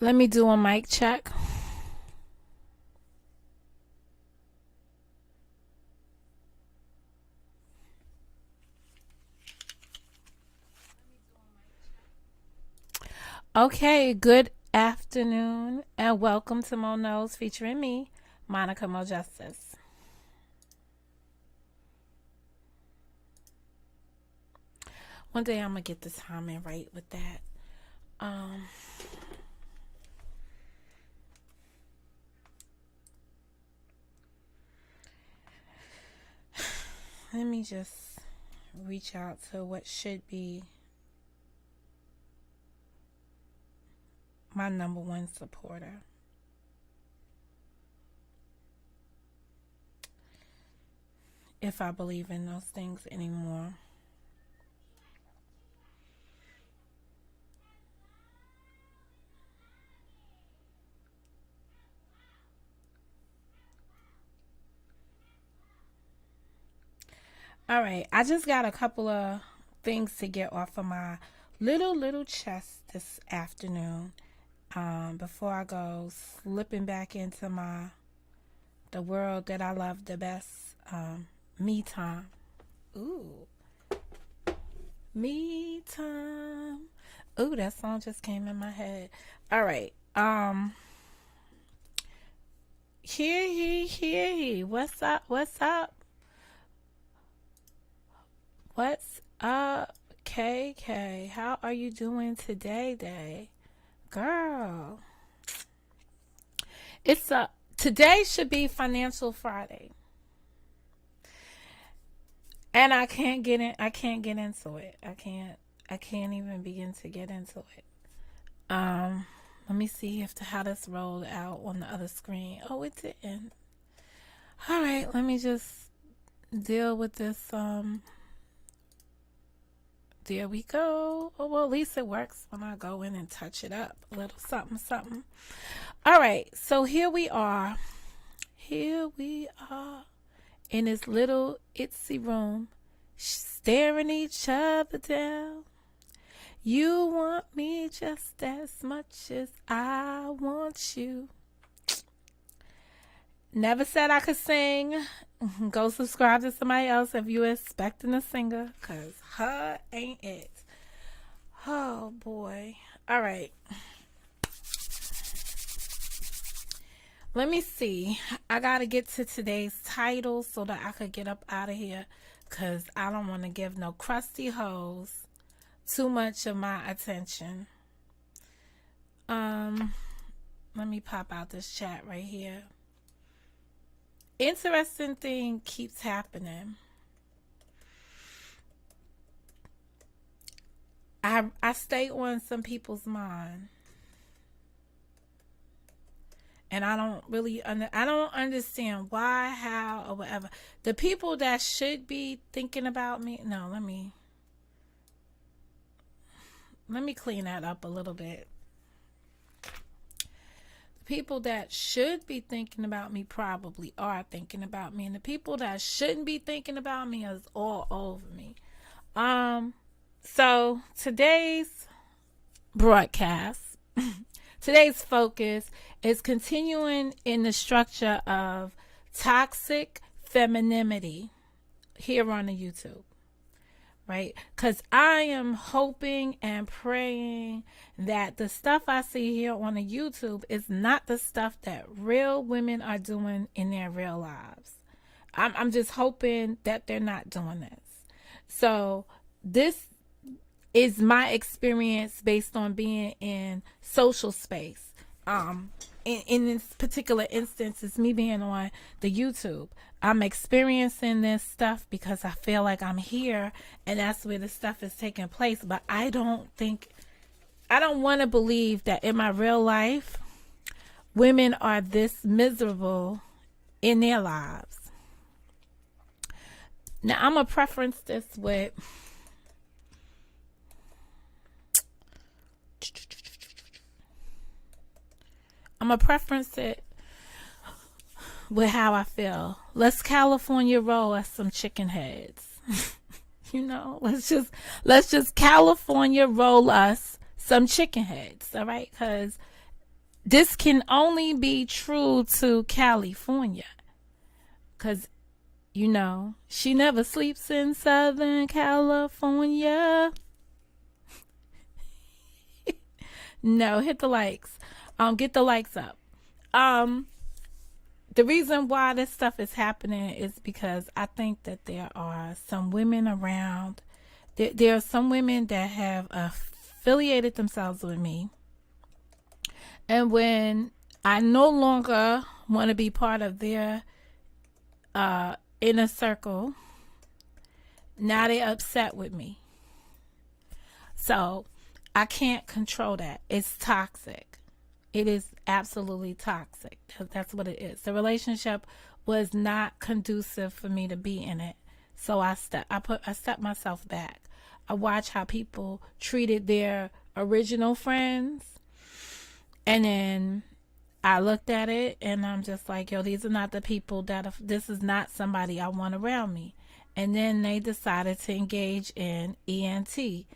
Let me do a mic check. Okay, good afternoon and welcome to Mo Knows featuring me, Monica Mo Justice. One day I'm gonna get the timing right with that. Let me just reach out to what should be my number one supporter. If I believe in those things anymore. All right, I just got a couple of things to get off of my little chest this afternoon. Before I go slipping back into the world that I love the best, me time. Ooh, me time. Ooh, that song just came in my head. All right. Hear ye. What's up? What's up, KK? How are you doing today, girl? Today should be Financial Friday, and I can't get into it. I can't even begin to get into it. Let me see how this rolled out on the other screen. Oh, it didn't. All right, let me just deal with this. There we go. Oh, well, at least it works when I go in and touch it up. A little something. All right, so here we are. In this little itsy room, staring each other down. You want me just as much as I want you. Never said I could sing. Go subscribe to somebody else if you're expecting a singer, because her ain't it. Oh, boy. All right. Let me see. I got to get to today's title so that I could get up out of here, because I don't want to give no crusty hoes too much of my attention. Let me pop out this chat right here. Interesting thing keeps happening. I stay on some people's mind, and I don't understand why, how, or whatever. The people that should be thinking about me. No, let me clean that up a little bit. People that should be thinking about me probably are thinking about me, and the people that shouldn't be thinking about me is all over me. So today's broadcast, today's focus is continuing in the structure of toxic femininity here on the YouTube. Right? Because I am hoping and praying that the stuff I see here on the YouTube is not the stuff that real women are doing in their real lives. I'm just hoping that they're not doing this. So this is my experience based on being in social space. In this particular instance, it's me being on the YouTube. I'm experiencing this stuff because I feel like I'm here and that's where the stuff is taking place. But I don't want to believe that in my real life, women are this miserable in their lives. Now, I'm going to preference this with how I feel. Let's California roll us some chicken heads. Let's just California roll us some chicken heads, all right? Because this can only be true to California, because she never sleeps in Southern California. No, hit the likes. Get the likes up. The reason why this stuff is happening is because I think that there are some women around. There are some women that have affiliated themselves with me, and when I no longer want to be part of their inner circle, now they're upset with me. So I can't control that. It's toxic. It is absolutely toxic. That's what it is. The relationship was not conducive for me to be in it. So I stepped myself back. I watched how people treated their original friends, and then I looked at it and I'm just like, yo, these are not the people this is not somebody I want around me. And then they decided to engage in ENT,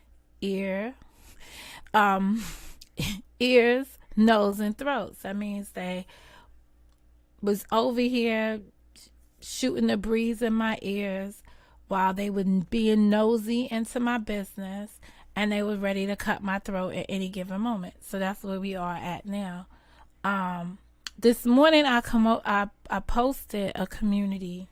ears, nose, and throats. That means they was over here shooting the breeze in my ears while they were being nosy into my business, and they were ready to cut my throat at any given moment. So that's where we are at now. This morning I posted a community.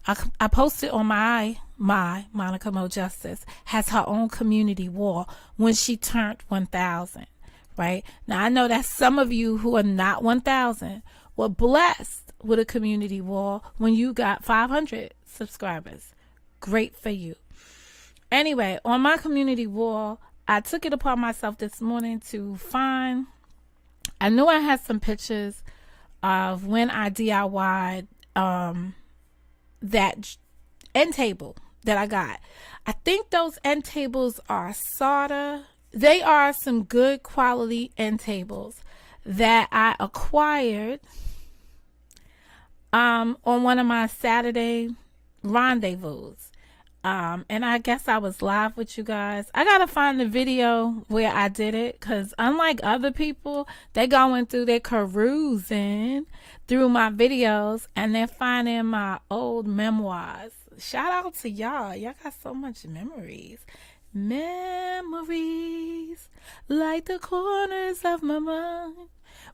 I posted on my Monica Mo Justice has her own community wall when she turned 1,000. Right now, I know that some of you who are not 1,000 were blessed with a community wall when you got 500 subscribers. Great for you. Anyway, on my community wall, I took it upon myself this morning to find. I knew I had some pictures of when I DIY'd that end table that I got. I think those end tables are solder. They are some good quality end tables that I acquired on one of my Saturday rendezvous. And I guess I was live with you guys. I gotta find the video where I did it, because unlike other people, they're going through, they're perusing through my videos and they're finding my old memoirs. Shout out to y'all. Y'all got so much memories like the corners of my mind.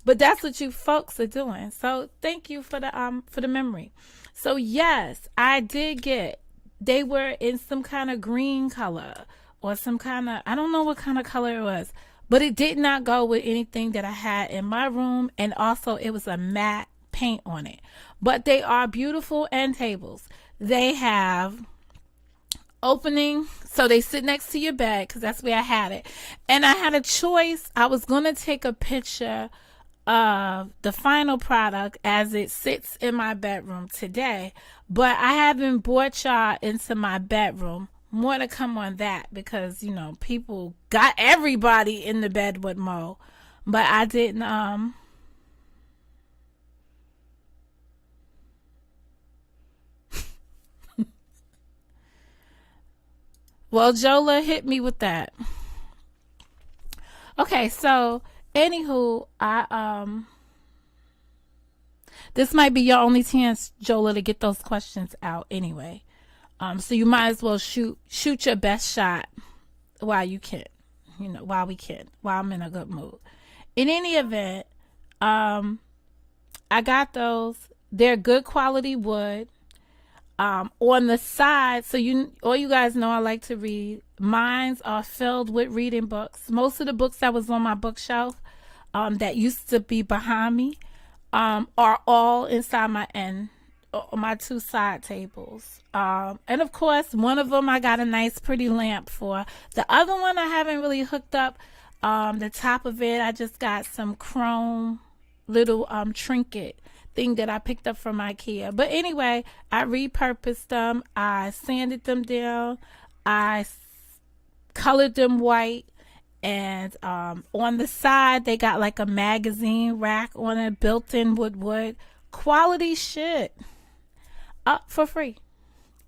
But that's what you folks are doing. So thank you for the memory. So yes, I did get. They were in some kind of green color or some kind of, I don't know what kind of color it was, but it did not go with anything that I had in my room. And also it was a matte paint on it. But they are beautiful end tables. They have opening, so they sit next to your bed, because that's where I had it. And I had a choice. I was going to take a picture of the final product as it sits in my bedroom today, but I haven't brought y'all into my bedroom. More to come on that, because people got everybody in the bed with Mo, but I didn't well, Jola hit me with that. Okay, so anywho, this might be your only chance, Jola, to get those questions out anyway. So you might as well shoot your best shot while you can, while I'm in a good mood. In any event, I got those. They're good quality wood. On the side, so all you guys know I like to read. Mines are filled with reading books. Most of the books that was on my bookshelf that used to be behind me are all inside my two side tables. And of course, one of them I got a nice pretty lamp for. The other one I haven't really hooked up. The top of it, I just got some chrome little trinket thing that I picked up from IKEA. But anyway, I repurposed them. I sanded them down. I colored them white. And on the side, they got like a magazine rack on it, built in with wood. Quality shit. Up for free.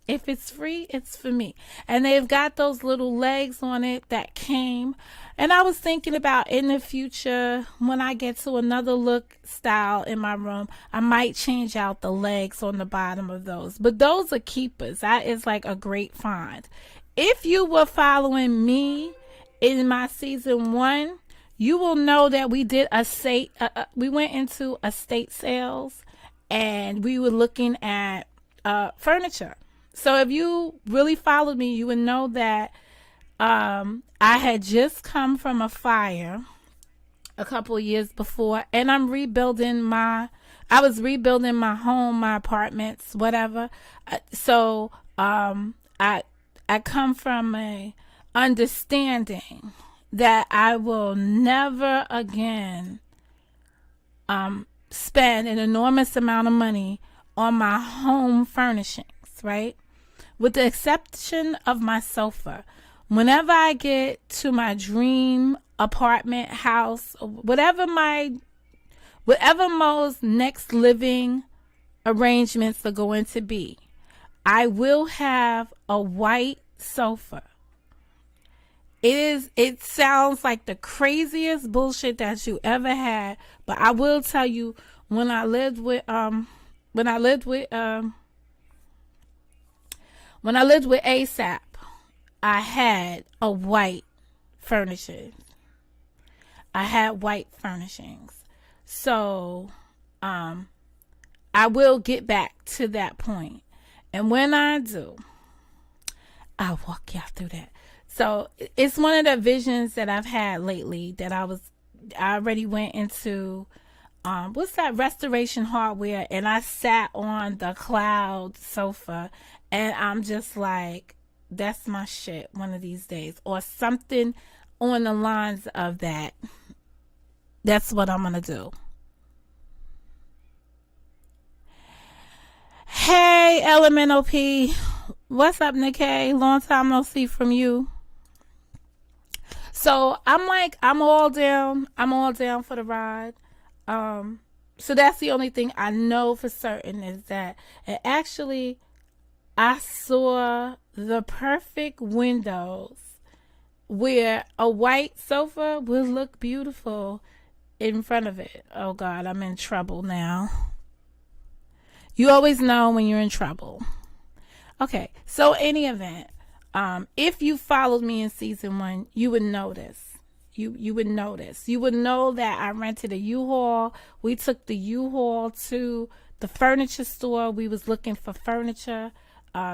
If it's free, it's for me. And they've got those little legs on it that came. And I was thinking about in the future, when I get to another look style in my room, I might change out the legs on the bottom of those. But those are keepers. That is like a great find. If you were following me in my season 1, you will know that we did we went into estate sales, and we were looking at furniture. So if you really followed me, you would know that I had just come from a fire a couple of years before, and I was rebuilding my home, my apartments, whatever. So I come from a understanding that I will never again spend an enormous amount of money on my home furnishings, right? With the exception of my sofa. Whenever I get to my dream apartment, house, whatever most next living arrangements are going to be, I will have a white sofa. It sounds like the craziest bullshit that you ever had, but I will tell you, when I lived with ASAP, I had a white furnishing. I had white furnishings. So I will get back to that point. And when I do, I'll walk y'all through that. So it's one of the visions that I've had lately, that I already went into what's that, Restoration Hardware, and I sat on the cloud sofa, and I'm just like, that's my shit one of these days, or something on the lines of that. That's what I'm gonna do. Hey, Elemental P, what's up, Nikkei? Long time no see from you. So I'm all down for the ride. So that's the only thing I know for certain, is that, and actually I saw the perfect windows where a white sofa will look beautiful in front of it. Oh God, I'm in trouble now. You always know when you're in trouble. Okay, so any event, if you followed me in season 1, you would notice. You would notice. You would know that I rented a U-Haul. We took the U-Haul to the furniture store. We was looking for furniture.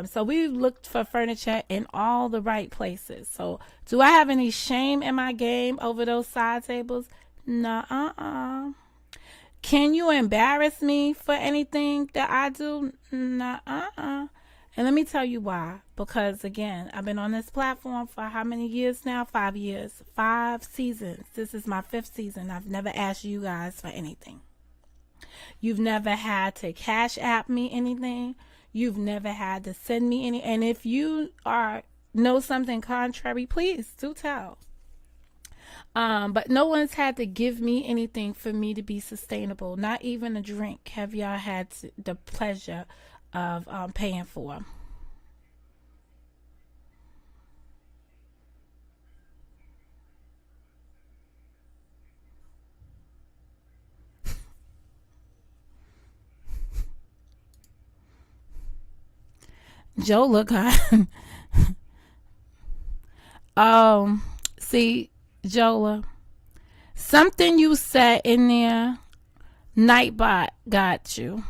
So we looked for furniture in all the right places. So do I have any shame in my game over those side tables? Nuh-uh. Can you embarrass me for anything that I do? Nuh-uh. And let me tell you why. Because, again, I've been on this platform for how many years now? 5 years. 5 seasons. This is my 5th season. I've never asked you guys for anything. You've never had to cash app me anything. You've never had to send me any. And if you know something contrary, please do tell. But no one's had to give me anything for me to be sustainable. Not even a drink have y'all had the pleasure of paying for. Joe look hot. See, Jola, something you said in there, Nightbot got you.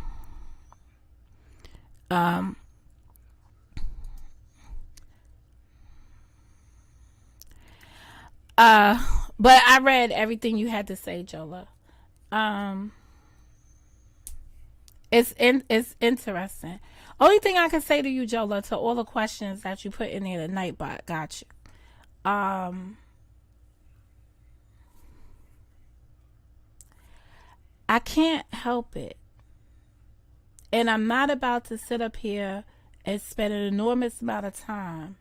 But I read everything you had to say, Jola. It's interesting. Only thing I can say to you, Jola, to all the questions that you put in there, the Nightbot got you. I can't help it. And I'm not about to sit up here and spend an enormous amount of time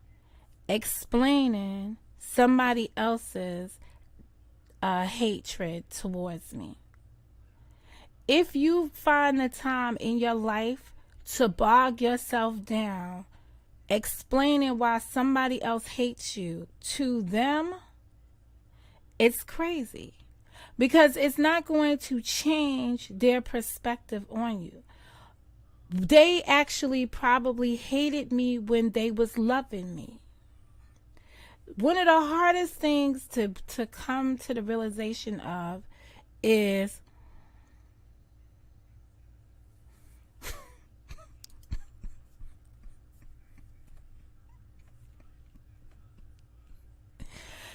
explaining somebody else's hatred towards me. If you find the time in your life to bog yourself down explaining why somebody else hates you to them, it's crazy. Because it's not going to change their perspective on you. They actually probably hated me when they was loving me. One of the hardest things to come to the realization of is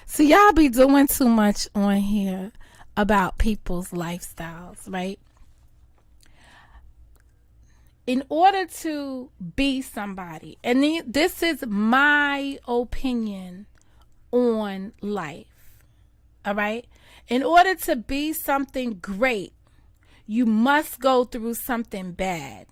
so y'all be doing too much on here about people's lifestyles, right? In order to be somebody, and this is my opinion on life, all right? In order to be something great, you must go through something bad.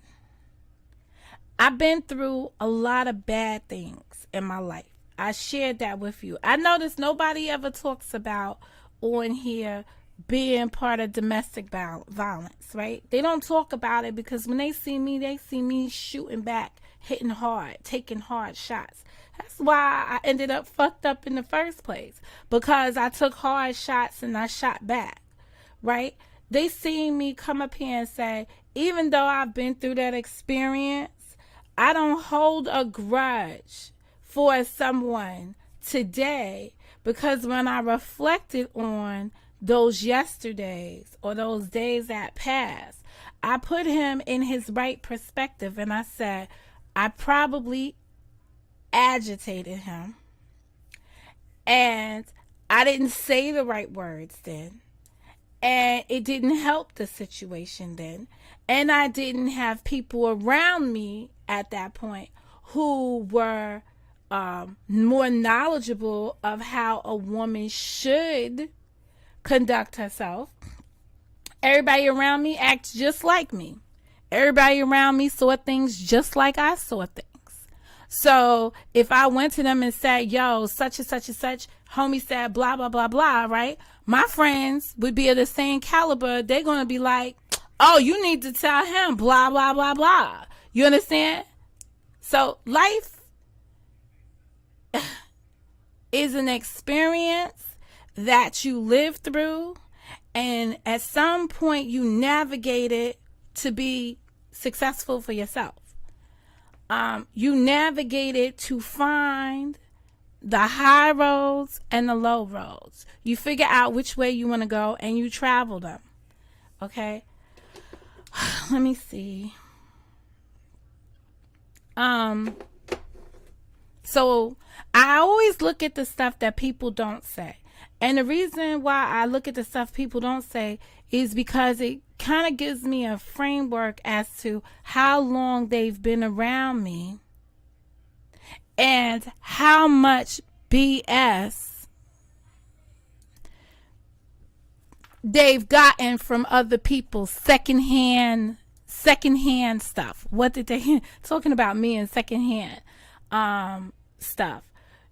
I've been through a lot of bad things in my life. I shared that with you. I notice nobody ever talks about on here being part of domestic violence, right? They don't talk about it because when they see me shooting back, hitting hard, taking hard shots. That's why I ended up fucked up in the first place, because I took hard shots and I shot back, right? They see me come up here and say, even though I've been through that experience, I don't hold a grudge for someone today, because when I reflected on those yesterdays or those days that passed, I put him in his right perspective and I said, I probably agitated him and I didn't say the right words then, and it didn't help the situation then, and I didn't have people around me at that point who were more knowledgeable of how a woman should conduct herself. Everybody around me acts just like me. Everybody around me saw things just like I saw things. So if I went to them and said, yo, such and such and such, homie said blah, blah, blah, blah, right? My friends would be of the same caliber. They're going to be like, oh, you need to tell him blah, blah, blah, blah. You understand? So life is an experience that you live through, and at some point you navigate it to be successful for yourself. You navigate it to find the high roads and the low roads. You figure out which way you want to go and you travel them. Okay? Let me see. So I always look at the stuff that people don't say. And the reason why I look at the stuff people don't say is because it kind of gives me a framework as to how long they've been around me and how much BS they've gotten from other people's secondhand stuff. What did they talking about me and secondhand stuff?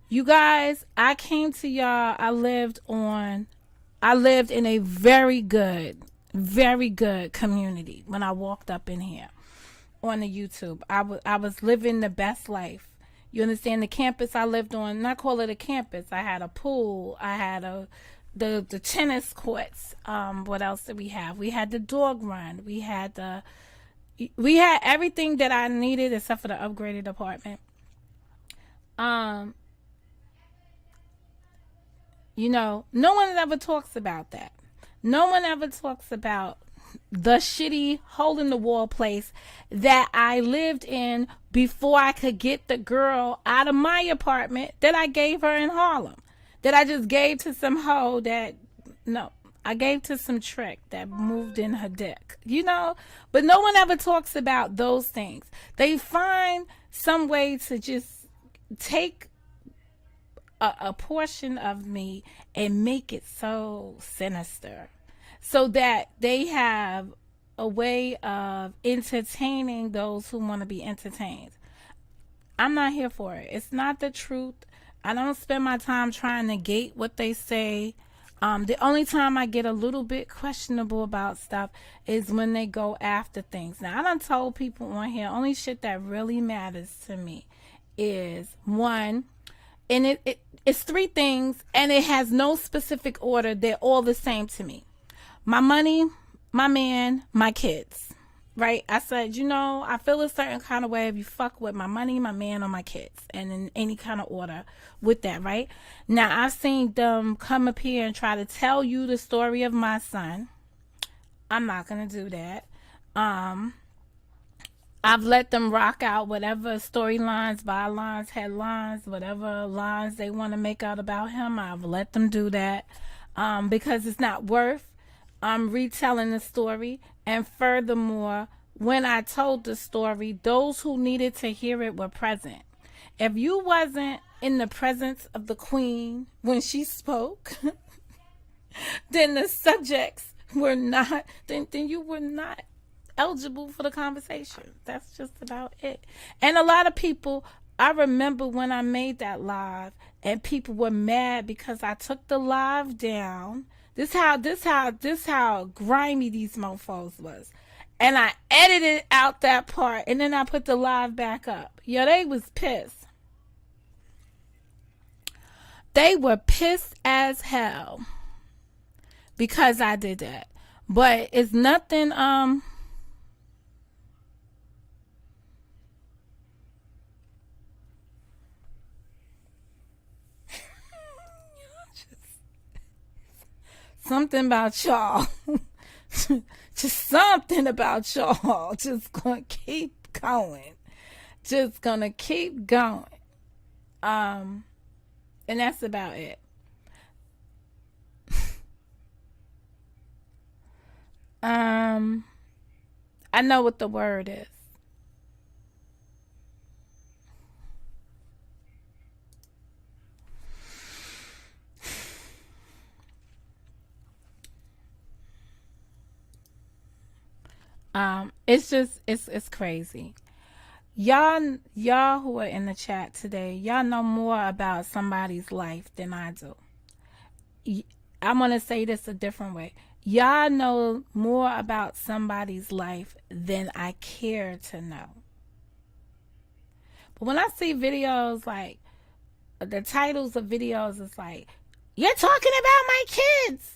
You guys, I came to y'all. I lived in a very good community when I walked up in here on the YouTube. I was living the best life. You understand? The campus I lived on, and I call it a campus. I had a pool. I had the tennis courts. What else did we have? We had the dog run. We had everything that I needed except for the upgraded apartment. You know, no one ever talks about that. No one ever talks about the shitty hole in the wall place that I lived in before I could get the girl out of my apartment that I gave her in Harlem. That I just gave to some hoe I gave to some trick that moved in her dick, you know? But no one ever talks about those things. They find some way to just take a portion of me and make it so sinister so that they have a way of entertaining those who want to be entertained. I'm not here for it. It's not the truth. I don't spend my time trying to gate what they say. The only time I get a little bit questionable about stuff is when they go after things. Now, I done told people on here, only shit that really matters to me is one, and it's three things, and it has no specific order. They're all the same to me. My money, my man, my kids. Right? I said, I feel a certain kind of way if you fuck with my money, my man, or my kids, and in any kind of order with that, right? Now, I've seen them come up here and try to tell you the story of my son. I'm not going to do that. I've let them rock out whatever storylines, bylines, headlines, whatever lines they want to make out about him. I've let them do that because it's not worth retelling the story. And furthermore, when I told the story, those who needed to hear it were present. If you wasn't in the presence of the queen when she spoke, then the subjects were not, then you were not eligible for the conversation. That's just about it. And a lot of people, I remember when I made that live and people were mad because I took the live down. This how grimy these mofos was. And I edited out that part and then I put the live back up. Yeah, they was pissed. They were pissed as hell because I did that. But it's nothing something about y'all. Just something about y'all. Just gonna keep going. Just gonna keep going. And that's about it. I know what the word is. It's crazy. Y'all who are in the chat today, y'all know more about somebody's life than I do. I'm gonna say this a different way. Y'all know more about somebody's life than I care to know. But when I see videos like the titles of videos, it's like, you're talking about my kids.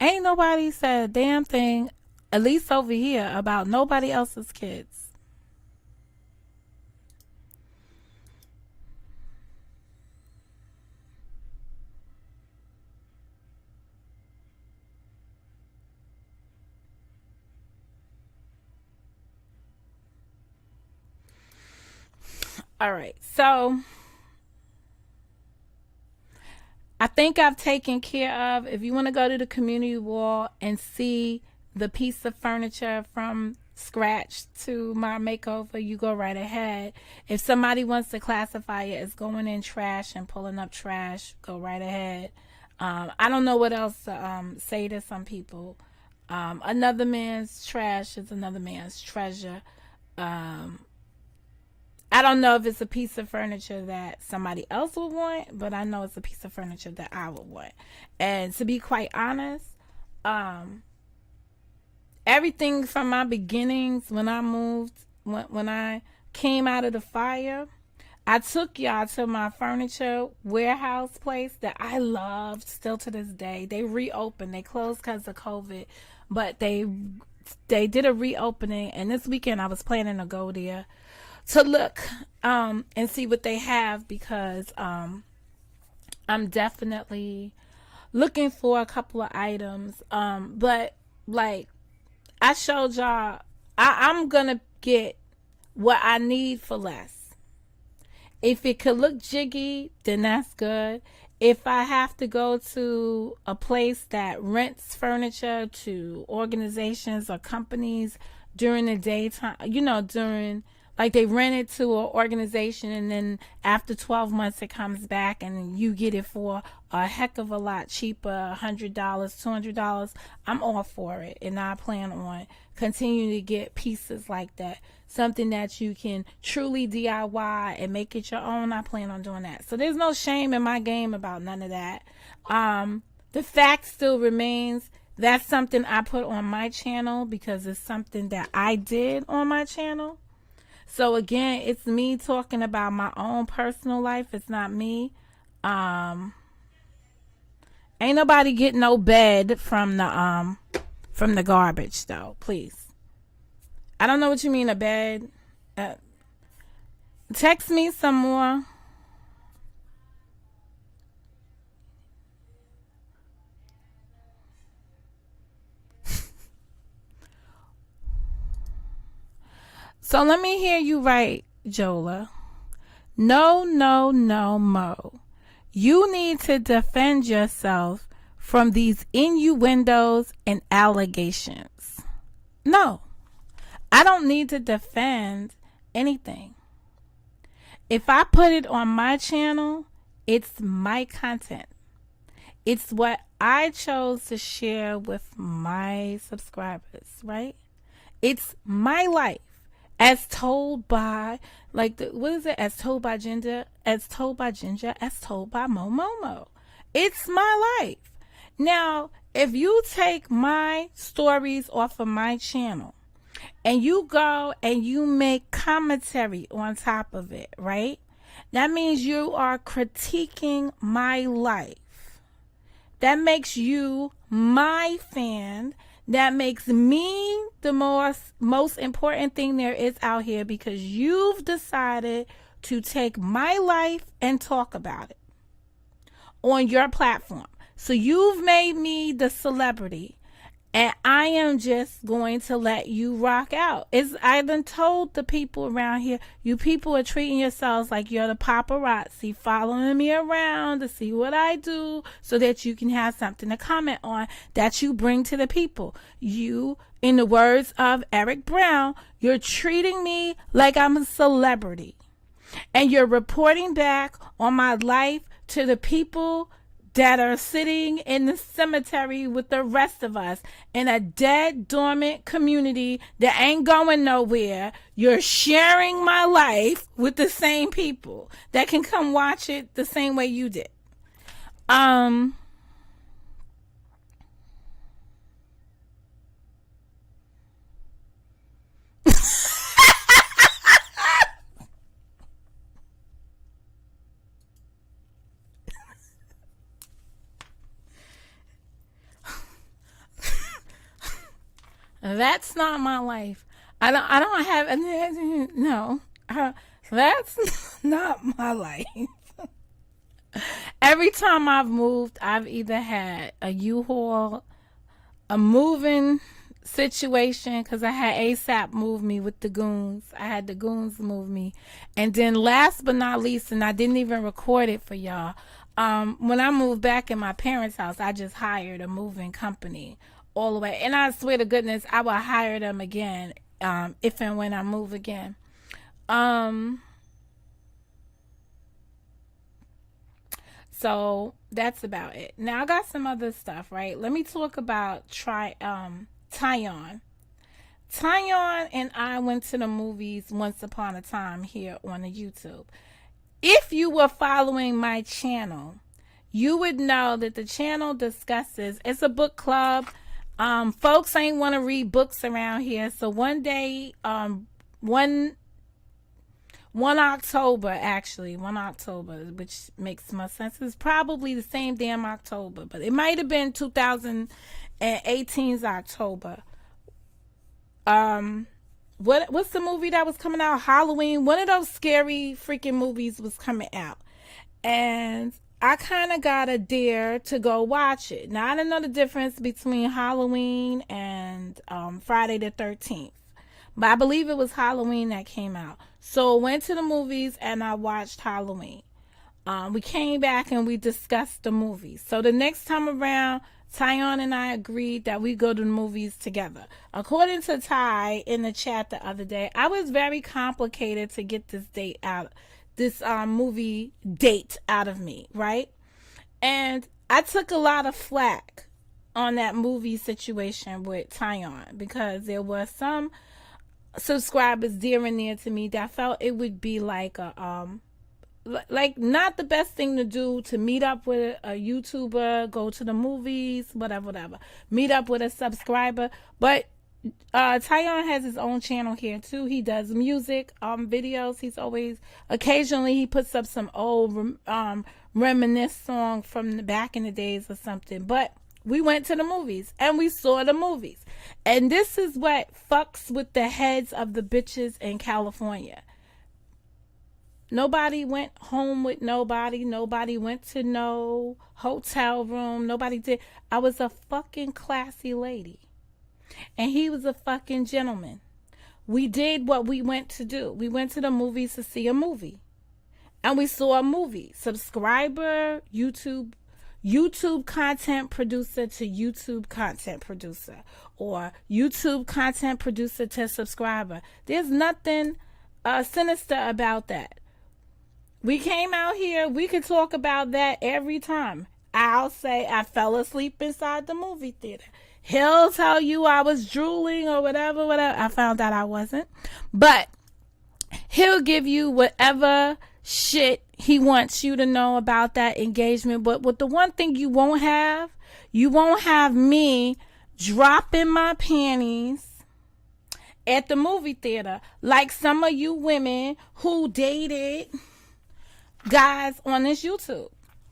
Ain't nobody said a damn thing, at least over here, about nobody else's kids. All right, so I think I've taken care of. If you want to go to the community wall and see the piece of furniture from scratch to my makeover, you go right ahead. If somebody wants to classify it as going in trash and pulling up trash, go right ahead. I don't know what else to say to some people. Another man's trash is another man's treasure. I don't know if it's a piece of furniture that somebody else would want, but I know it's a piece of furniture that I would want. And to be quite honest, everything from my beginnings when I moved, when I came out of the fire, I took y'all to my furniture warehouse place that I loved still to this day. They reopened. They closed because of COVID, but they did a reopening. And this weekend I was planning to go there to look and see what they have, because I'm definitely looking for a couple of items. But like I showed y'all, I'm gonna get what I need for less. If it could look jiggy, then that's good. If I have to go to a place that rents furniture to organizations or companies during the daytime, during, like, they rent it to an organization and then after 12 months it comes back and you get it for a heck of a lot cheaper, $100, $200, I'm all for it. And I plan on continuing to get pieces like that. Something that you can truly DIY and make it your own. I plan on doing that. So there's no shame in my game about none of that. The fact still remains, that's something I put on my channel because it's something that I did on my channel. So again, it's me talking about my own personal life. It's not me. Um, Ain't nobody getting no bed from the garbage though. Please. I don't know what you mean a bed. Uh, Text me some more. So let me hear you right, Jola. No, no, no, Mo. You need to defend yourself from these innuendos and allegations. No, I don't need to defend anything. If I put it on my channel, it's my content. It's what I chose to share with my subscribers, right? It's my life as told by, like, what is it? As told by Ginger, as told by Ginger, as told by Momo. It's my life. Now, if you take my stories off of my channel and you go and you make commentary on top of it, right? That means you are critiquing my life. That makes you my fan. That makes me the most important thing there is out here, because you've decided to take my life and talk about it on your platform. So you've made me the celebrity, and I am just going to let you rock out. I done told the people around here, you people are treating yourselves like you're the paparazzi, following me around to see what I do so that you can have something to comment on that you bring to the people. You, in the words of Eric Brown, you're treating me like I'm a celebrity. And you're reporting back on my life to the people that are sitting in the cemetery with the rest of us in a dead, dormant community that ain't going nowhere. You're sharing my life with the same people that can come watch it the same way you did. That's not my life. I don't have no. That's not my life. Every time I've moved, I've either had a U-Haul, a moving situation, because I had ASAP move me with the goons. I had the goons move me. And then last but not least, and I didn't even record it for y'all, when I moved back in my parents' house, I just hired a moving company all the way. And I swear to goodness, I will hire them again if and when I move again. So that's about it. Now I got some other stuff, right? Let me talk about Tyon. Tyon and I went to the movies once upon a time here on the YouTube. If you were following my channel, you would know that the channel discusses, it's a book club. Folks ain't want to read books around here. So one day, one October, actually, 1 October, which makes more sense. It's probably the same damn October, but it might have been 2018's October. What's the movie that was coming out? Halloween. One of those scary freaking movies was coming out, and I kind of got a dare to go watch it. Now I don't know the difference between Halloween and Friday the 13th. But I believe it was Halloween that came out. So I went to the movies and I watched Halloween. We came back and we discussed the movies. So the next time around, Tyon and I agreed that we go to the movies together. According to Ty in the chat the other day, I was very complicated to get this movie date out of me, right? And I took a lot of flack on that movie situation with Tyon, because there were some subscribers dear and near to me that felt it would be like not the best thing to do, to meet up with a YouTuber, go to the movies, whatever, meet up with a subscriber. But Tyon has his own channel here too. He does music videos. He's always occasionally he puts up some old reminisce song from the back in the days or something. But we went to the movies and we saw the movies. And this is what fucks with the heads of the bitches in California. Nobody went home with nobody. Nobody went to no hotel room. Nobody did. I was a fucking classy lady. And he was a fucking gentleman. We did what we went to do. We went to the movies to see a movie. And we saw a movie. Subscriber, YouTube content producer to YouTube content producer. Or YouTube content producer to subscriber. There's nothing sinister about that. We came out here, we could talk about that every time. I'll say I fell asleep inside the movie theater. He'll tell you I was drooling or whatever. I found out I wasn't. But he'll give you whatever shit he wants you to know about that engagement. But with the one thing you won't have me dropping my panties at the movie theater like some of you women who dated guys on this YouTube.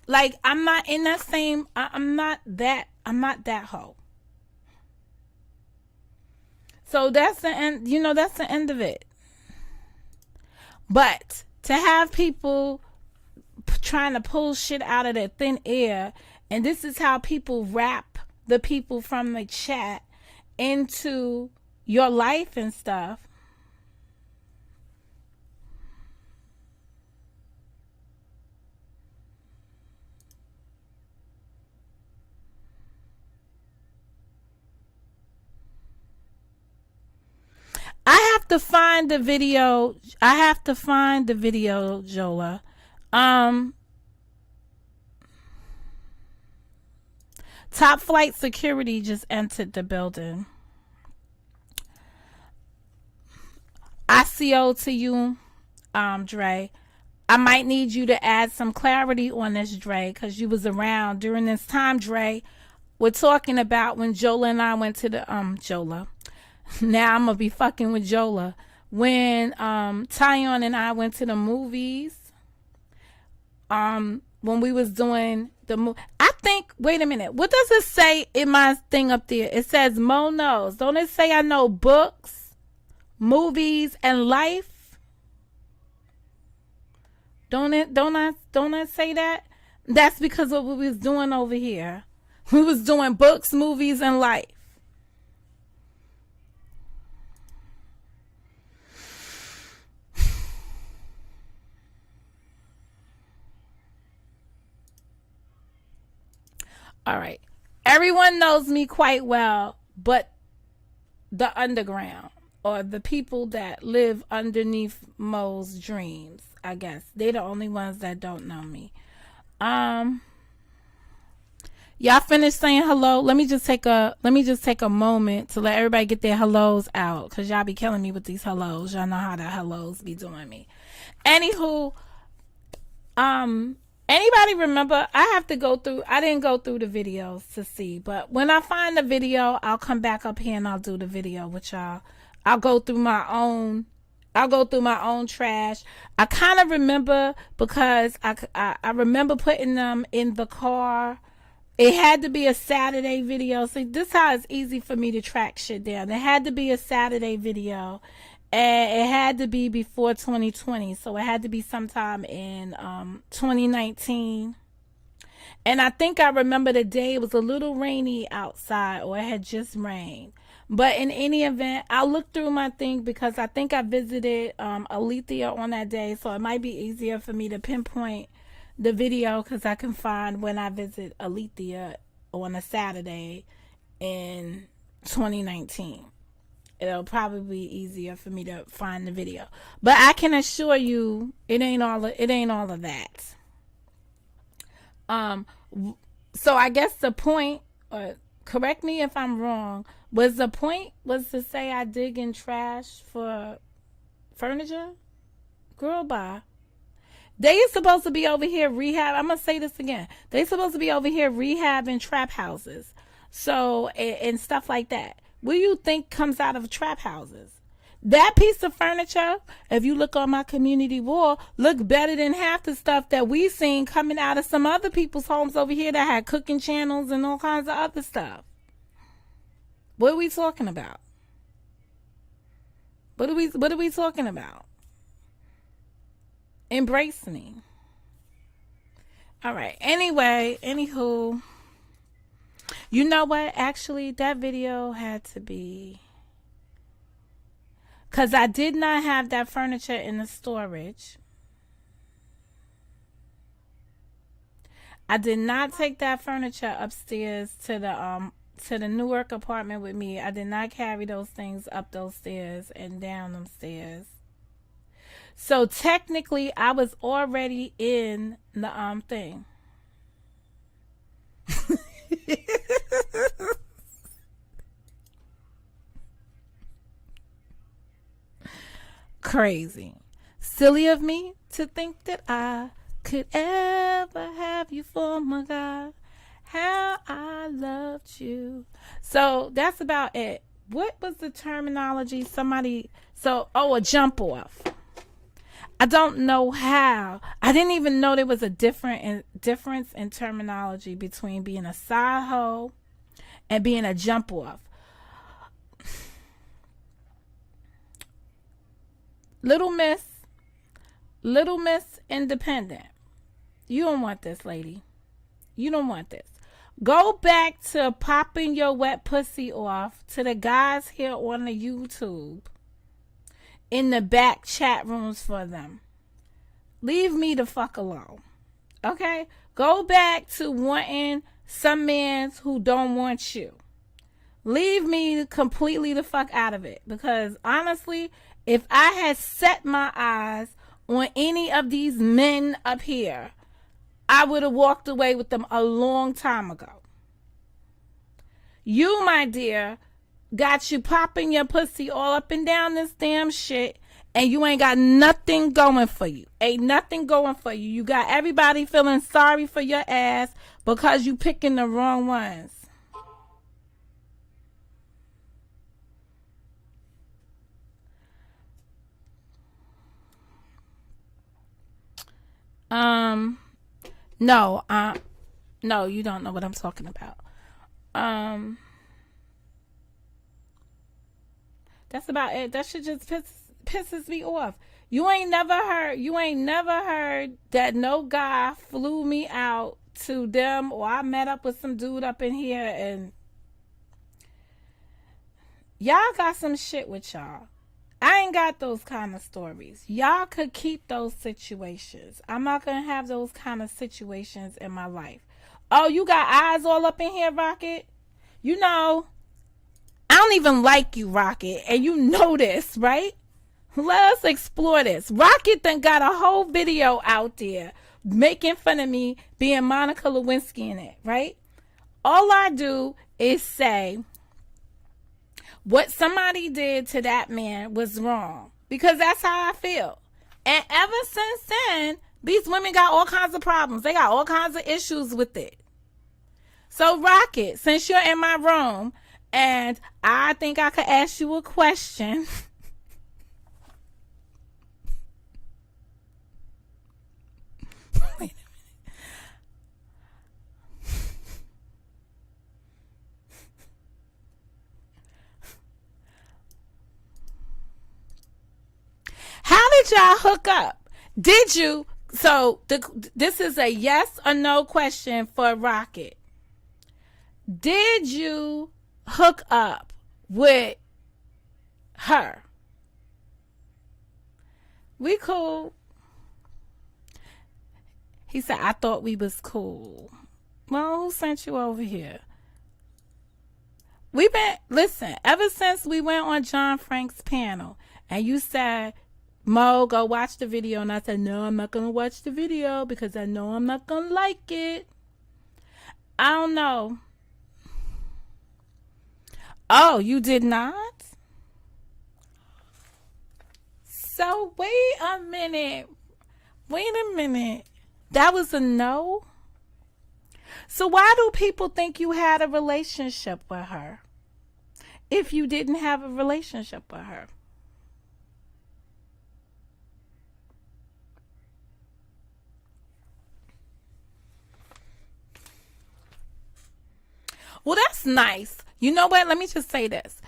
Like, I'm not in that same, I'm not that hoe. So that's the end, that's the end of it. But to have people trying to pull shit out of their thin air, and this is how people wrap the people from the chat into your life and stuff. I have to find the video. Jola. Top Flight Security just entered the building. ICO to you, Dre. I might need you to add some clarity on this, Dre, because you was around during this time, Dre. We're talking about when Jola and I went to the Jola. Now I'm gonna be fucking with Jola. When Tyon and I went to the movies, when we was doing the movie, I think. Wait a minute. What does it say in my thing up there? It says Mo knows. Don't it say I know books, movies, and life? Don't I say that? That's because of what we was doing over here. We was doing books, movies, and life. All right. Everyone knows me quite well, but the underground, or the people that live underneath Mo's dreams, I guess. They're the only ones that don't know me. Y'all finished saying hello? Let me just take a moment to let everybody get their hellos out, cause y'all be killing me with these hellos. Y'all know how the hellos be doing me. Anywho, anybody remember? I didn't go through the videos to see, but when I find the video, I'll come back up here and I'll do the video with y'all. I'll go through my own trash. I kind of remember because I remember putting them in the car. It had to be a Saturday video. See, this is how it's easy for me to track shit down. It had to be a Saturday video. And it had to be before 2020. So it had to be sometime in 2019. And I think I remember the day it was a little rainy outside, or it had just rained. But in any event, I'll look through my thing because I think I visited Alethea on that day. So it might be easier for me to pinpoint the video because I can find when I visit Alethea on a Saturday in 2019. It'll probably be easier for me to find the video. But I can assure you it ain't all of that. So I guess the point, or correct me if I'm wrong, was to say I dig in trash for furniture? Girl, bye. They are supposed to be over here rehab. I'm going to say this again. They supposed to be over here rehabbing trap houses. So, and stuff like that. What do you think comes out of trap houses? That piece of furniture, if you look on my community wall, look better than half the stuff that we seen coming out of some other people's homes over here that had cooking channels and all kinds of other stuff. What are we talking about? What are we talking about? Embrace me. All right. Anyway, anywho, you know what? Actually, that video had to be, because I did not have that furniture in the storage. I did not take that furniture upstairs to the Newark apartment with me. I did not carry those things up those stairs and down them stairs. So technically, I was already in the thing. Crazy. Silly of me to think that I could ever have you for my God. How I loved you. So that's about it. What was the terminology? A jump off. I don't know how. I didn't even know there was a difference in terminology between being a side hoe and being a jump off. Little Miss Independent. You don't want this, lady. You don't want this. Go back to popping your wet pussy off to the guys here on the YouTube in the back chat rooms for them. Leave me the fuck alone. Okay? Go back to wanting some mans who don't want you. Leave me completely the fuck out of it. Because honestly, if I had set my eyes on any of these men up here, I would have walked away with them a long time ago. You, my dear, got you popping your pussy all up and down this damn shit, and you ain't got nothing going for you. Ain't nothing going for you. You got everybody feeling sorry for your ass because you picking the wrong ones. No, you don't know what I'm talking about. That's about it. That shit just pisses me off. You ain't never heard that no guy flew me out to them, or I met up with some dude up in here and y'all got some shit with y'all. I ain't got those kind of stories. Y'all could keep those situations. I'm not going to have those kind of situations in my life. Oh, you got eyes all up in here, Rocket? You know, I don't even like you, Rocket. And you know this, right? Let us explore this. Rocket then got a whole video out there making fun of me being Monica Lewinsky in it, right? All I do is say, what somebody did to that man was wrong, because that's how I feel. And ever since then, these women got all kinds of problems. They got all kinds of issues with it. So Rocket, since you're in my room and I think I could ask you a question. Wait a minute. How did y'all hook up? Did you? So this is a yes or no question for Rocket. Did you hook up with her? We cool. He said, I thought we was cool. Well, who sent you over here? Listen, ever since we went on John Frank's panel and you said, Mo, go watch the video. And I said, no, I'm not going to watch the video because I know I'm not going to like it. I don't know. Oh, you did not? So wait a minute. That was a no? So why do people think you had a relationship with her? if you didn't have a relationship with her? Well, that's nice. You know what? Let me just say this.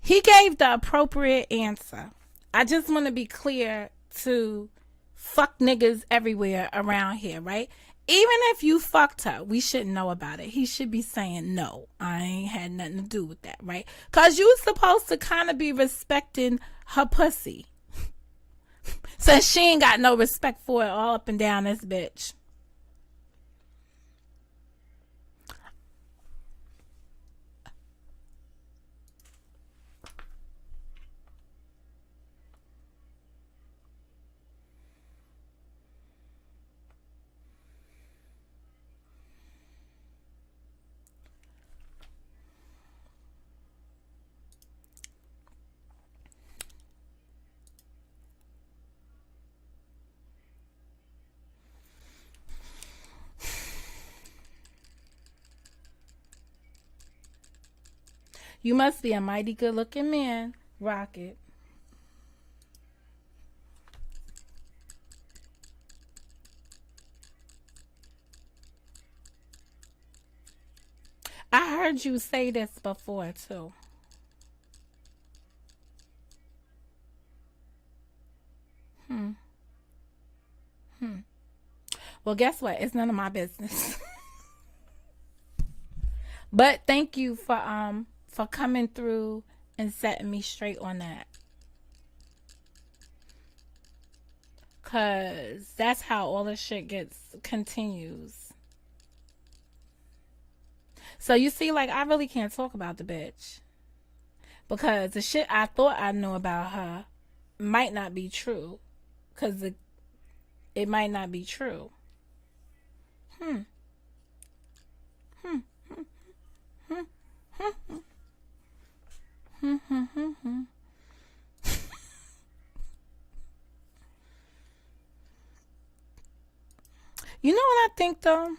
He gave the appropriate answer. I just want to be clear to fuck niggas everywhere around here, right? Even if you fucked her, we shouldn't know about it. He should be saying, no, I ain't had nothing to do with that, right? Because you supposed to kind of be respecting her pussy. Since she ain't got no respect for it all up and down this bitch. You must be a mighty good looking man, Rocket. I heard you say this before too. Hmm. Hmm. Well, guess what? It's none of my business. But thank you for coming through and setting me straight on that. Cause that's how all this shit gets continues. So you see, like I really can't talk about the bitch. Because the shit I thought I knew about her might not be true. Cause it might not be true. Hmm. Hmm. Hmm. Hmm. Hmm. Hmm. Hmm. Hmm. You know what I think though?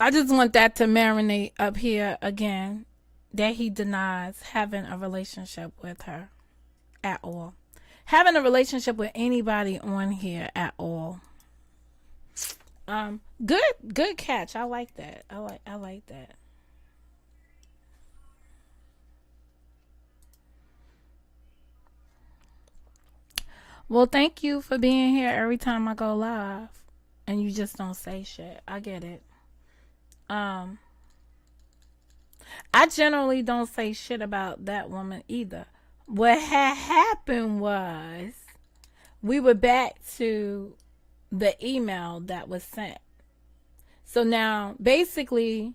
I just want that to marinate up here again. That he denies having a relationship with her at all. Having a relationship with anybody on here at all. Good catch. I like that. I like that. Well, thank you for being here every time I go live, and you just don't say shit. I get it. Um, I generally don't say shit about that woman either. What had happened was we were back to the email that was sent. So now, basically,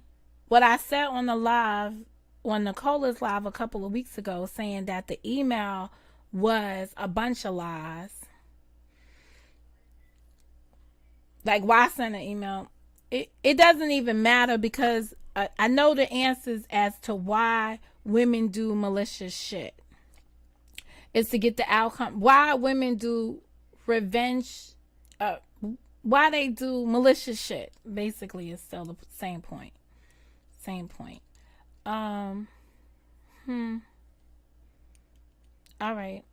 what I said on the live, on Nicola's live a couple of weeks ago, saying that the email was a bunch of lies. Like, why send an email? It doesn't even matter because I know the answers as to why women do malicious shit. It's to get the outcome. Why women do revenge, uh, why they do malicious shit, basically, is still the same point. Same point. Um, hmm. All right.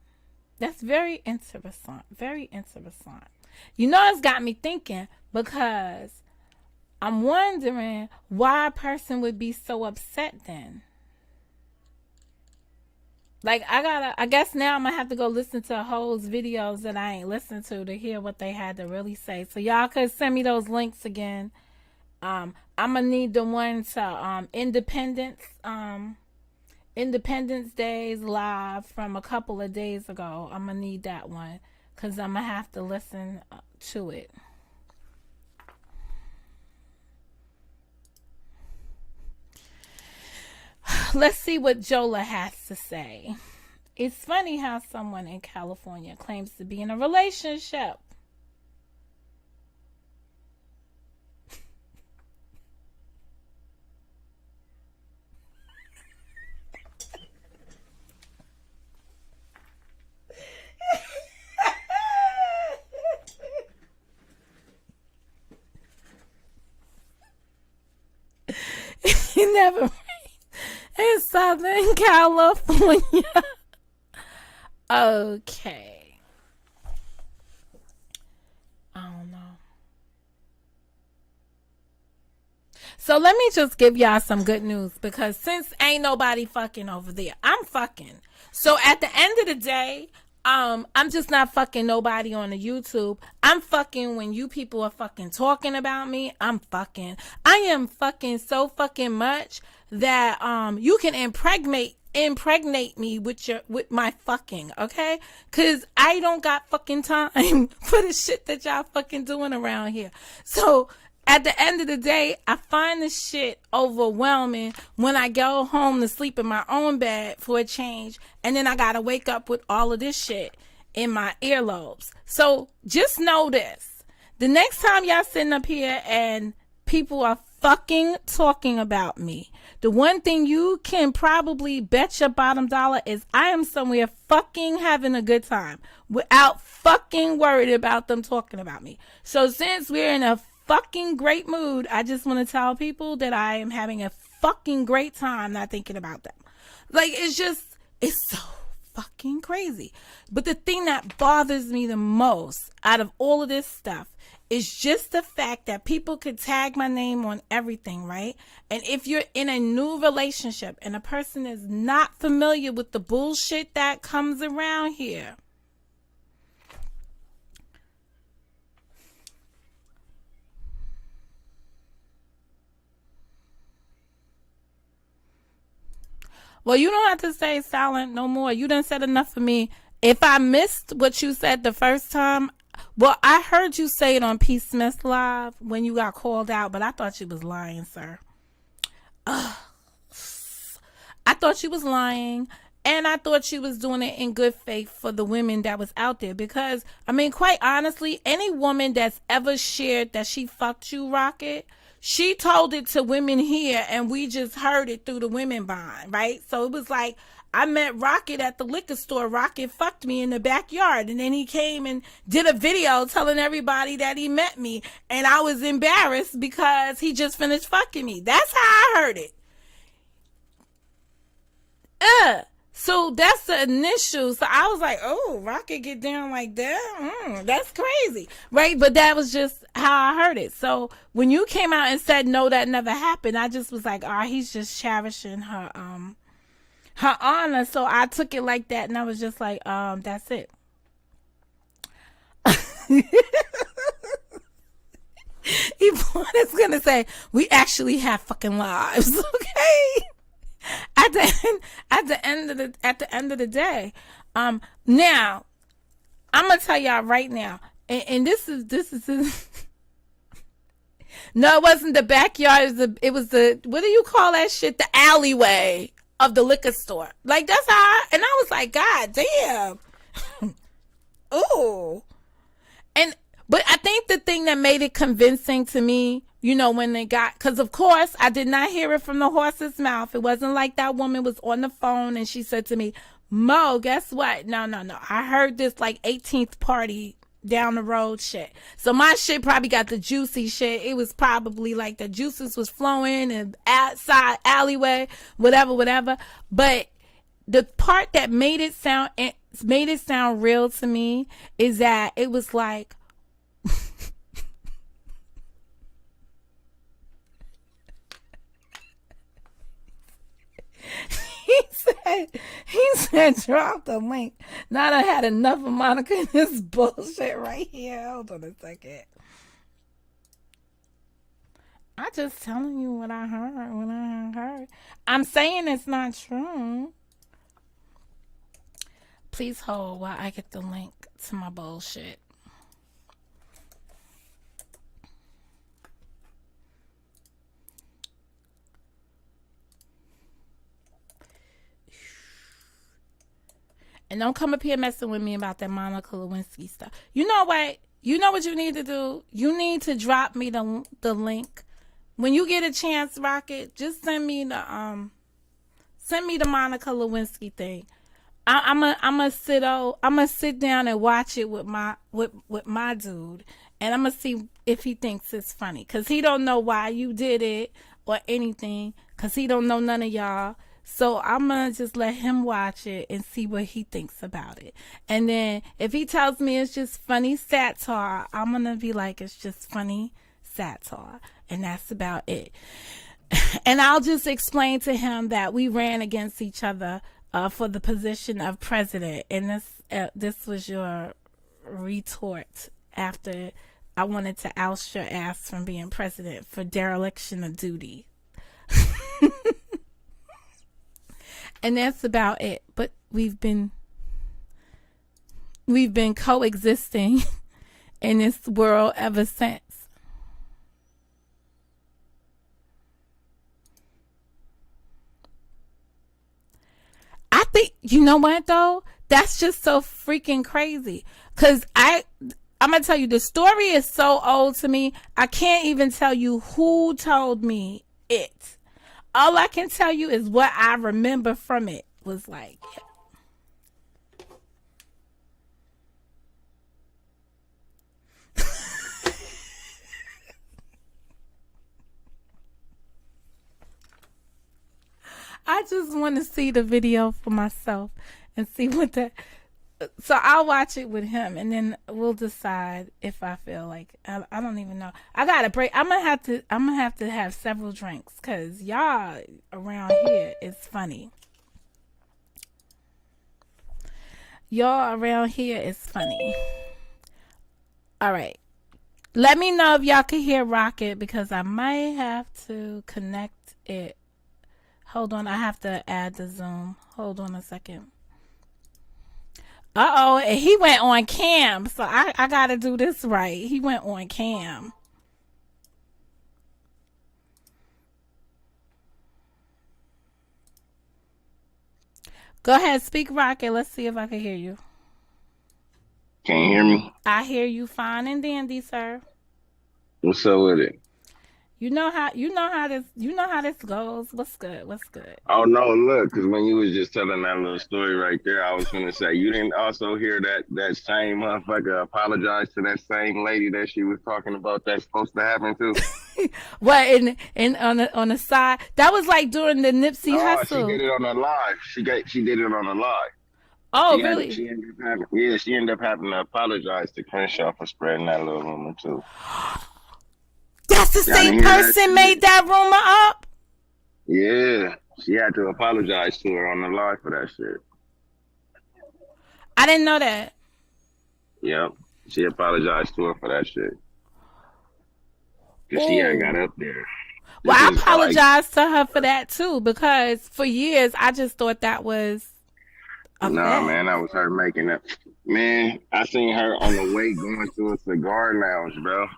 That's very interesting. Very interesting. You know, it's got me thinking because I'm wondering why a person would be so upset then. Like I guess now I'm gonna have to go listen to Ho's videos that I ain't listened to hear what they had to really say. So y'all could send me those links again. I'm gonna need the one to Independence Days live from a couple of days ago. I'm gonna need that one because I'm gonna have to listen to it. Let's see what Jola has to say. It's funny how someone in California claims to be in a relationship. He never. It's Southern California. Okay. I don't know. So let me just give y'all some good news, because since ain't nobody fucking over there, I'm fucking. So at the end of the day, I'm just not fucking nobody on the YouTube. I'm fucking when you people are fucking talking about me. I'm fucking. I am fucking so fucking much that you can impregnate me with my fucking, okay? Cause I don't got fucking time for the shit that y'all fucking doing around here. So at the end of the day, I find this shit overwhelming when I go home to sleep in my own bed for a change, and then I gotta wake up with all of this shit in my earlobes. So just know this. The next time y'all sitting up here and people are fucking talking about me, the one thing you can probably bet your bottom dollar is I am somewhere fucking having a good time without fucking worried about them talking about me. So since we're in a fucking great mood, I just want to tell people that I am having a fucking great time not thinking about them. Like, it's so fucking crazy. But the thing that bothers me the most out of all of this stuff is just the fact that people could tag my name on everything, right? And if you're in a new relationship and a person is not familiar with the bullshit that comes around here, well, you don't have to stay silent no more. You done said enough for me. If I missed what you said the first time, well, I heard you say it on P. Smith Live when you got called out, but I thought you was lying, sir. Ugh. I thought you was lying, and I thought you was doing it in good faith for the women that was out there. Because, I mean, quite honestly, any woman that's ever shared that she fucked you, Rocket, she told it to women here, and we just heard it through the women bond, right? So it was like, I met Rocket at the liquor store. Rocket fucked me in the backyard, and then he came and did a video telling everybody that he met me, and I was embarrassed because he just finished fucking me. That's how I heard it. So that's the initial. So I was like, oh, Rocket get down like that? That's crazy. Right? But that was just how I heard it. So when you came out and said, no, that never happened, I just was like, oh, he's just cherishing her honor. So I took it like that, and I was just like, that's it. Yvonne is gonna say, we actually have fucking lives, okay? At the end of the day, now I'm gonna tell y'all right now, and this is no, it wasn't the backyard. It was the what do you call that shit? The alleyway of the liquor store. Like, that's how and I was like, God damn. Ooh. But I think the thing that made it convincing to me, you know, when they got, because of course I did not hear it from the horse's mouth. It wasn't like that woman was on the phone and she said to me, Mo, guess what? No. I heard this like 18th party down the road shit. So my shit probably got the juicy shit. It was probably like the juices was flowing and outside alleyway, whatever. But the part that made it sound real to me is that it was like, he said drop the link. Now I had enough of Monica in this bullshit right here. Hold on a second. I just telling you what I heard. I'm saying it's not true. Please hold while I get the link to my bullshit. And don't come up here messing with me about that Monica Lewinsky stuff. You know what? You know what you need to do? You need to drop me the link. When you get a chance, Rocket, just send me the Monica Lewinsky thing. I'm gonna sit down and watch it with my dude, and I'm gonna see if he thinks it's funny, cause he don't know why you did it or anything, cause he don't know none of y'all. So I'm gonna just let him watch it and see what he thinks about it. And then if he tells me it's just funny satire, I'm gonna be like, it's just funny satire. And that's about it. And I'll just explain to him that we ran against each other for the position of president. And this was your retort after I wanted to oust your ass from being president for dereliction of duty. And that's about it. But we've been coexisting in this world ever since. I think, you know what though? That's just so freaking crazy. Cause I'm gonna tell you, the story is so old to me. I can't even tell you who told me it. All I can tell you is what I remember from it was like. I just want to see the video for myself and see what that. So I'll watch it with him, and then we'll decide if I feel like I don't even know. I got a break. I'm gonna have to have several drinks because y'all around here is funny. Y'all around here is funny. All right. Let me know if y'all can hear Rocket because I might have to connect it. Hold on, I have to add the Zoom. Hold on a second. Uh-oh, and he went on cam, so I gotta do this right. He went on cam. Go ahead, speak Rocket. Let's see if I can hear you. Can you hear me? I hear you fine and dandy, sir. What's up with it? You know how this goes. What's good? What's good? Oh no, look, because when you was just telling that little story right there, I was gonna say you didn't also hear that same motherfucker apologize to that same lady that she was talking about that's supposed to happen to. What in on the side? That was like during the Nipsey Oh, she Hussle. did it on the live. She did it on the live. Oh, really? She ended up having to apologize to Crenshaw for spreading that little rumor too. That's the Y'all same didn't hear that person shit? made that rumor up? Yeah, she had to apologize to her on the live for that shit. I didn't know that. Yep, she apologized to her for that shit because she had got Ooh. up there. Well, I Because like, apologize to her for that too because for years I just thought that was a nah, fact. man, that was her making it. Man, I seen her on the way going to a cigar lounge, bro.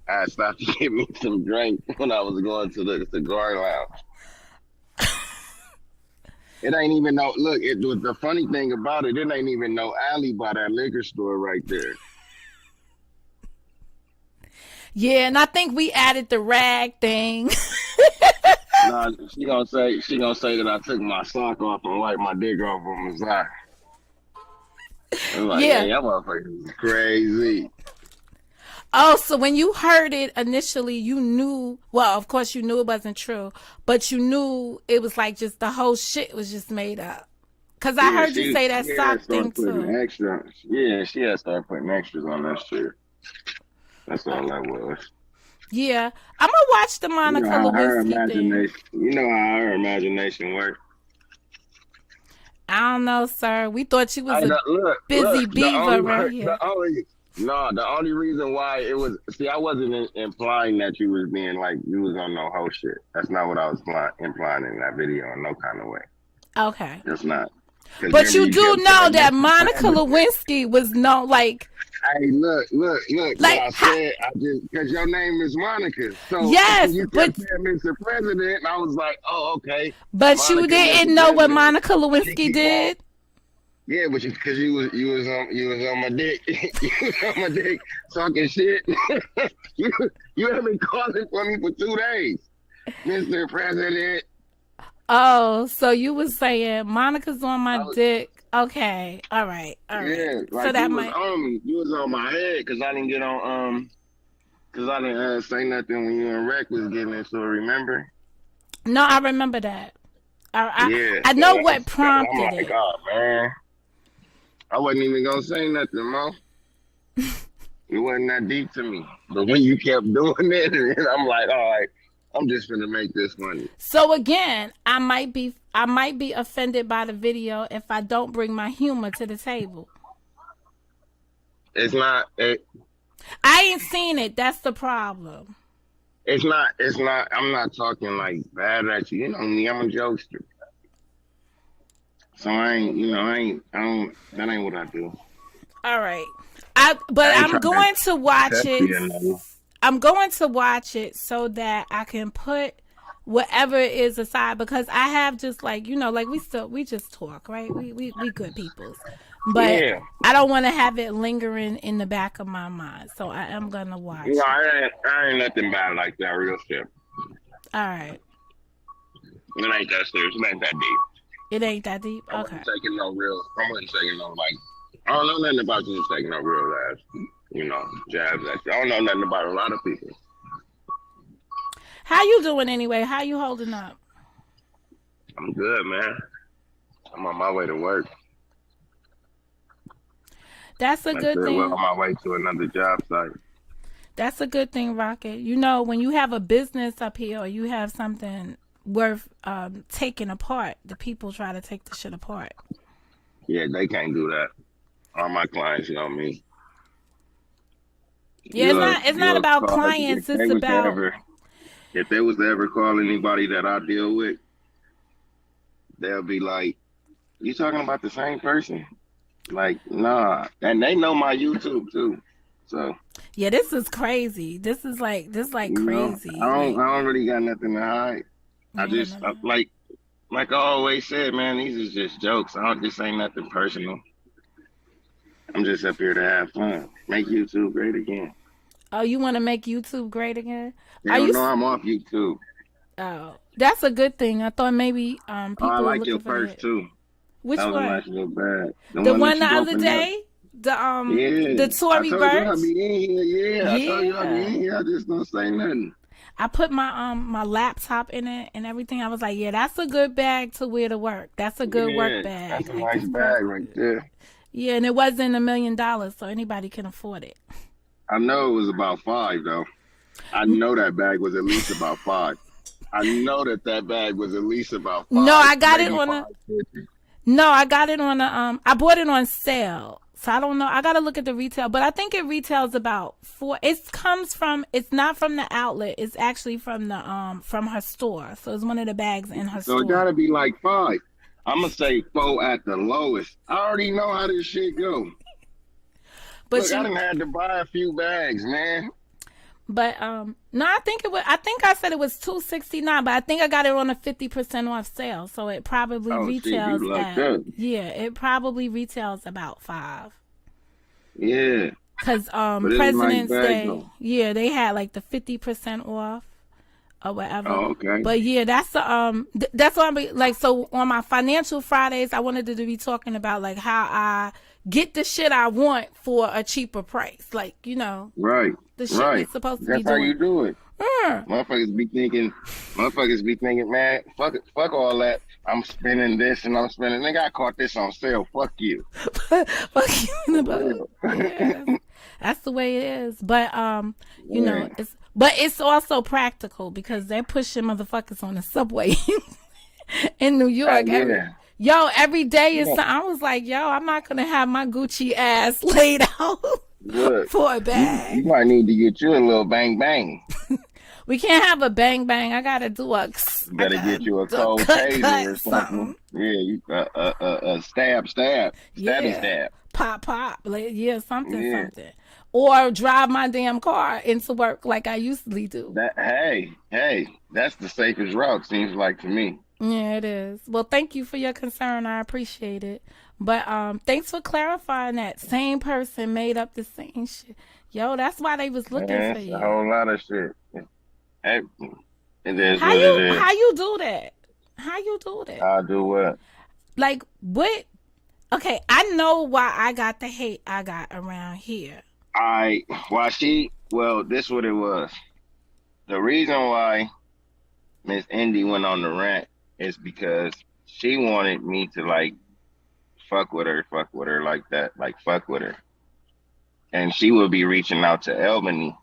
I stopped to get me some drink when I was going to the cigar lounge. It ain't even no look. It was the funny thing about it. It ain't even no alley by that liquor store right there. Yeah, and I think we added the rag thing. Nah, she gonna say that I took my sock off and wiped my dick off on the side. I'm like, Yeah. man, y'all motherfuckers is crazy. Oh, so when you heard it initially, you knew, well, of course you knew it wasn't true, but you knew it was like just the whole shit was just made up. Because I Yeah, heard you say that she had sock thing started putting too. extra. Yeah, she had started putting extras on that shit. That's all that was. Yeah. I'm going to watch the You know Monica how her Lewinsky thing. imagination. You know how her imagination works. I don't know, sir. We thought you was I a look. busy beaver right The here. only, no, the only reason why it was. See, I wasn't implying that you was being like you was on no whole shit. That's not what I was implying in that video in no kind of way. Okay. That's not. Because But remember, you you do kept know saying that Mr. Monica President. Lewinsky was no, like, Hey, look. What like, I said, I just because your name is Monica, so yes, you kept saying Mr. President, and I was like, oh, okay, but you Monica, didn't Mr. know what President. Monica She Lewinsky keep on. did. Yeah, but because you was on my dick, you was on my dick talking shit. you you have been calling for me for 2 days, Mr. President. Oh, so you was saying Monica's on my I was, dick. Okay. All right. All right. yeah, So like that you was might. on me. You was on my head because I didn't get on because I didn't say nothing when you and Rec was getting into it. Remember? No, I remember that. Yeah, I so know what I'm prompted like, it. oh man, I wasn't even gonna say nothing, Mo. It wasn't that deep to me. But when you kept doing it, and I'm like, all right, I'm just gonna make this money. So again, I might be offended by the video if I don't bring my humor to the table. It's not. I ain't seen it. That's the problem. It's not. It's not. I'm not talking like bad at you. You know me. I'm a jokester. So I ain't. You know. I ain't. I don't. That ain't what I do. All right. I But ain't I'm trying to going to watch test it. you or nothing. I'm going to watch it so that I can put whatever it is aside, because I have just like, like we just talk, right? We good peoples. But Yeah. I don't want to have it lingering in the back of my mind. So I am going to You know. watch it. I ain't nothing bad like that. Real shit. All right. It ain't that serious. It ain't that deep. It ain't that deep. I Okay. wasn't taking no real. I wasn't taking no like. I don't know nothing about you just taking no real ass. You know, jabs at you. I don't know nothing about a lot of people. How you doing anyway? How you holding up? I'm good, man. I'm on my way to work. That's a I good said, well, thing. on my way to another job site. That's a good thing, Rocket. When you have a business up here or you have something worth taking apart, the people try to take the shit apart. Yeah, they can't do that. All my clients know me. Yeah, it's not You'll about call clients. It's about if they was to ever call anybody that I deal with, they'll be like, "You talking about the same person?" Like, nah, and they know my YouTube too. So yeah. This is crazy. This like I crazy. don't Like I don't really got nothing to hide. you I don't got just nothing. like I always said, man, these is just jokes. I don't This ain't nothing personal. I'm just up here to have fun, make YouTube great again. Oh, you want to make YouTube great again? They Are don't you? know I'm off YouTube. Oh, that's a good thing. I thought maybe Oh, I people were like your looking for purse that. too. Which That was a one? nice little bag. The The one one that the you other opened up. day? The Yeah. I Tory told you I'd Burch? be in here. Yeah. I told you I'd be Yeah. in here. I just don't say nothing. I put my laptop in it and everything. I was like, yeah, that's a good bag to wear to work. That's a good work Yeah. That's bag. a Like nice it's bag right perfect. there. Yeah, and it wasn't $1 million, so anybody can afford it. I know it was about five though. I know that bag was at least about five. I know that bag was at least about No, five, I got it maybe on a 550. no, I got it on a I bought it on sale. So I don't know. I gotta look at the retail, but I think it retails about four. It's not from the outlet. It's actually from her store. So it's one of the bags in her So it store. gotta be like five. I'm gonna say four at the lowest. I already know how this shit go. But Look, I you done had to buy a few bags, man. But no, I think I said it was $269, but I think I got it on a 50% off sale. So it probably Oh shit, you retails lucked at up. yeah, it probably retails about 5. Yeah, Cause but it's a nice President's bag Day, though. yeah, they had like the 50% off or whatever. Oh, okay. But yeah, that's what I'm like. So on my financial Fridays, I wanted to be talking about like how I get the shit I want for a cheaper price. Like Right, the shit we right. supposed to be That's how doing. you do it. Mm. Motherfuckers be thinking, man, fuck it, fuck all that. I'm spending this and I'm spending. Nigga, I caught this on sale. Fuck you. Fuck you in the For butt. real. Yeah, that's the way it is. But Yeah. it's also practical because they're pushing motherfuckers on the subway in New York. Yeah. Every day is. Yeah. I was like, I'm not gonna have my Gucci ass laid out Look, for a you bag. might need to get you a little bang bang. We can't have a bang bang. I gotta do You I better gotta get you a do a cold taser or cut something. something. Yeah, stab, stabby Yeah. stab. Pop, pop. Like, yeah, something, Yeah. something. Or drive my damn car into work like I usually do. Hey, that's the safest route, seems like to me. Yeah, it is. Well, thank you for your concern. I appreciate it. But thanks for clarifying that. Same person made up the same shit. Yo, that's why they was looking Man, for it's a you. whole lot of shit. Hey, it is How what it you is. how you do that? How you do that? I'll do what? Like what? Okay, I know why I got the hate I got around here. Well, this what it was. The reason why Miss Indy went on the rant is because she wanted me to like fuck with her like that, like fuck with her. And she would be reaching out to Albany,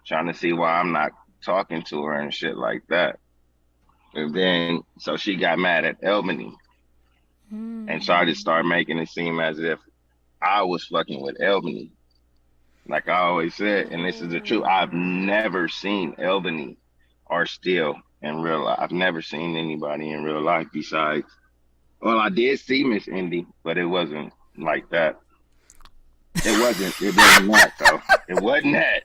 trying to see why I'm not talking to her and shit like that. And then, so she got mad at Albany and tried to start making it seem as if I was fucking with Albany. Like I always said, and this is the truth, I've never seen Albany or Steele in real life. I've never seen anybody in real life besides, well, I did see Miss Indy, but it wasn't like that. It wasn't that though. It wasn't that.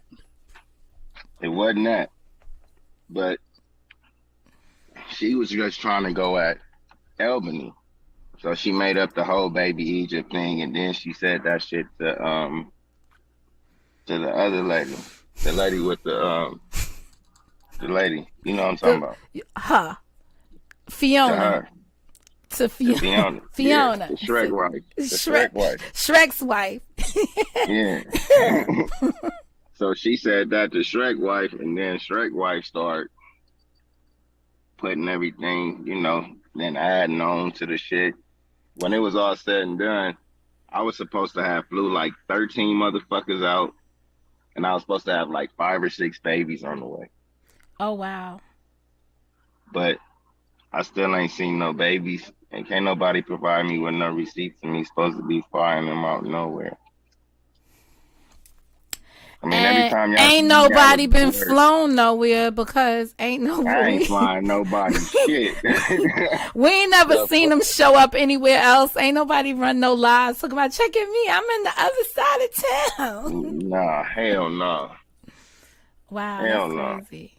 It wasn't that. But she was just trying to go at Albany. So she made up the whole baby Egypt thing, and then she said that shit to the other lady, the lady with the lady, you know what I'm talking about? Her, To Fiona, her, to to Fiona, Fiona, Fiona, the Shrek wife, the Shrek wife, Shrek's wife. yeah. So she said that to Shrek wife, and then Shrek wife started putting everything, you know, then adding on to the shit. When it was all said and done, I was supposed to have flew like 13 motherfuckers out, and I was supposed to have like 5 or 6 babies on the way. Oh wow. But I still ain't seen no babies, and can't nobody provide me with no receipts, and me supposed to be flying them out nowhere. I mean, every And time y'all see ain't me, I nobody was been bored. flown nowhere because ain't I nobody. ain't flying nobody shit. We ain't never The seen fuck? them show up anywhere else. Ain't nobody run no lives. Talk about checking me. I'm in the other side of town. Nah, hell no. Wow, Hell that's no. crazy.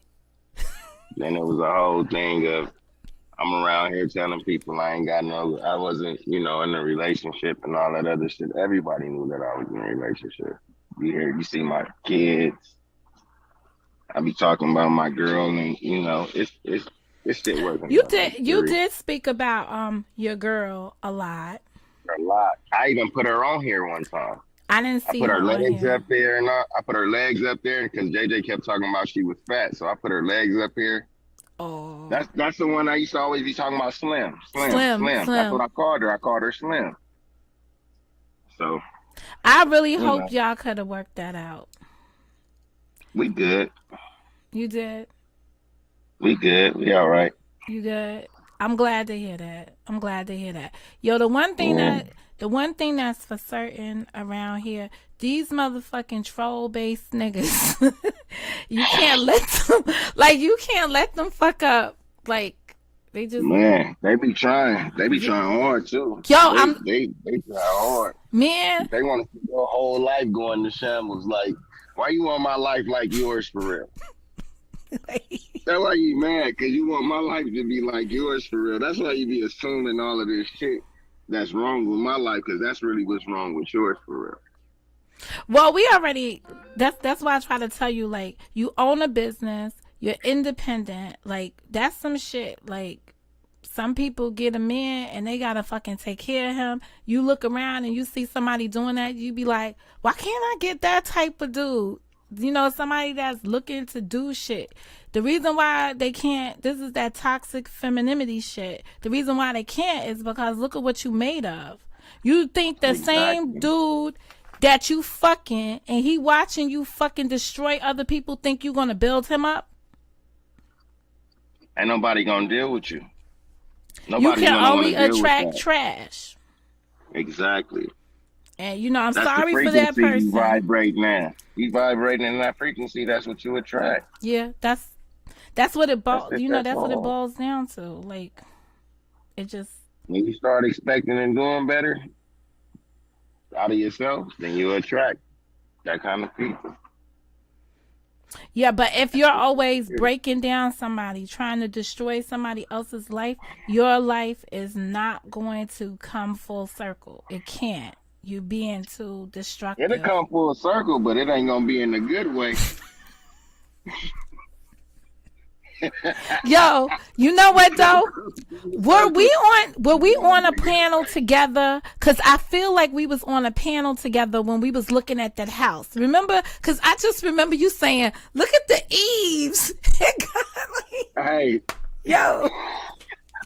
Then it was a whole thing of I'm around here telling people I wasn't, you know, in a relationship and all that other shit. Everybody knew that I was in a relationship. You see my kids. I be talking about my girl, and you know, it's shit wasn't You nothing did you serious. did speak about your girl a lot. A lot. I even put her on here one time. I didn't I see put her her on legs here. up there, and I put her legs up there because JJ kept talking about she was fat, so I put her legs up here. Oh, That's the one I used to always be talking about. Slim, slim, slim, slim. That's what slim. I called her. I called her Slim. So I really you hope know, y'all could have worked that out. we good. You did. We good. We all right. You good. I'm glad to hear that. I'm glad to hear that. Yo, the one thing that's for certain around here, these motherfucking troll based niggas, you can't let them fuck up. Like they just Man, they be trying. They be trying hard too. yo, They I'm they they try hard. man. They want to see your whole life going to shambles. Like, why you want my life like yours for real? That's why you mad, because you want my life to be like yours for real. That's why you be assuming all of this shit that's wrong with my life, because that's really what's wrong with yours for real. Well, we already. That's why I try to tell you. Like, you own a business. You're independent. Like, that's some shit. Like, some people get a man and they gotta fucking take care of him. You look around and you see somebody doing that, you be like, why can't I get that type of dude? You know, somebody that's looking to do shit. The reason why they can't, this is that toxic femininity shit. The reason why they can't is because look at what you made of. You think the same Exactly. dude that you fucking and he watching you fucking destroy other people think you gonna build him up? Ain't nobody gonna deal with you. You Nobody's can gonna want only to deal with attract that. trash. Exactly. And you know, I'm That's the sorry for that frequency you person. vibrate now. You vibrating in that frequency, that's what you attract. Yeah, that's what it That's boils. it. You know, That's that's what it all. boils down to. Like, it just. When you start expecting and doing better out of yourself, then you attract that kind of people. Yeah, but if you're always Yeah. breaking down somebody, trying to destroy somebody else's life, your life is not going to come full circle. It can't. You being too It'll destructive. come full circle, but it ain't gonna be in a good way. Yo, you know what though? Were we on a panel together? Cause I feel like we was on a panel together when we was looking at that house. Remember? Cause I just remember you saying, "Look at the eaves." Hey, Yo,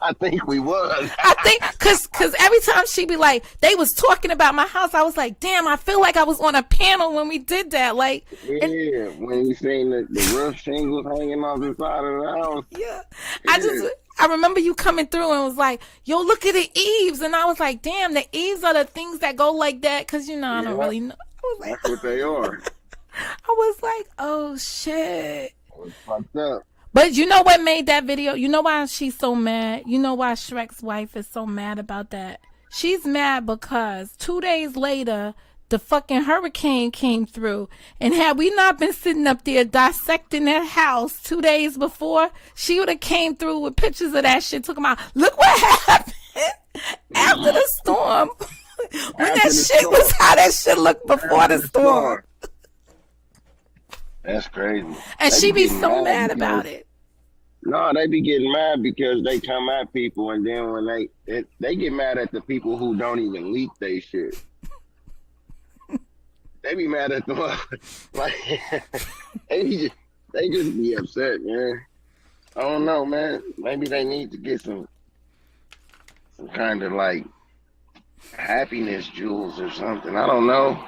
I think we was. I think cause every time she be like, they was talking about my house, I was like, damn, I feel like I was on a panel when we did that. Like, and Yeah, when you seen the roof shingles hanging off the side of the house. yeah, Yeah, I remember you coming through and was like, yo, look at the eaves, and I was like, damn, the eaves are the things that go like that, cause I don't yeah, really know. I was like, that's what they are. I was like, oh shit. It's fucked up. But you know what made that video? You know why she's so mad? You know why Shrek's wife is so mad about that? She's mad because 2 days later, the fucking hurricane came through. And had we not been sitting up there dissecting that house 2 days before, she would have came through with pictures of that shit. Took them out. Look what happened after the storm. When After that the shit storm. was how that shit looked before After the storm. That's crazy. And They she be getting so mad because, about it. no, they be getting mad because they come at people, and then when they get mad at the people who don't even leak they shit. They be mad at them. Like they just be upset, man. I don't know, man. Maybe they need to get some kind of like happiness jewels or something. I don't know.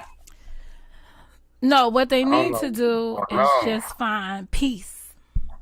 No, what they I don't need know. to do I don't is know. just find peace.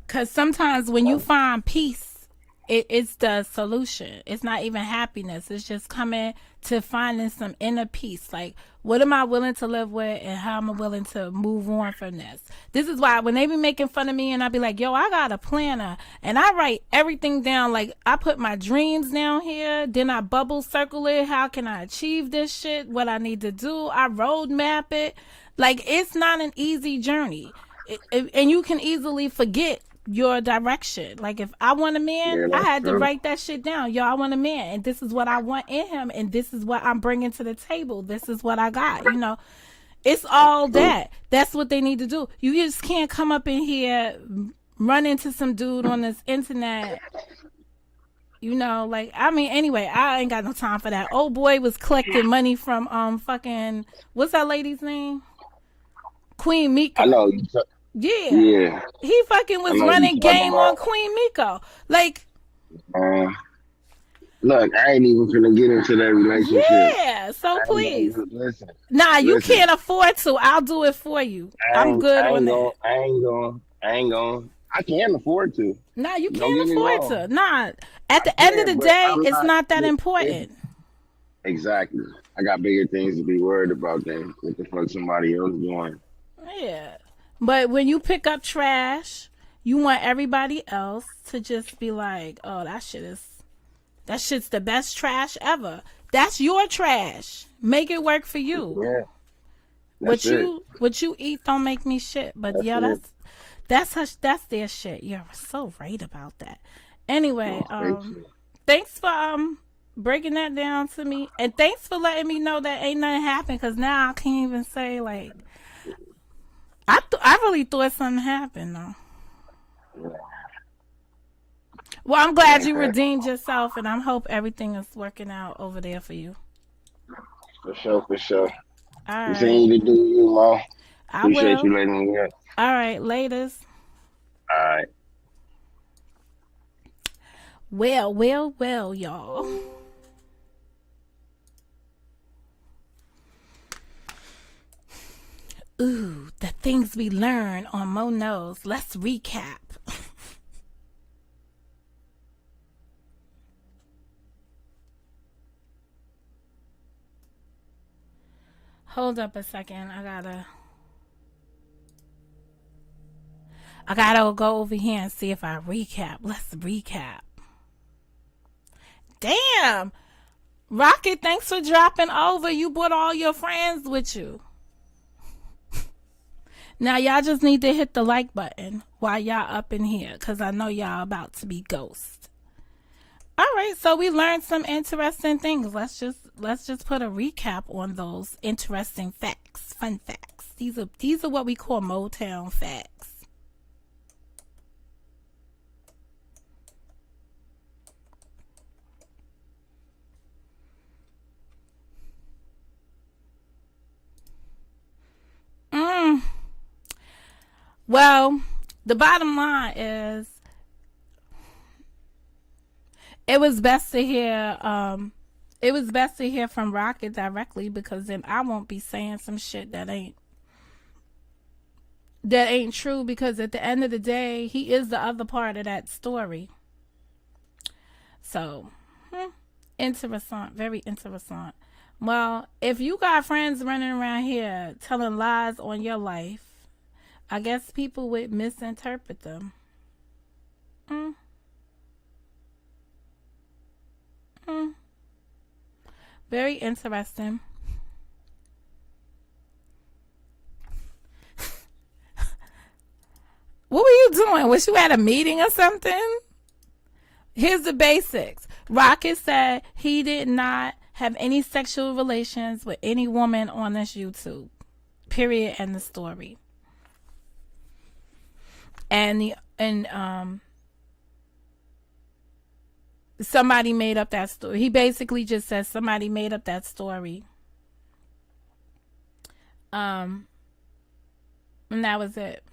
Because sometimes when you find peace, it's the solution. It's not even happiness. It's just coming to finding some inner peace. Like, what am I willing to live with, and how am I willing to move on from this? This is why when they be making fun of me and I be like, yo, I got a planner and I write everything down. Like, I put my dreams down here, then I bubble circle it. How can I achieve this shit? What I need to do? I road map it. Like, it's not an easy journey. And you can easily forget your direction. Like, if I want a man, Yeah, I that's had to true. write that shit down. Yo, I want a man, and this is what I want in him, and this is what I'm bringing to the table. This is what I got. It's all True. that. That's what they need to do. You just can't come up in here, run into some dude on this internet. Like, I mean, anyway, I ain't got no time for that. Old boy was collecting money from fucking, what's that lady's name? Queen I Miko. know. Yeah. Yeah, He fucking I was know you running talking game on about. Queen Miko. Like, Look, I ain't even finna get into that relationship. yeah. So I ain't please. gonna listen. Nah, you Listen. can't afford to. I'll do it for you. I'm good I on ain't going. that. I ain't going. I can afford to. Nah, you Don't can't get me afford wrong. to. Nah. At I the end of the can, but day, I'm it's not. not that It's, important. exactly. I got bigger things to be worried about than what the fuck somebody else doing. Yeah. But when you pick up trash, you want everybody else to just be like, oh, that shit's the best trash ever. That's your trash. Make it work for you. Yeah, that's What it. you eat don't make me shit. But That's yeah, it. that's their shit. You're so right about that. Anyway, Thank you. thanks for breaking that down to me, and thanks for letting me know that ain't nothing happened. Cause now I can't even say like I really thought something happened though. Yeah, Well, I'm it glad ain't you that. redeemed yourself, and I hope everything is working out over there for you. For sure, for sure. All right, Continue to do you, Mo. I Appreciate will. you letting me in. All right, laters. All right. Well, y'all. Ooh, the things we learn on Mo Knows. Let's recap. Hold up a second. I gotta go over here and see if I recap. Let's recap. Damn. Rocket, thanks for dropping over. You brought all your friends with you. Now y'all just need to hit the like button while y'all up in here, cause I know y'all about to be ghost. All right, so we learned some interesting things. Let's just put a recap on those interesting facts, fun facts. These are what we call Motown facts. Well, the bottom line is it was best to hear it was best to hear from Rocket directly, because then I won't be saying some shit that ain't true, because at the end of the day, he is the other part of that story. So, interesting, very interesting. Well, if you got friends running around here telling lies on your life, I guess people would misinterpret them. Mm. Mm. Very interesting. What were you doing? Was you at a meeting or something? Here's the basics. Rocket said he did not have any sexual relations with any woman on this YouTube. Period. End the story. And somebody made up that story. He basically just says somebody made up that story. And that was it.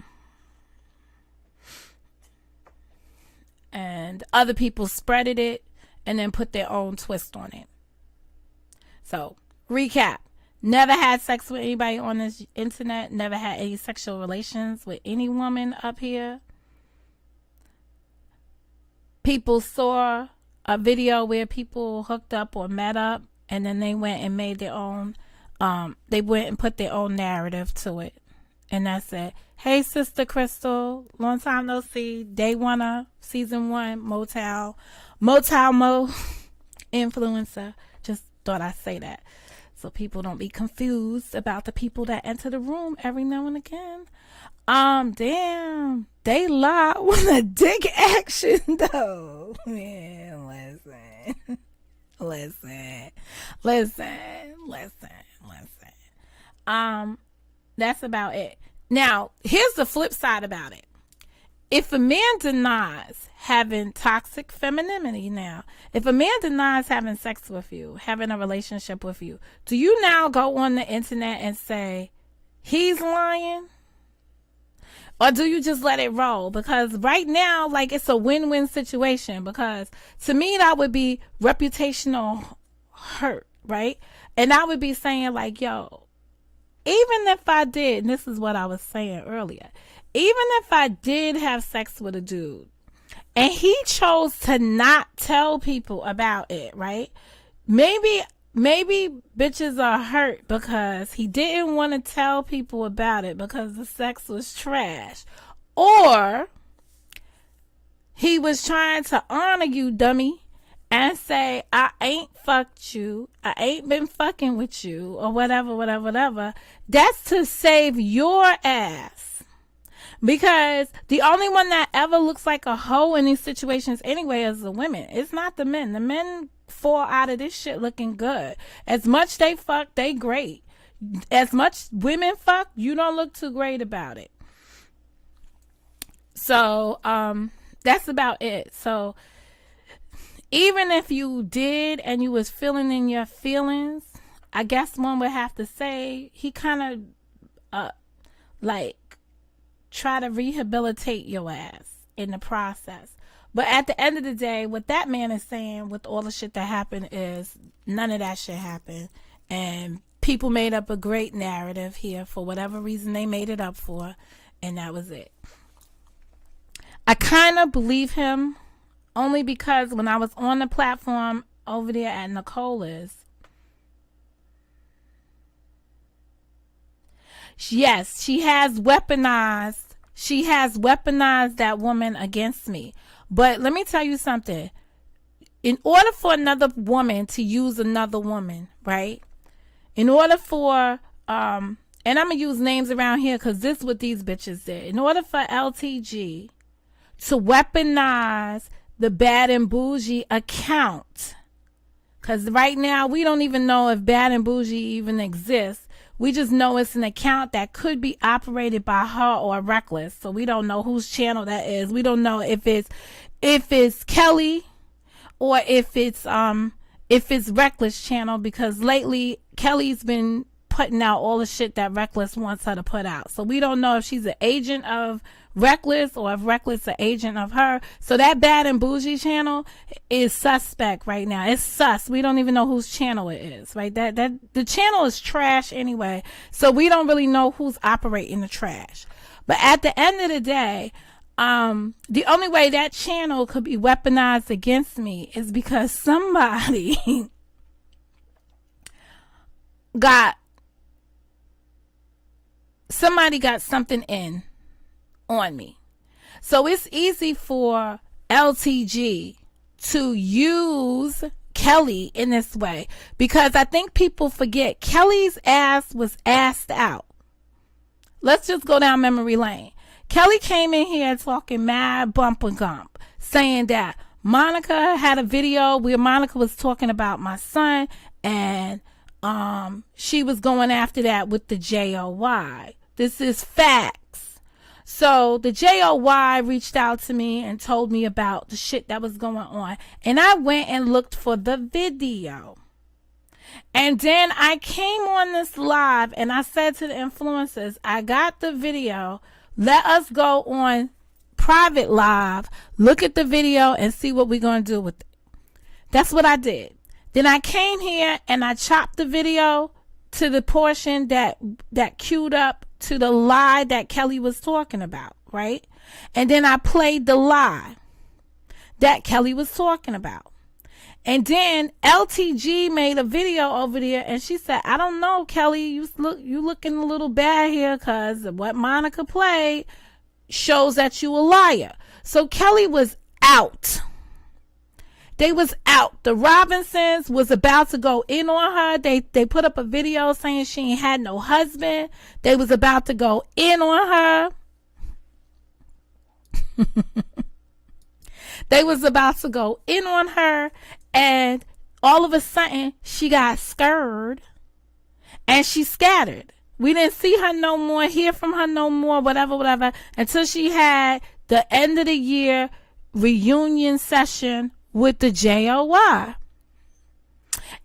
And other people spreaded it and then put their own twist on it. So, recap. Never had sex with anybody on this internet. Never had any sexual relations with any woman up here. People saw a video where people hooked up or met up, and then they went and made their own, they went and put their own narrative to it. And that's it. Hey, Sister Crystal. Long time no see. Day one of season 1, Motel Mo influencer. Just thought I'd say that, so people don't be confused about the people that enter the room every now and again. Damn. They lie on a dick action, though. Man, listen. That's about it. Now, here's the flip side about it. If a man denies having toxic femininity if a man denies having sex with you, having a relationship with you, do you now go on the internet and say he's lying? Or do you just let it roll? Because right now, like, it's a win-win situation, because to me that would be reputational hurt, right? And I would be saying like, yo, even if I did, and this is what I was saying earlier, even if I did have sex with a dude and he chose to not tell people about it, right? Maybe bitches are hurt because he didn't want to tell people about it because the sex was trash. Or he was trying to honor you, dummy, and say, I ain't fucked you, I ain't been fucking with you, or whatever. That's to save your ass. Because the only one that ever looks like a hoe in these situations anyway is the women. It's not the men. The men fall out of this shit looking good. As much they fuck, they great. As much women fuck, you don't look too great about it. So, that's about it. So, even if you did and you was feeling in your feelings, I guess one would have to say he kind of try to rehabilitate your ass in the process. But at the end of the day, what that man is saying with all the shit that happened is none of that shit happened. And people made up a great narrative here for whatever reason they made it up for. And that was it. I kind of believe him only because when I was on the platform over there at Nicola's, yes, she has weaponized that woman against me. But let me tell you something. In order for another woman to use another woman, right? In order for, and I'm going to use names around here because this is what these bitches did. In order for LTG to weaponize the Bad and Bougie account, because right now we don't even know if Bad and Bougie even exists. We just know it's an account that could be operated by her or Reckless. So we don't know whose channel that is. We don't know if it's Kelly or if it's Reckless channel, because lately Kelly's been putting out all the shit that Reckless wants her to put out. So we don't know if she's an agent of Reckless or if Reckless is an agent of her. So that Bad and Bougie channel is suspect right now. It's sus. We don't even know whose channel it is, right? That the channel is trash anyway. So we don't really know who's operating the trash. But at the end of the day, the only way that channel could be weaponized against me is because somebody got something in on me. So it's easy for LTG to use Kelly in this way, because I think people forget Kelly's ass was assed out. Let's just go down memory lane. Kelly came in here talking mad bump and gump, saying that Monica had a video where Monica was talking about my son, and she was going after that with the JOY. This is facts. So the JOY reached out to me and told me about the shit that was going on, and I went and looked for the video. And then I came on this live and I said to the influencers, I got the video. Let us go on private live, look at the video, and see what we're going to do with it. That's what I did. Then I came here and I chopped the video to the portion that queued up to the lie that Kelly was talking about, right? And then I played the lie that Kelly was talking about. And then LTG made a video over there, and she said, I don't know, Kelly, you looking a little bad here, because what Monica played shows that you a liar. So Kelly was out. They was out. The Robinsons was about to go in on her. They put up a video saying she ain't had no husband. They was about to go in on her. They was about to go in on her, and all of a sudden she got scared and she scattered. We didn't see her no more, hear from her no more, whatever, until she had the end of the year reunion session with the JOY.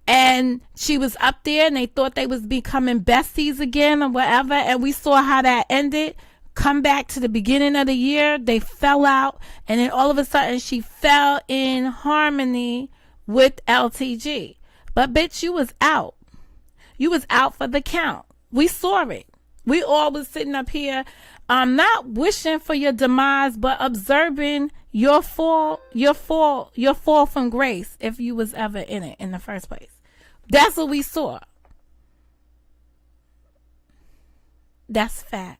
And she was up there and they thought they was becoming besties again or whatever, and we saw how that ended. Come back to the beginning of the year, they fell out, and then all of a sudden she fell in harmony with LTG. But bitch, you was out. You was out for the count. We saw it. We all was sitting up here, not wishing for your demise, but observing your fall from grace, if you was ever in it in the first place. That's what we saw. That's facts.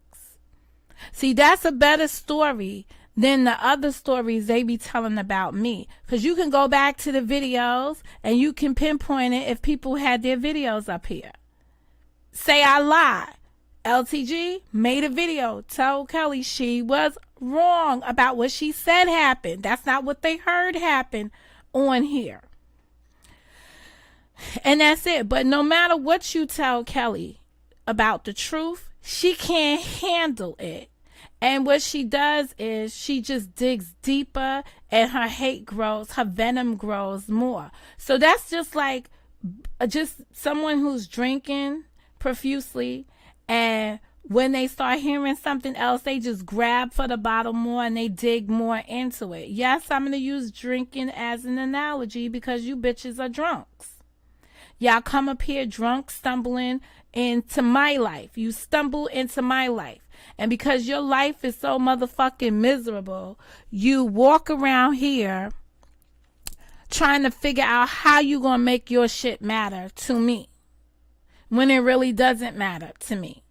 See, that's a better story than the other stories they be telling about me. Because you can go back to the videos and you can pinpoint it if people had their videos up here. Say I lie. LTG made a video. Tell Kelly she was wrong about what she said happened. That's not what they heard happen on here. And that's it. But no matter what you tell Kelly about the truth, she can't handle it. And what she does is she just digs deeper, and her hate grows, her venom grows more. So that's just like just someone who's drinking profusely, and when they start hearing something else, they just grab for the bottle more and they dig more into it. Yes, I'm going to use drinking as an analogy because you bitches are drunks. Y'all come up here drunk, stumbling into my life. You stumble into my life. And because your life is so motherfucking miserable, you walk around here trying to figure out how you going to make your shit matter to me when it really doesn't matter to me.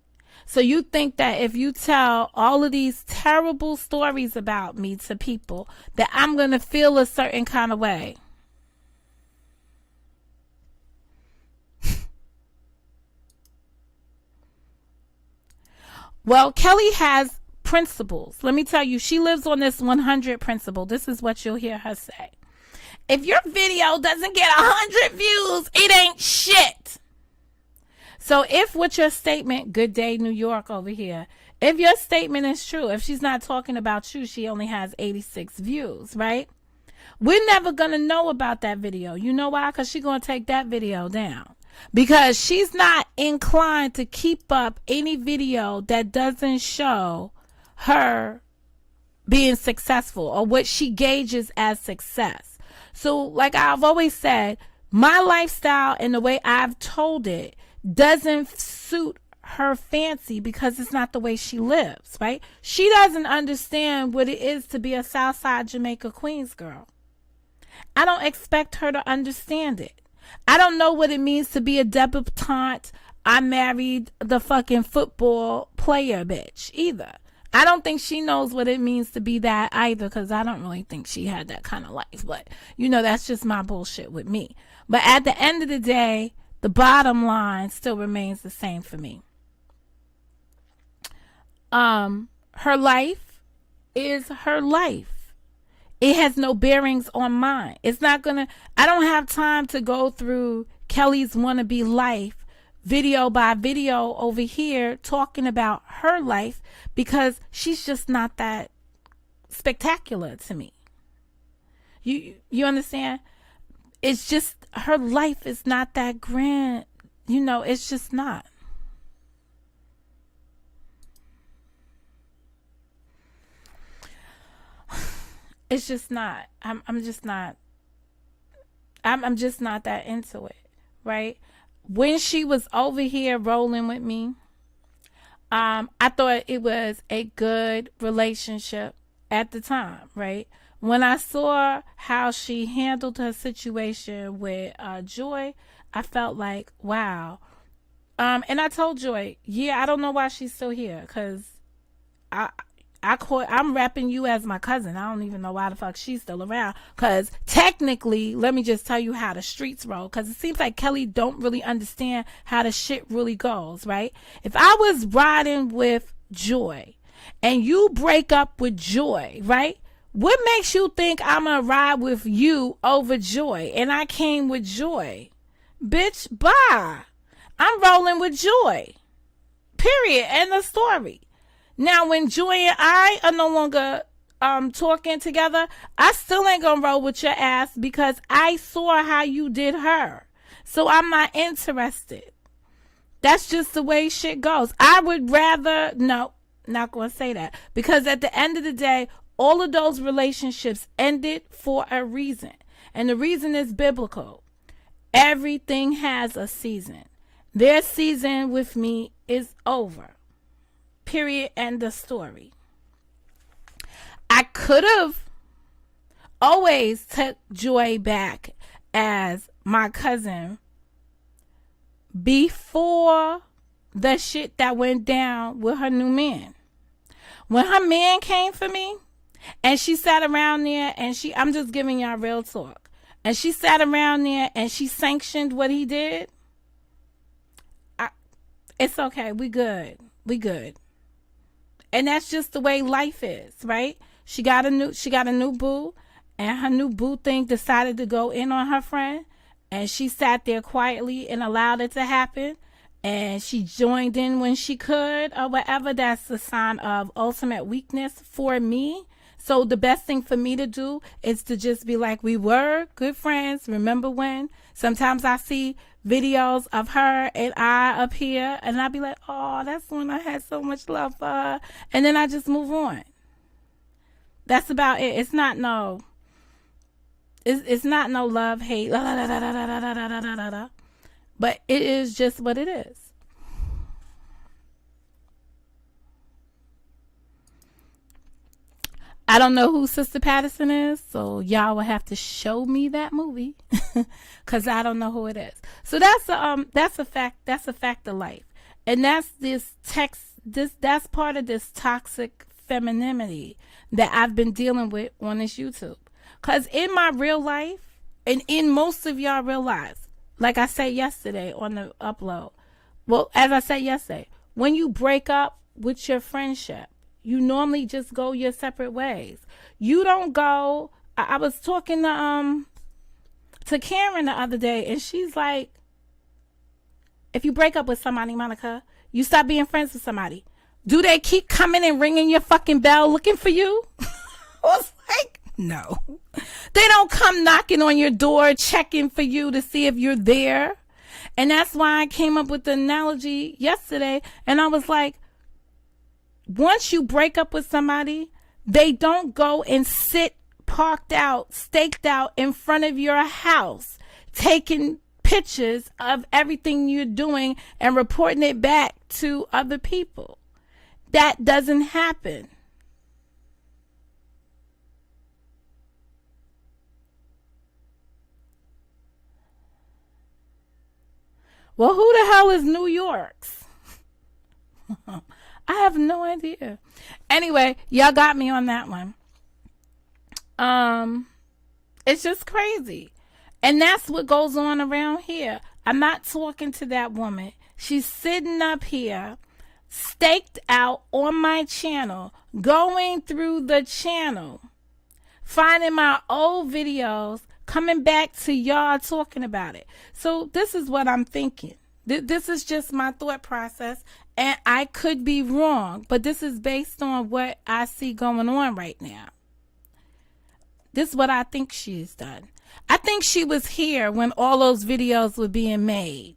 So you think that if you tell all of these terrible stories about me to people, that I'm going to feel a certain kind of way. Well, Kelly has principles. Let me tell you, she lives on this 100 principle. This is what you'll hear her say. If your video doesn't get 100 views, it ain't shit. So if with your statement, good day New York over here, if your statement is true, if she's not talking about you, she only has 86 views, right? We're never going to know about that video. You know why? Because she's going to take that video down. because she's not inclined to keep up any video that doesn't show her being successful or what she gauges as success. So like I've always said, my lifestyle and the way I've told it doesn't suit her fancy because it's not the way she lives, right? She doesn't understand what it is to be a Southside Jamaica Queens girl. I don't expect her to understand it. I don't know what it means to be a debutante. I married the fucking football player bitch either. I don't think she knows what it means to be that either, because I don't really think she had that kind of life. But, you know, that's just my bullshit with me. But at the end of the day, the bottom line still remains the same for me. Her life is her life. It has no bearings on mine. It's not gonna, I don't have time to go through Kelly's wannabe life video by video over here talking about her life, because she's just not that spectacular to me. You understand? It's just, her life is not that grand. You know, it's just not. It's just not. I'm just not. I'm just not that into it, right? When she was over here rolling with me, I thought it was a good relationship at the time, right? When I saw how she handled her situation with Joy, I felt like, wow. And I told Joy, yeah, I don't know why she's still here, because I'm repping you as my cousin. I don't even know why the fuck she's still around. Because technically, let me just tell you how the streets roll. Because it seems like Kelly don't really understand how the shit really goes, right? If I was riding with Joy and you break up with Joy, right? What makes you think I'm going to ride with you over Joy? And I came with Joy. Bitch, bye. I'm rolling with Joy. Period. End of story. Now, when Joy and I are no longer talking together, I still ain't gonna roll with your ass because I saw how you did her. So I'm not interested. That's just the way shit goes. I would rather, no, not gonna say that. Because at the end of the day, all of those relationships ended for a reason. And the reason is biblical. Everything has a season. Their season with me is over. Period. End of story. I could have always took Joy back as my cousin before the shit that went down with her new man. When her man came for me and she sat around there and I'm just giving y'all real talk, and she sat around there and she sanctioned what he did, it's okay. We good. And that's just the way life is, right? She got a new boo, and her new boo thing decided to go in on her friend, and she sat there quietly and allowed it to happen, and she joined in when she could or whatever. That's a sign of ultimate weakness for me. So the best thing for me to do is to just be like, we were good friends. Remember when? Sometimes I see videos of her and I up here, and I be like, oh, that's when I had so much love for her. And then I just move on. That's about it. It's not no love, hate, but it is just what it is. I don't know who Sister Patterson is, so y'all will have to show me that movie, because I don't know who it is. So that's a fact. That's a fact of life, and that's that's part of this toxic femininity that I've been dealing with on this YouTube. Because in my real life, and in most of y'all real lives, like I said yesterday on the upload, well, as I said yesterday, when you break up with your friendship, you normally just go your separate ways. You don't go. I was talking to Karen the other day, and she's like, if you break up with somebody, Monica, you stop being friends with somebody. Do they keep coming and ringing your fucking bell looking for you? I was like, no. They don't come knocking on your door checking for you to see if you're there. And that's why I came up with the analogy yesterday. And I was like, once you break up with somebody, they don't go and sit parked out, staked out in front of your house, taking pictures of everything you're doing and reporting it back to other people. That doesn't happen. Well, who the hell is New York's? I have no idea. Anyway, y'all got me on that one. It's just crazy. And that's what goes on around here. I'm not talking to that woman. She's sitting up here, staked out on my channel, going through the channel, finding my old videos, coming back to y'all talking about it. So this is what I'm thinking. This is just my thought process, and I could be wrong, but this is based on what I see going on right now. This is what I think she's done. I think she was here when all those videos were being made.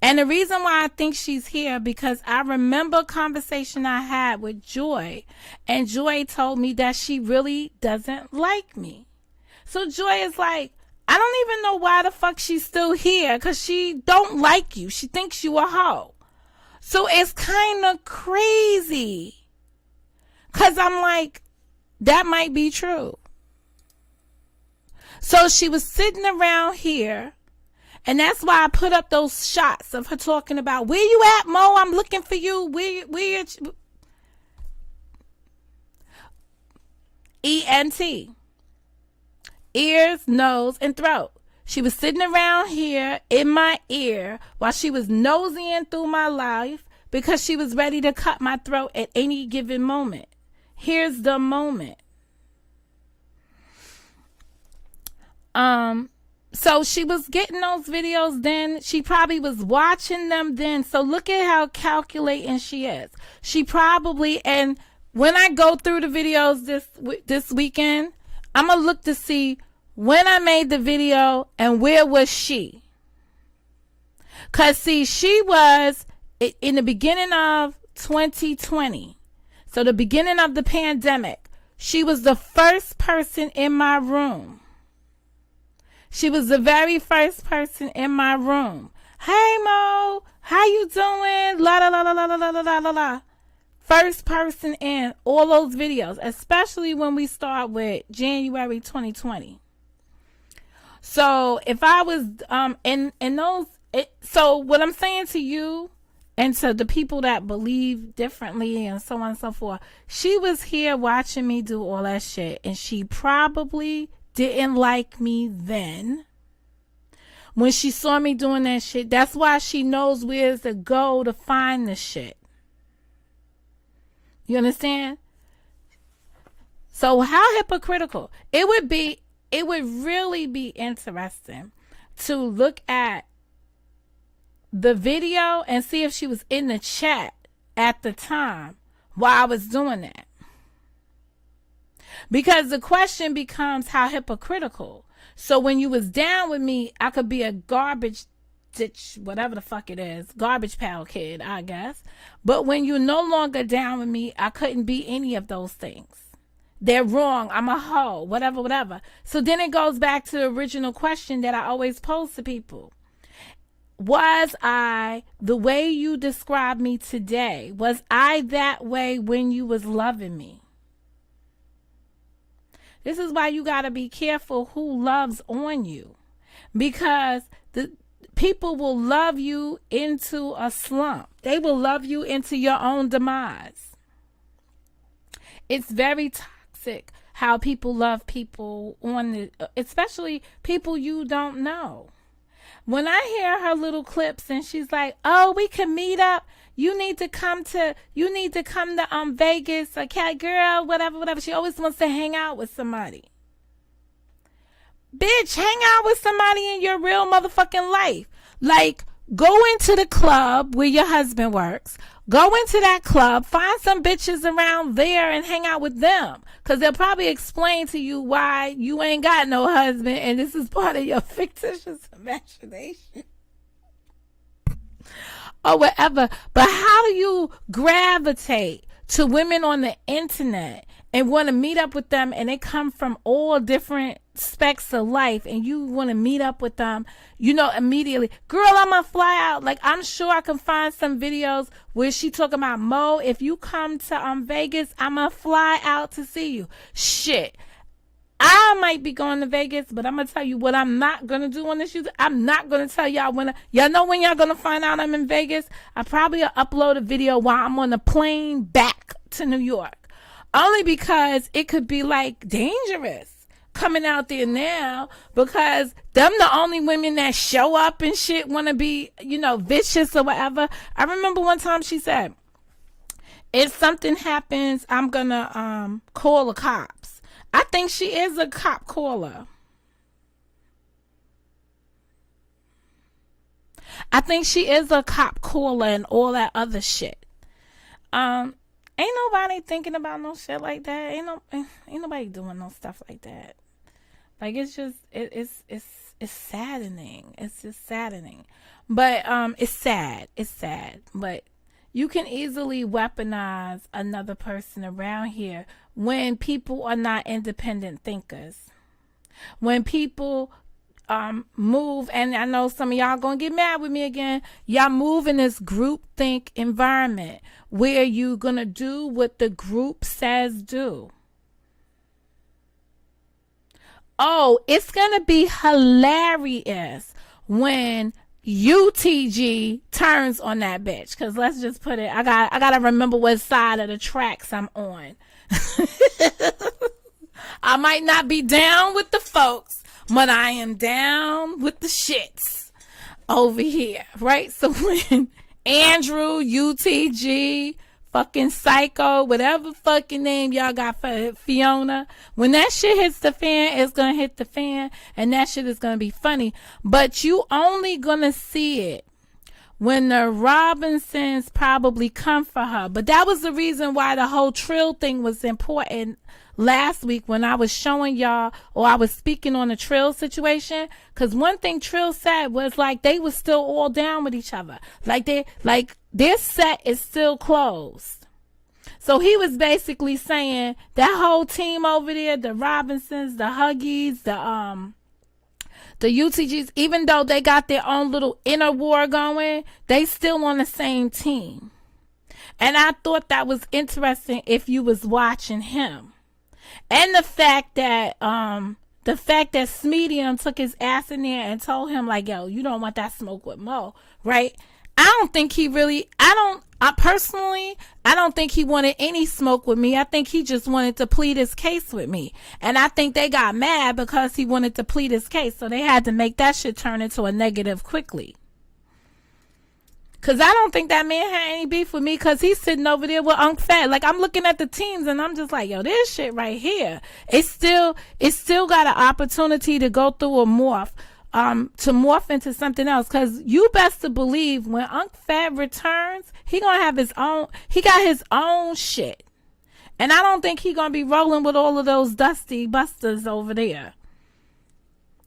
And the reason why I think she's here, because I remember a conversation I had with Joy, and Joy told me that she really doesn't like me. So Joy is like, I don't even know why the fuck she's still here, because she don't like you. She thinks you a hoe. So it's kind of crazy, because I'm like, that might be true. So she was sitting around here, and that's why I put up those shots of her talking about, where you at, Mo? I'm looking for you. Where ENT. Ears, nose, and throat. She was sitting around here in my ear while she was nosing through my life because she was ready to cut my throat at any given moment. Here's the moment. So she was getting those videos then. She probably was watching them then. So look at how calculating she is. She probably, and when I go through the videos this weekend, I'm going to look to see when I made the video and where was she. Because, see, she was in the beginning of 2020. So the beginning of the pandemic. She was the first person in my room. She was the very first person in my room. Hey, Mo, how you doing? La, la, la, la, la, la, la, la, la. First person in all those videos, especially when we start with January 2020. So if I was in those, so what I'm saying to you and to the people that believe differently and so on and so forth, she was here watching me do all that shit, and she probably didn't like me then. When she saw me doing that shit, that's why she knows where to go to find the shit. You understand? So how hypocritical. It would really be interesting to look at the video and see if she was in the chat at the time while I was doing that. Because the question becomes how hypocritical. So when you was down with me, I could be a garbage ditch, whatever the fuck it is, garbage pail kid, I guess. But when you're no longer down with me, I couldn't be any of those things. They're wrong. I'm a hoe, whatever. So then it goes back to the original question that I always pose to people. Was I the way you describe me today? Was I that way when you was loving me? This is why you got to be careful who loves on you, because the people will love you into a slump. They will love you into your own demise. It's very toxic how people love people especially people you don't know. When I hear her little clips and she's like, "Oh, we can meet up. You need to come to Vegas, a cat girl, whatever." She always wants to hang out with somebody. Bitch, hang out with somebody in your real motherfucking life. Like, go into the club where your husband works. Go into that club, find some bitches around there and hang out with them. Because they'll probably explain to you why you ain't got no husband and this is part of your fictitious imagination. or whatever. But how do you gravitate to women on the internet and want to meet up with them, and they come from all different specks of life, and you want to meet up with them, immediately, girl, I'm gonna fly out. Like, I'm sure I can find some videos where she talking about, Mo, if you come to Vegas, I'm gonna fly out to see you. Shit, I might be going to Vegas, but I'm going to tell you what I'm not going to do on this YouTube. I'm not going to tell y'all y'all know when y'all going to find out I'm in Vegas. I probably upload a video while I'm on the plane back to New York. Only because it could be like dangerous coming out there now, because them the only women that show up and shit want to be, vicious or whatever. I remember one time she said, if something happens, I'm going to call the cops. I think she is a cop caller. I think she is a cop caller and all that other shit. Ain't nobody thinking about no shit like that. Ain't nobody doing no stuff like that. Like, it's just it's saddening. It's just saddening. But it's sad. It's sad. But you can easily weaponize another person around here when people are not independent thinkers. When people move, and I know some of y'all gonna get mad with me again, y'all move in this group think environment where you gonna do what the group says do. Oh, it's gonna be hilarious when UTG turns on that bitch. Cause let's just put it, I gotta remember what side of the tracks I'm on. I might not be down with the folks, but I am down with the shits over here, right? So when Andrew, UTG, fucking Psycho, whatever fucking name y'all got for Fiona, when that shit hits the fan, it's gonna hit the fan, and that shit is gonna be funny. But you only gonna see it when the Robinsons probably come for her. But that was the reason why the whole Trill thing was important last week when I was showing y'all, or I was speaking on the Trill situation. Because one thing Trill said was like they was still all down with each other. Like their set is still closed. So he was basically saying that whole team over there, the Robinsons, the Huggies, the UTGs, even though they got their own little inner war going, they still on the same team. And I thought that was interesting if you was watching him. And the fact that Smedium took his ass in there and told him like, yo, you don't want that smoke with Mo, right? Personally, I don't think he wanted any smoke with me. I think he just wanted to plead his case with me. And I think they got mad because he wanted to plead his case. So they had to make that shit turn into a negative quickly. Cause I don't think that man had any beef with me, cause he's sitting over there with Unc Fat. Like, I'm looking at the teams and I'm just like, yo, this shit right here, it's still got an opportunity to go through a morph, to morph into something else. Cause you best to believe when Unc Fat returns, he gonna have he got his own shit. And I don't think he gonna be rolling with all of those dusty busters over there.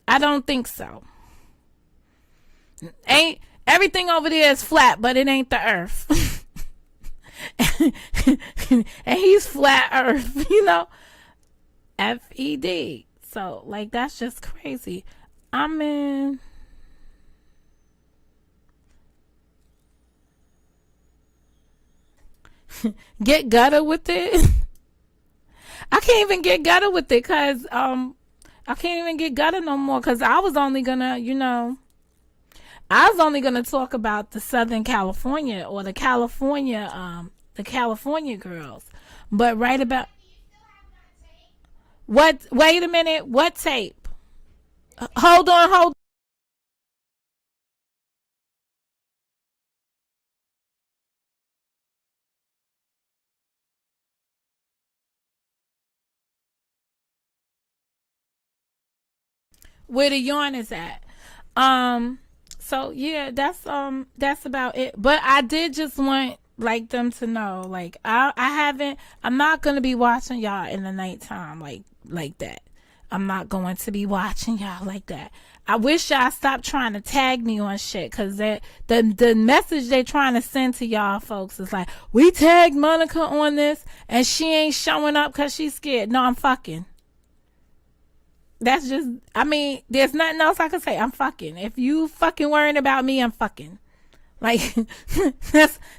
I don't think so. Everything over there is flat, but it ain't the earth. And he's flat earth, FED. So, like, that's just crazy. I mean, get gutter with it. I can't even get gutter with it because I can't even get gutter no more, because I was only gonna talk about the Southern California, or the California girls. But right about what? Wait a minute. What tape? Hold on. Where the yarn is at. So yeah, that's about it. But I did just want like them to know, like I'm not gonna be watching y'all in the nighttime like that. I'm not going to be watching y'all like that. I wish y'all stopped trying to tag me on shit, because the message they trying to send to y'all folks is like, we tagged Monica on this and she ain't showing up because she's scared. No, I'm fucking. That's just, I mean, there's nothing else I can say. I'm fucking. If you fucking worrying about me, I'm fucking. Like,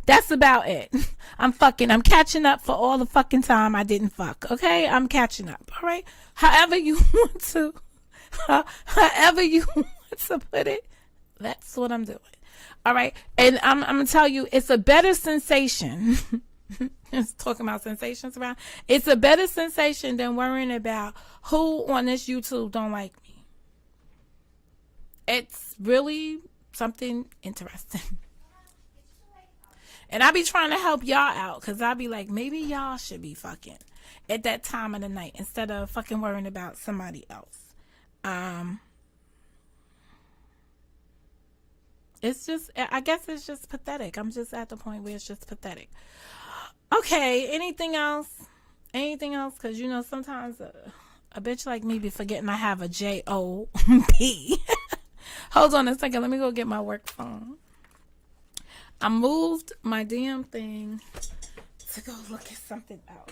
that's about it. I'm fucking. I'm catching up for all the fucking time I didn't fuck. Okay? I'm catching up. All right? However you want to, however you want to put it, that's what I'm doing. All right? And I'm going to tell you, it's a better sensation. It's talking about sensations around. It's a better sensation than worrying about who on this YouTube don't like me. It's really something interesting. And I be trying to help y'all out, because I be like, maybe y'all should be fucking at that time of the night instead of fucking worrying about somebody else. It's just, I guess it's just pathetic. I'm just at the point where it's just pathetic. Okay, anything else? Anything else? Because, you know, sometimes a bitch like me be forgetting I have a J-O-B. Hold on a second. Let me go get my work phone. I moved my damn thing to go look at something else.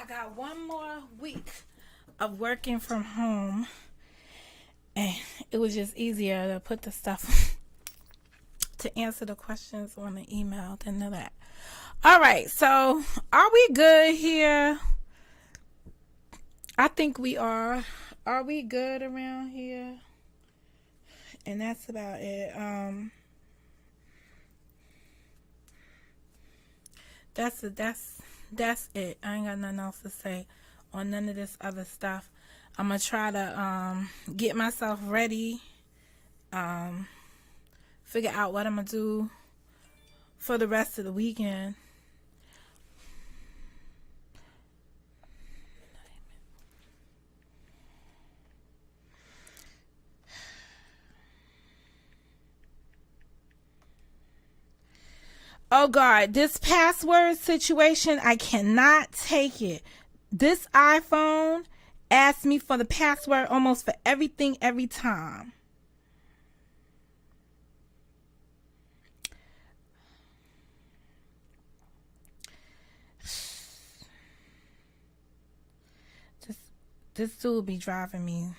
I got one more week of working from home, and it was just easier to put the stuff to answer the questions on the email than that. All right, so are we good here? I think we are. Are we good around here? And that's about it. That's it. I ain't got nothing else to say on none of this other stuff. I'm gonna try to get myself ready, figure out what I'm gonna do for the rest of the weekend. Oh God, this password situation, I cannot take it. This iPhone asks me for the password almost for everything every time. This dude be driving me.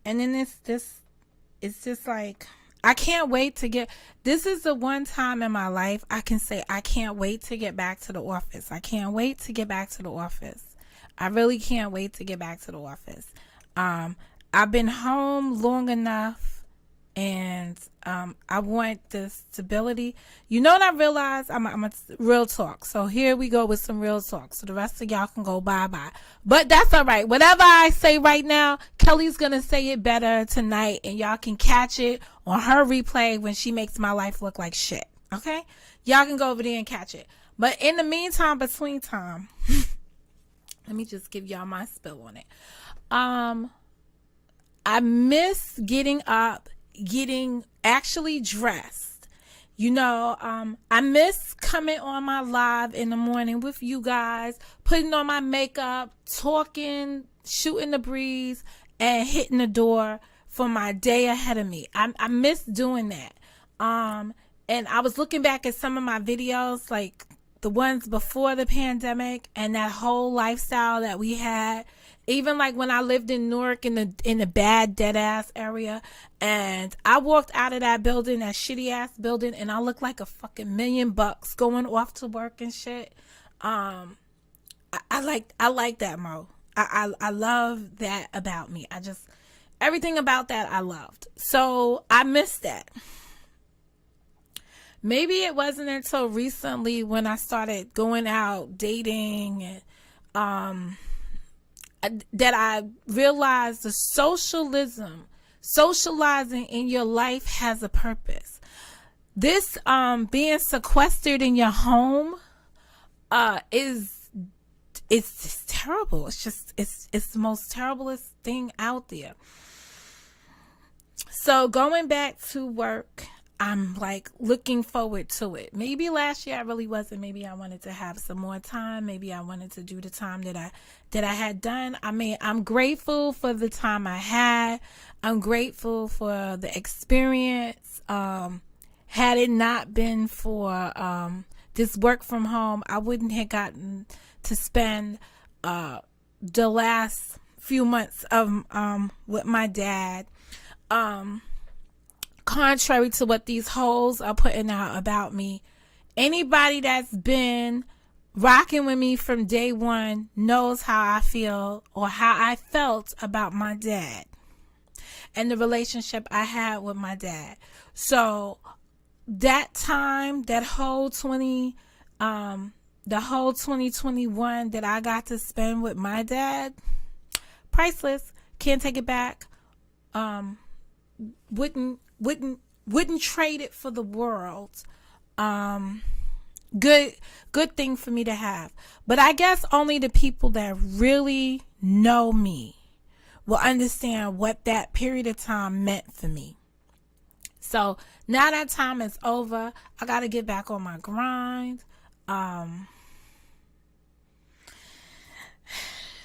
And then it's just like, I can't wait to get, this is the one time in my life I can say I can't wait to get back to the office. I can't wait to get back to the office. I really can't wait to get back to the office. I've been home long enough, and I want the stability. You know what I realized? I'm a real talk. So here we go with some real talk. So the rest of y'all can go bye-bye. But that's all right. Whatever I say right now, Kelly's going to say it better tonight, and y'all can catch it on her replay when she makes my life look like shit. Okay? Y'all can go over there and catch it. But in the meantime, between time, let me just give y'all my spill on it. I miss getting up, getting actually dressed. You know, I miss coming on my live in the morning with you guys, putting on my makeup, talking, shooting the breeze, and hitting the door for my day ahead of me. I miss doing that. And I was looking back at some of my videos, like the ones before the pandemic, and that whole lifestyle that we had. Even like when I lived in Newark in the bad dead ass area, and I walked out of that building, that shitty ass building, and I looked like a fucking $1,000,000 going off to work and shit. I like that, Mo. I love that about me. Everything about that I loved. So I missed that. Maybe it wasn't until recently when I started going out dating and that I realized the socializing in your life has a purpose. This being sequestered in your home is just terrible. It's the most terriblest thing out there. So going back to work, I'm like looking forward to it. Maybe last year I really wasn't. Maybe I wanted to have some more time. Maybe I wanted to do the time that I had done. I mean, I'm grateful for the time I had. I'm grateful for the experience. Had it not been for this work from home, I wouldn't have gotten to spend the last few months of with my dad. Contrary to what these hoes are putting out about me, anybody that's been rocking with me from day one knows how I feel or how I felt about my dad and the relationship I had with my dad. So that time, the whole 2021 that I got to spend with my dad, priceless. Can't take it back. Wouldn't trade it for the world. Good thing for me to have. But I guess only the people that really know me will understand what that period of time meant for me. So now that time is over, I got to get back on my grind.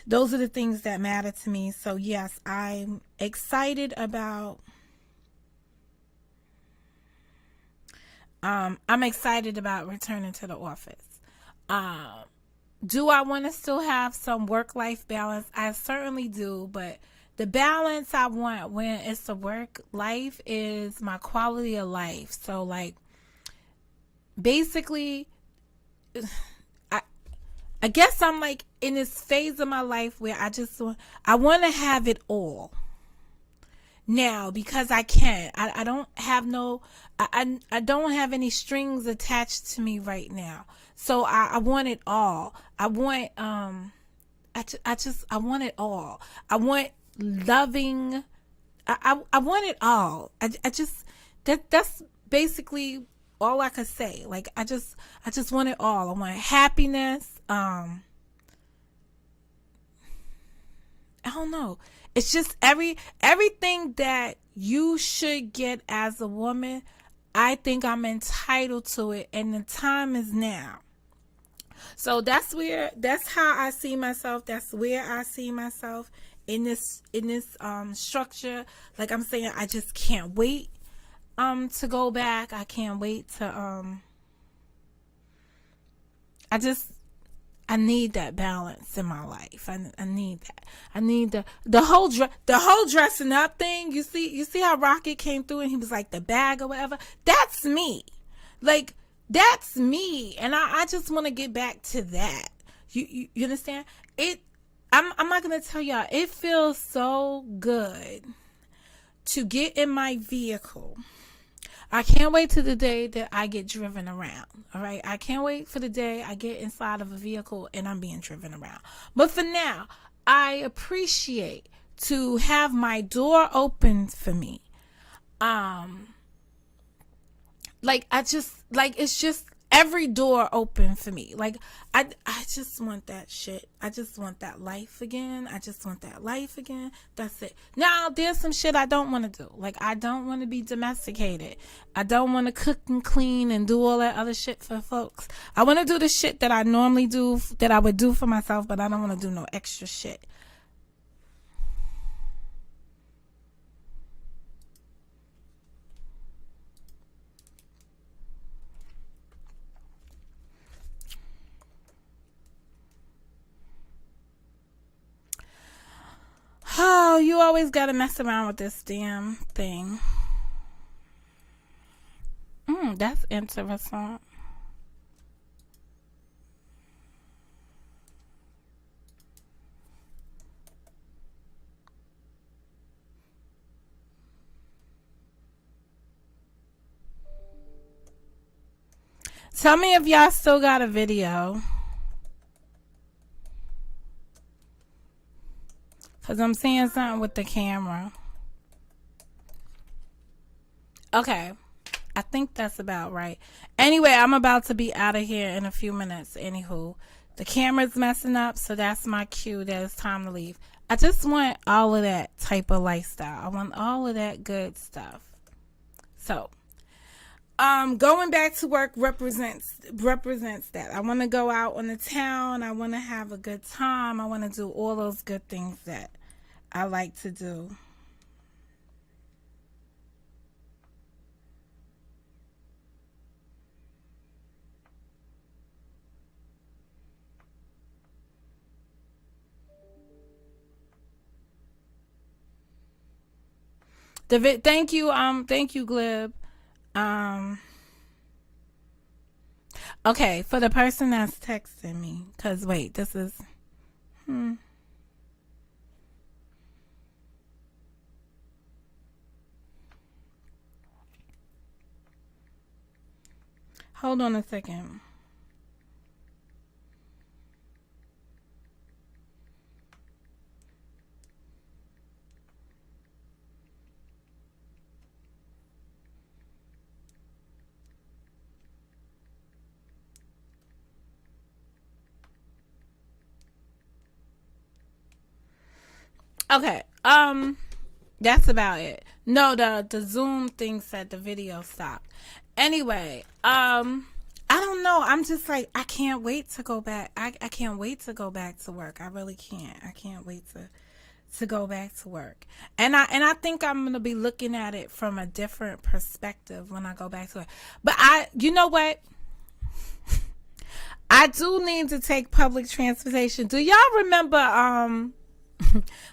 those are the things that matter to me. So yes, I'm excited about returning to the office. Do I want to still have some work-life balance? I certainly do, but the balance I want when it's the work life is my quality of life. So like basically I I guess I'm like in this phase of my life where I want to have it all. Now because I can. I don't have no I don't have any strings attached to me right now. So I want it all. I want I want it all. I want loving. I want it all. I just that's basically all I could say. Like I just want it all. I want happiness. I don't know. It's just everything that you should get as a woman. I think I'm entitled to it, and the time is now. So that's how I see myself. That's where I see myself in this structure. Like I'm saying, I just can't wait to go back. I can't wait to I just I need that balance in my life. I need that. I need the whole dressing up thing. You see how Rocket came through and he was like the bag or whatever. That's me. Like that's me, and I just want to get back to that. You understand? I'm not gonna tell y'all. It feels so good to get in my vehicle. I can't wait to the day that I get driven around. All right. I can't wait for the day I get inside of a vehicle and I'm being driven around. But for now, I appreciate to have my door open for me. Like it's just every door open for me. Like I just want that shit. I just want that life again. I just want that life again. That's it. Now there's some shit I don't want to do. Like I don't want to be domesticated. I don't want to cook and clean and do all that other shit for folks. I want to do the shit that I normally do, that I would do for myself, but I don't want to do no extra shit. Oh, you always gotta mess around with this damn thing. That's interesting. Tell me if y'all still got a video. Because I'm seeing something with the camera. Okay. I think that's about right. Anyway, I'm about to be out of here in a few minutes. Anywho, the camera's messing up, so that's my cue that it's time to leave. I just want all of that type of lifestyle. I want all of that good stuff. So, going back to work represents that. I want to go out on the town. I want to have a good time. I want to do all those good things that I like to do. Thank you, Glib. Um, okay, for the person that's texting me, cause wait, this is, hold on a second. Okay, that's about it. No, the Zoom thing said the video stopped. Anyway, I don't know. I'm just like, I can't wait to go back. I can't wait to go back to work. I really can't. I can't wait to go back to work. And I think I'm going to be looking at it from a different perspective when I go back to it. But you know what? I do need to take public transportation. Do y'all remember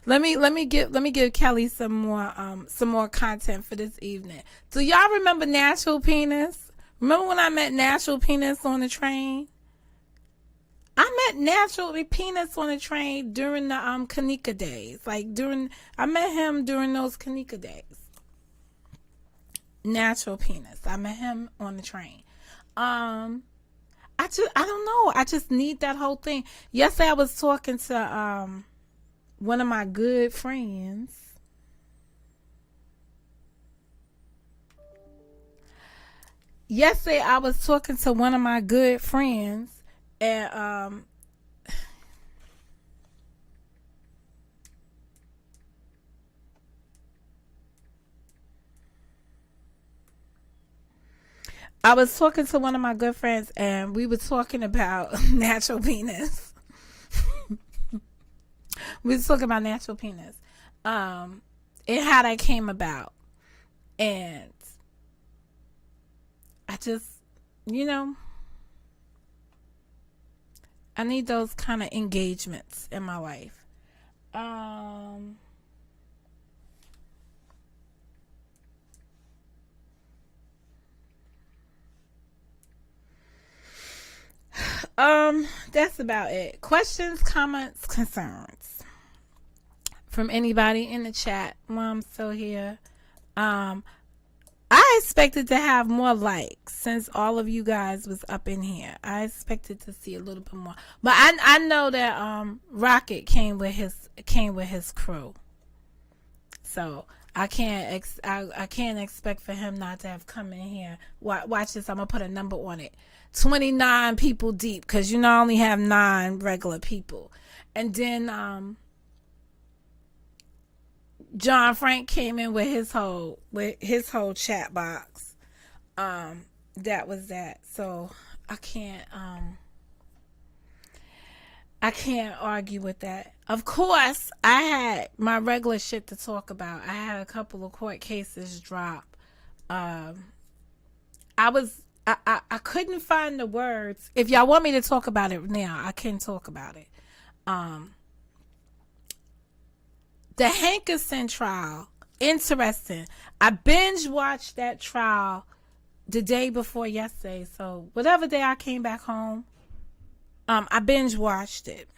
let me give Kelly some more content for this evening. Do y'all remember Natural Penis? Remember when I met Natural Penis on the train? I met Natural Penis on the train during the Kanika days. I met him during those Kanika days. Natural Penis. I met him on the train. I don't know. I just need that whole thing. Yesterday I was talking to one of my good friends. Yesterday I was talking to one of my good friends, and I was talking to one of my good friends, and we were talking about natural penis. We were talking about natural penis, and how that came about. And I just, I need those kind of engagements in my life. That's about it. Questions, comments, concerns from anybody in the chat while I'm still here. I expected to have more likes since all of you guys was up in here. I expected to see a little bit more, but I know that Rocket came with his crew, so I can't expect for him not to have come in here. Watch this. I'm gonna put a number on it. 29 people deep, because I only have 9 regular people. And then John Frank came in with his whole chat box. That was that. So I can't argue with that. Of course, I had my regular shit to talk about. I had a couple of court cases drop. I couldn't find the words. If y'all want me to talk about it now, I can talk about it. The Hankerson trial, interesting. I binge watched that trial the day before yesterday. So whatever day I came back home, I binge watched it.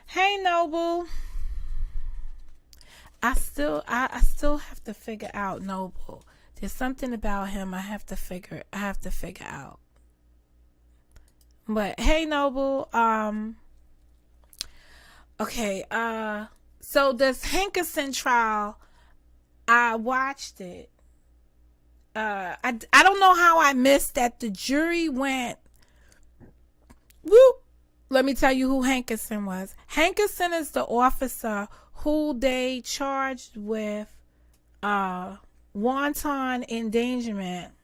Hey, Noble. I still have to figure out Noble. There's something about him I have to figure out. But hey, Noble, okay, so this Hankerson trial, I watched it. I don't know how I missed that the jury went, whoop. Let me tell you who Hankerson was. Hankerson is the officer who they charged with wanton endangerment.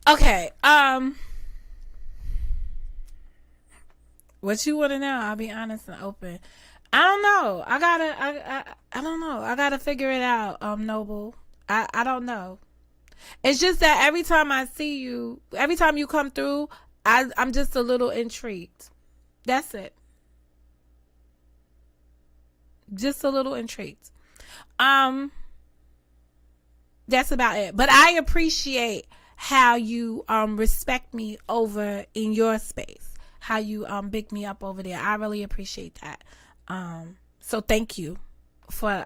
Okay, what you want to know? I'll be honest and open. I don't know. I don't know. I gotta figure it out. Noble. I don't know. It's just that every time I see you, every time you come through, I'm just a little intrigued. That's it. just a little intrigued. That's about it. But I appreciate how you respect me over in your space. How you big me up over there. I really appreciate that. So thank you for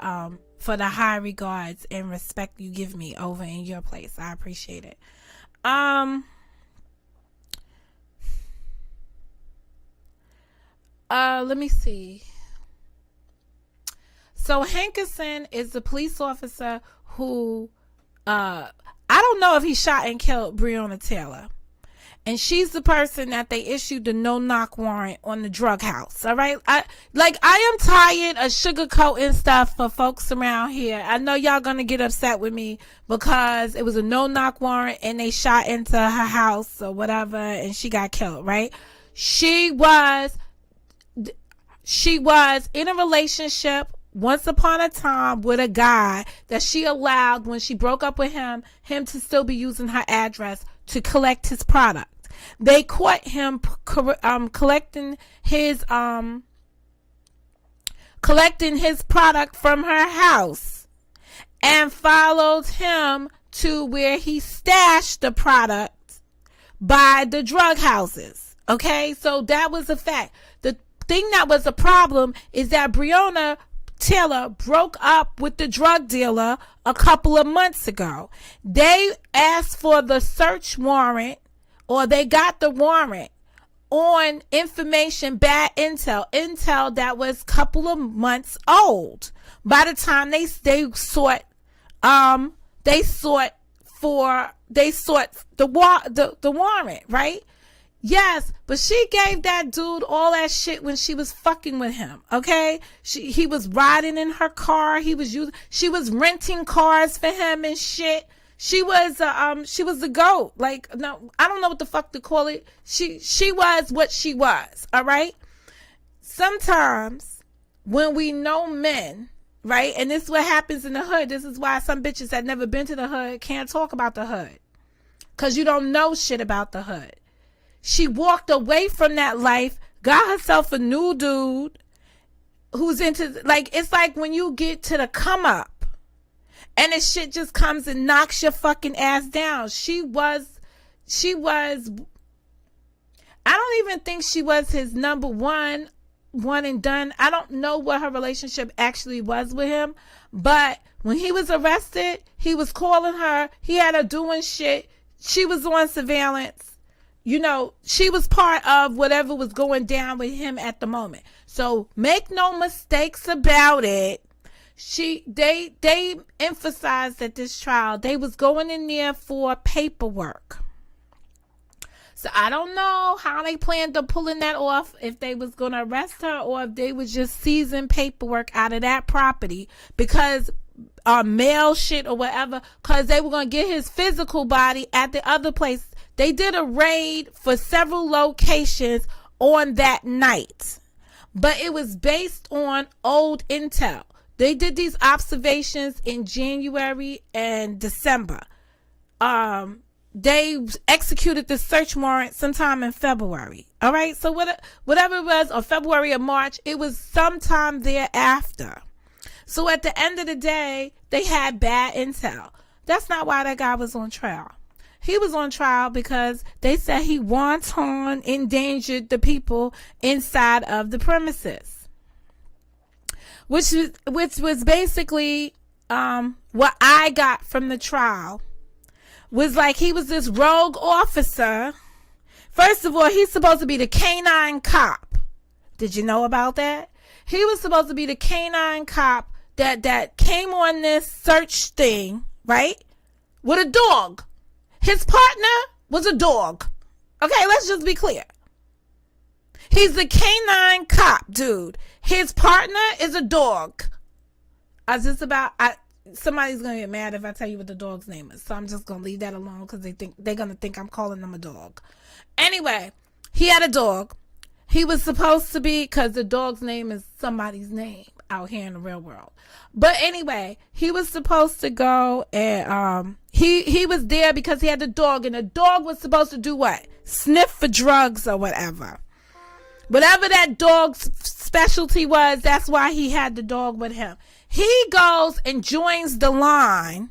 the high regards and respect you give me over in your place. I appreciate it. Let me see. So Hankerson is the police officer who I don't know if he shot and killed Breonna Taylor. And she's the person that they issued the no-knock warrant on the drug house. All right? I am tired of sugarcoating stuff for folks around here. I know y'all gonna get upset with me because it was a no-knock warrant and they shot into her house or whatever and she got killed, right? She was in a relationship once upon a time with a guy that she allowed, when she broke up with him to still be using her address to collect his product. They caught him collecting his product from her house and followed him to where he stashed the product by the drug houses. Okay, so that was a fact. The thing that was a problem is that Breonna Taylor broke up with the drug dealer a couple of months ago. They asked for the search warrant, or they got the warrant on information, bad intel that was a couple of months old. By the time they sought the warrant, right? Yes, but she gave that dude all that shit when she was fucking with him. Okay, he was riding in her car. She was renting cars for him and shit. She was the GOAT. Like, no, I don't know what the fuck to call it. She was what she was. All right. Sometimes when we know men, right, and this is what happens in the hood. This is why some bitches that never been to the hood can't talk about the hood, because you don't know shit about the hood. She walked away from that life, got herself a new dude who's into, like, it's like when you get to the come up and this shit just comes and knocks your fucking ass down. She was, I don't even think she was his number one and done. I don't know what her relationship actually was with him, but when he was arrested, he was calling her, he had her doing shit. She was on surveillance. You know, she was part of whatever was going down with him at the moment. So make no mistakes about it. They emphasized at this trial, they was going in there for paperwork. So I don't know how they planned on pulling that off, if they was going to arrest her or if they was just seizing paperwork out of that property because mail shit or whatever, because they were going to get his physical body at the other place. They did a raid for several locations on that night, but it was based on old intel. They did these observations in January and December. They executed the search warrant sometime in February. All right. So whatever it was, or February or March, it was sometime thereafter. So at the end of the day, they had bad intel. That's not why that guy was on trial. He was on trial because they said he wanton endangered the people inside of the premises, which was basically what I got from the trial. Was like he was this rogue officer. First of all, he's supposed to be the canine cop. Did you know about that? He was supposed to be the canine cop that came on this search thing, right? With a dog. His partner was a dog. Okay, let's just be clear. He's the canine cop, dude. His partner is a dog. Somebody's gonna get mad if I tell you what the dog's name is, so I'm just gonna leave that alone because they're gonna think I'm calling them a dog. Anyway, he had a dog. He was supposed to be, because the dog's name is somebody's name out here in the real world. But anyway, he was supposed to go and he was there because he had a dog, and the dog was supposed to do what? Sniff for drugs or whatever. Whatever that dog specialty was, that's why he had the dog with him. He goes and joins the line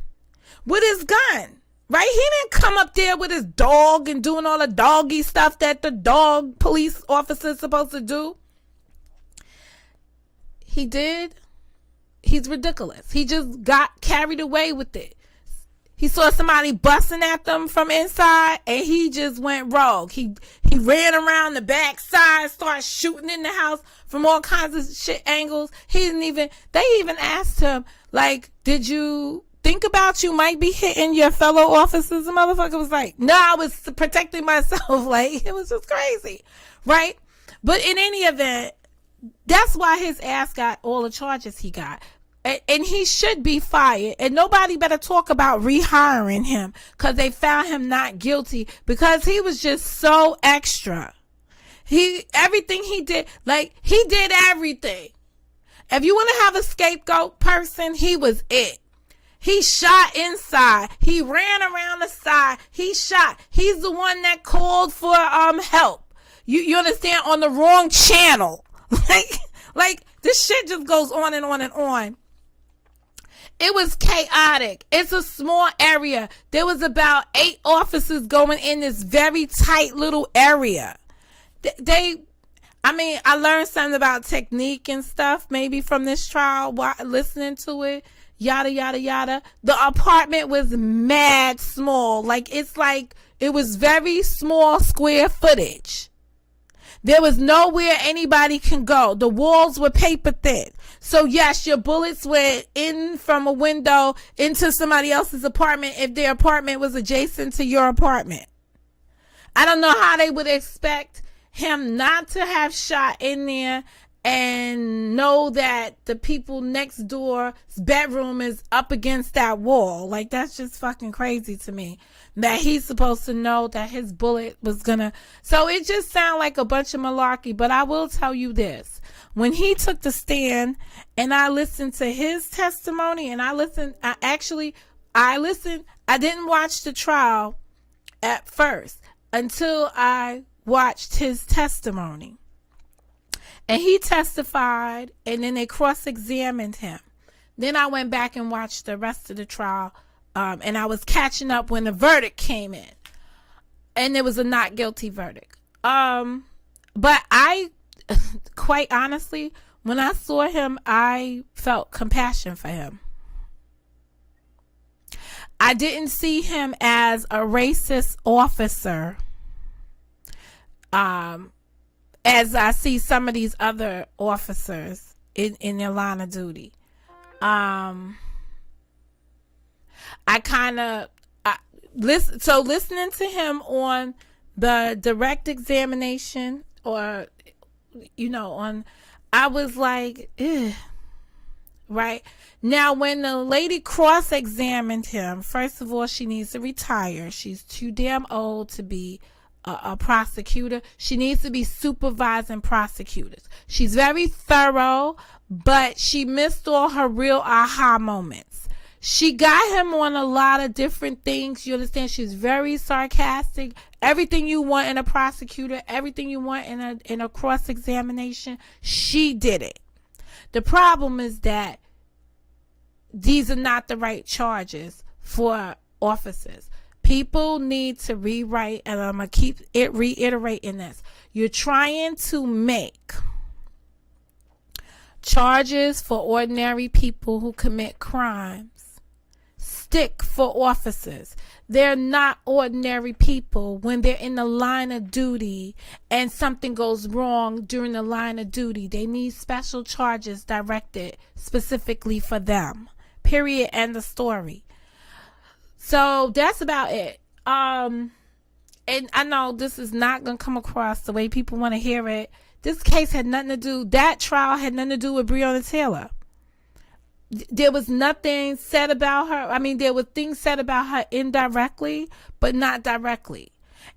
with his gun, right? He didn't come up there with his dog and doing all the doggy stuff that the dog police officer is supposed to do. He did. He's ridiculous. He just got carried away with it. He saw somebody busting at them from inside, and he just went rogue. He ran around the back side, started shooting in the house from all kinds of shit angles. They even asked him, like, did you think about you might be hitting your fellow officers? The motherfucker was like, no, I was protecting myself. Like, it was just crazy, right? But in any event, that's why his ass got all the charges he got. And he should be fired. And nobody better talk about rehiring him because they found him not guilty because he was just so extra. Everything he did, like, he did everything. If you want to have a scapegoat person, he was it. He shot inside. He ran around the side. He shot. He's the one that called for help. You understand? On the wrong channel. Like this shit just goes on and on and on. It was chaotic. It's a small area. There was about 8 officers going in this very tight little area. I learned something about technique and stuff maybe from this trial while listening to it. Yada, yada, yada. The apartment was mad small. It was very small square footage. There was nowhere anybody can go. The walls were paper thin. So yes, your bullets went in from a window into somebody else's apartment if their apartment was adjacent to your apartment. I don't know how they would expect him not to have shot in there and know that the people next door's bedroom is up against that wall. Like, that's just fucking crazy to me. That he's supposed to know that his bullet was gonna... So it just sounds like a bunch of malarkey. But I will tell you this. When he took the stand and I listened to his testimony and I didn't watch the trial at first until I watched his testimony. And he testified, and then they cross-examined him. Then I went back and watched the rest of the trial, and I was catching up when the verdict came in. And there was a not guilty verdict. But I, quite honestly, when I saw him, I felt compassion for him. I didn't see him as a racist officer, as I see some of these other officers in their line of duty. Listening to him on the direct examination I was like, ugh. Right? Now, when the lady cross-examined him, first of all, she needs to retire. She's too damn old to be a prosecutor. She needs to be supervising prosecutors. She's very thorough, but she missed all her real aha moments. She got him on a lot of different things. You understand? She's very sarcastic. Everything you want in a prosecutor, everything you want in a cross-examination, she did it. The problem is that these are not the right charges for officers. People need to rewrite, and I'm going to keep reiterating this. You're trying to make charges for ordinary people who commit crimes stick for officers. They're not ordinary people when they're in the line of duty and something goes wrong during the line of duty. They need special charges directed specifically for them. Period. End of story. So that's about it. And I know this is not going to come across the way people want to hear it. This case had nothing to do, that trial had nothing to do with Breonna Taylor. There was nothing said about her. I mean, there were things said about her indirectly, but not directly.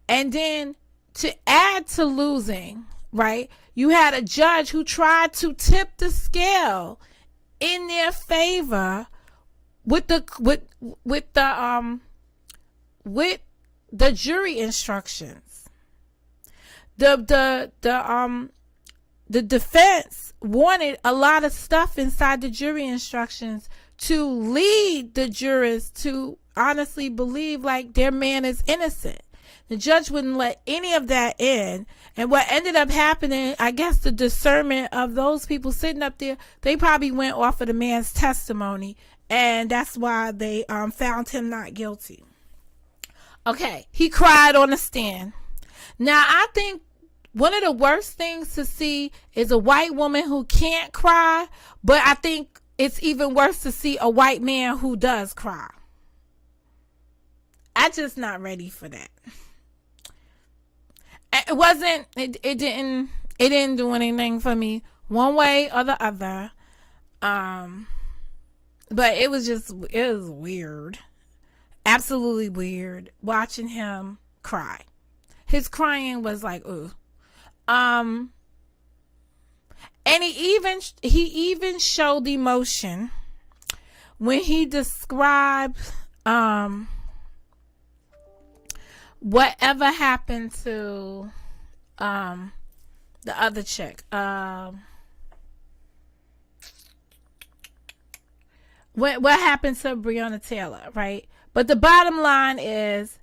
And then to add to losing, right, you had a judge who tried to tip the scale in their favor with the jury instructions. The the defense wanted a lot of stuff inside the jury instructions to lead the jurors to honestly believe like their man is innocent. The judge wouldn't let any of that in. And what ended up happening, I guess the discernment of those people sitting up there, they probably went off of the man's testimony. And that's why they found him not guilty. Okay, he cried on the stand. Now, I think one of the worst things to see is a white woman who can't cry, but I think it's even worse to see a white man who does cry. I'm just not ready for that. It didn't do anything for me one way or the other. But it was weird. Absolutely weird watching him cry. His crying was like, ooh. And he even showed emotion when he described whatever happened to the other chick. What happened to Breonna Taylor, right? But the bottom line is,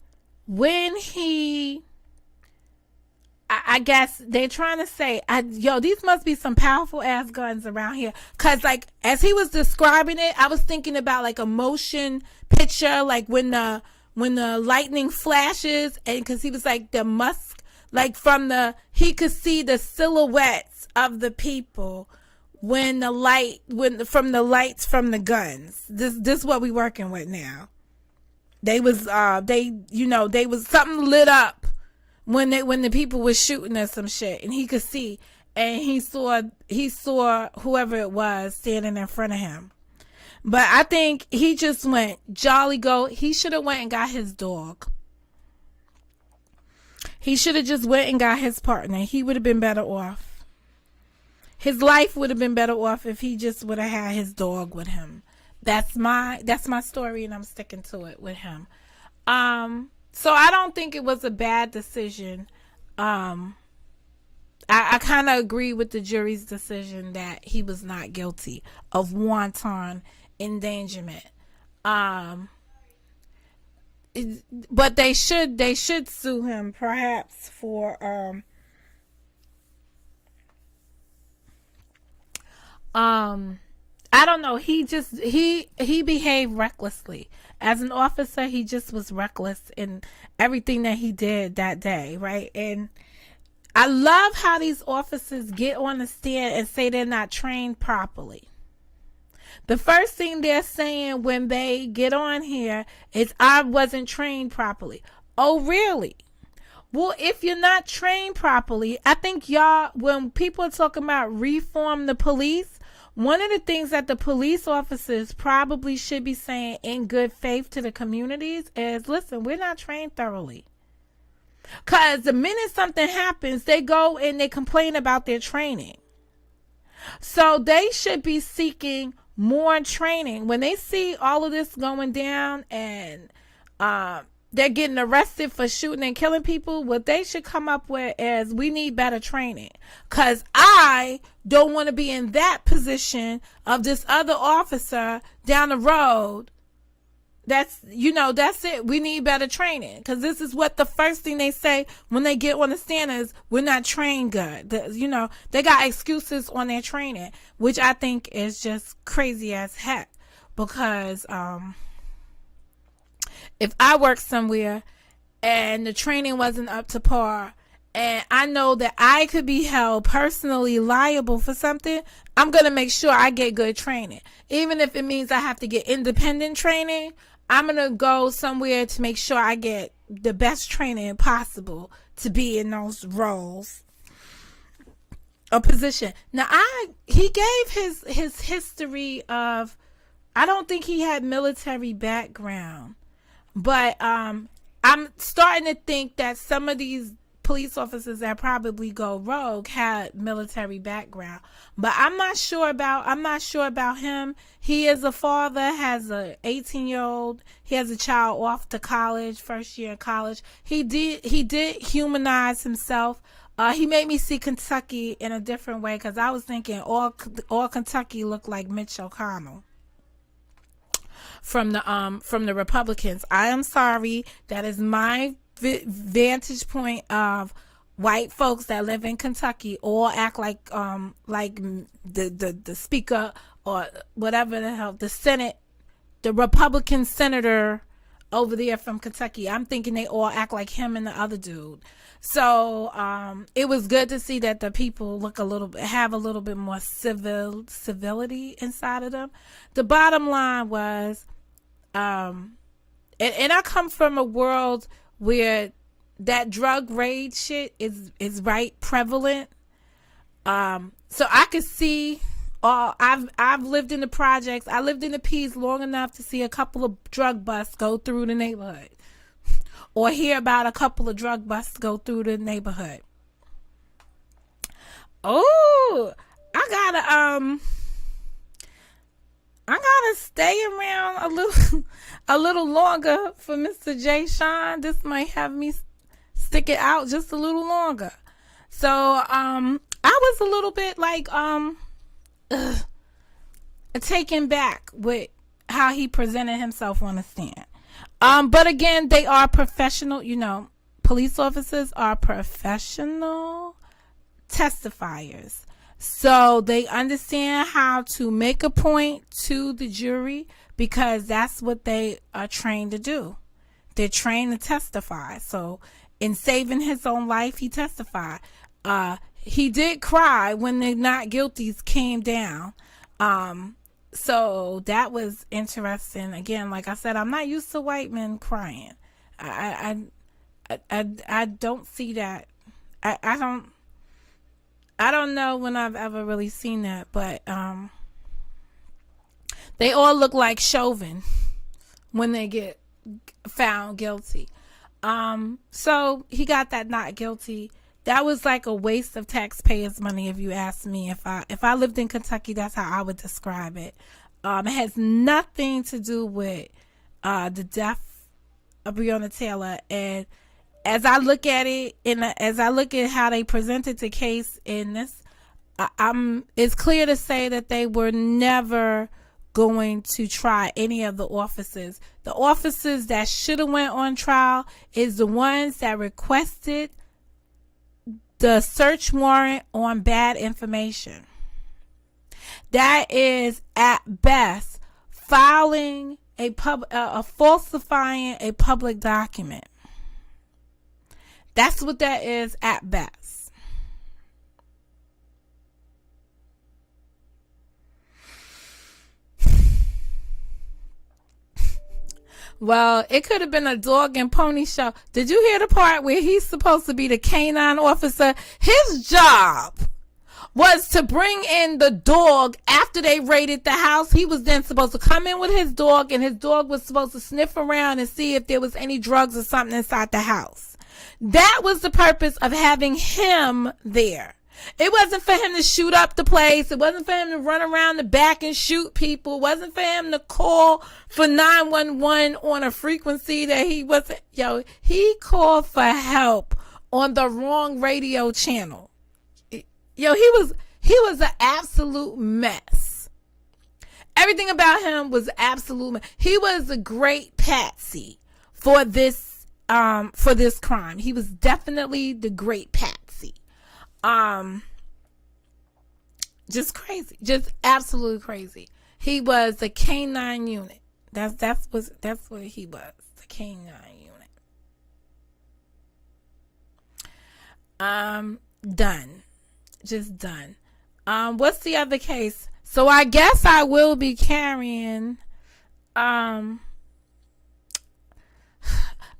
when I guess they're trying to say, these must be some powerful ass guns around here. Cause like, as he was describing it, I was thinking about like a motion picture, like when the lightning flashes, and cause he was like the musk, like he could see the silhouettes of the people from the lights from the guns. This is what we working with now. They was something lit up when the people was shooting at some shit, and he could see, and he saw whoever it was standing in front of him. But I think he just went jolly go. He should have went and got his dog. He should have just went and got his partner. He would have been better off. His life would have been better off if he just would have had his dog with him. That's my story, and I'm sticking to it with him. So I don't think it was a bad decision. I kind of agree with the jury's decision that he was not guilty of wanton endangerment. But they should sue him perhaps for I don't know. He behaved recklessly. As an officer, he just was reckless in everything that he did that day, right? And I love how these officers get on the stand and say they're not trained properly. The first thing they're saying when they get on here is, I wasn't trained properly. Oh, really? Well, if you're not trained properly, I think when people are talking about reform the police, one of the things that the police officers probably should be saying in good faith to the communities is, listen, we're not trained thoroughly. Because the minute something happens, they go and they complain about their training. So they should be seeking more training. When they see all of this going down and they're getting arrested for shooting and killing people, what they should come up with is, we need better training. Because I don't want to be in that position of this other officer down the road. That's it. We need better training. Because this is what the first thing they say when they get on the stand is, we're not trained good. They got excuses on their training, which I think is just crazy as heck. Because if I work somewhere and the training wasn't up to par, and I know that I could be held personally liable for something, I'm going to make sure I get good training. Even if it means I have to get independent training, I'm going to go somewhere to make sure I get the best training possible to be in those roles or position. Now, he gave his history of, I don't think he had military background. But I'm starting to think that some of these police officers that probably go rogue had military background. But I'm not sure about him. He is a father, has a 18-year-old. He has a child off to college, first year of college. He did humanize himself He made me see Kentucky in a different way because I was thinking all Kentucky looked like Mitch McConnell from the Republicans. I am sorry. That is my vantage point of white folks that live in Kentucky all act like the speaker or whatever the hell, the Senate, the Republican senator over there from Kentucky. I'm thinking they all act like him and the other dude. So it was good to see that the people have a little bit more civility inside of them. The bottom line was, and I come from a world where that drug raid shit is right prevalent. So I could see. I've lived in the projects. I lived in the P's long enough to see a couple of drug busts go through the neighborhood, or hear about a couple of drug busts go through the neighborhood. Oh, I gotta stay around a little longer for Mr. J. Sean. This might have me stick it out just a little longer. So I was a little bit like taken back with how he presented himself on the stand. But again, they are professional, police officers are professional testifiers. So they understand how to make a point to the jury because that's what they are trained to do. They're trained to testify. So in saving his own life, he testified. He did cry when the not guilties came down. So that was interesting. Again, like I said, I'm not used to white men crying. I don't see that. I don't know when I've ever really seen that, but they all look like Chauvin when they get found guilty. So he got that not guilty. That was like a waste of taxpayers' money, if you ask me. If I lived in Kentucky, that's how I would describe it. It has nothing to do with the death of Breonna Taylor. And as I look at it, as I look at how they presented the case in this, it's clear to say that they were never going to try any of the officers. The officers that should have went on trial is the ones that requested the search warrant on bad information. That is at best falsifying a public document. That's what that is at best. Well, it could have been a dog and pony show. Did you hear the part where he's supposed to be the canine officer? His job was to bring in the dog after they raided the house. He was then supposed to come in with his dog, and his dog was supposed to sniff around and see if there was any drugs or something inside the house. That was the purpose of having him there. It wasn't for him to shoot up the place. It wasn't for him to run around the back and shoot people. It wasn't for him to call for 911 on a frequency that he wasn't. He called for help on the wrong radio channel. He was an absolute mess. Everything about him was absolute mess. He was a great patsy for this crime. He was definitely the great patsy. Just crazy, just absolutely crazy. He was the canine unit. That's what he was, the canine unit. Done, just done. What's the other case? So I guess I will be carrying. I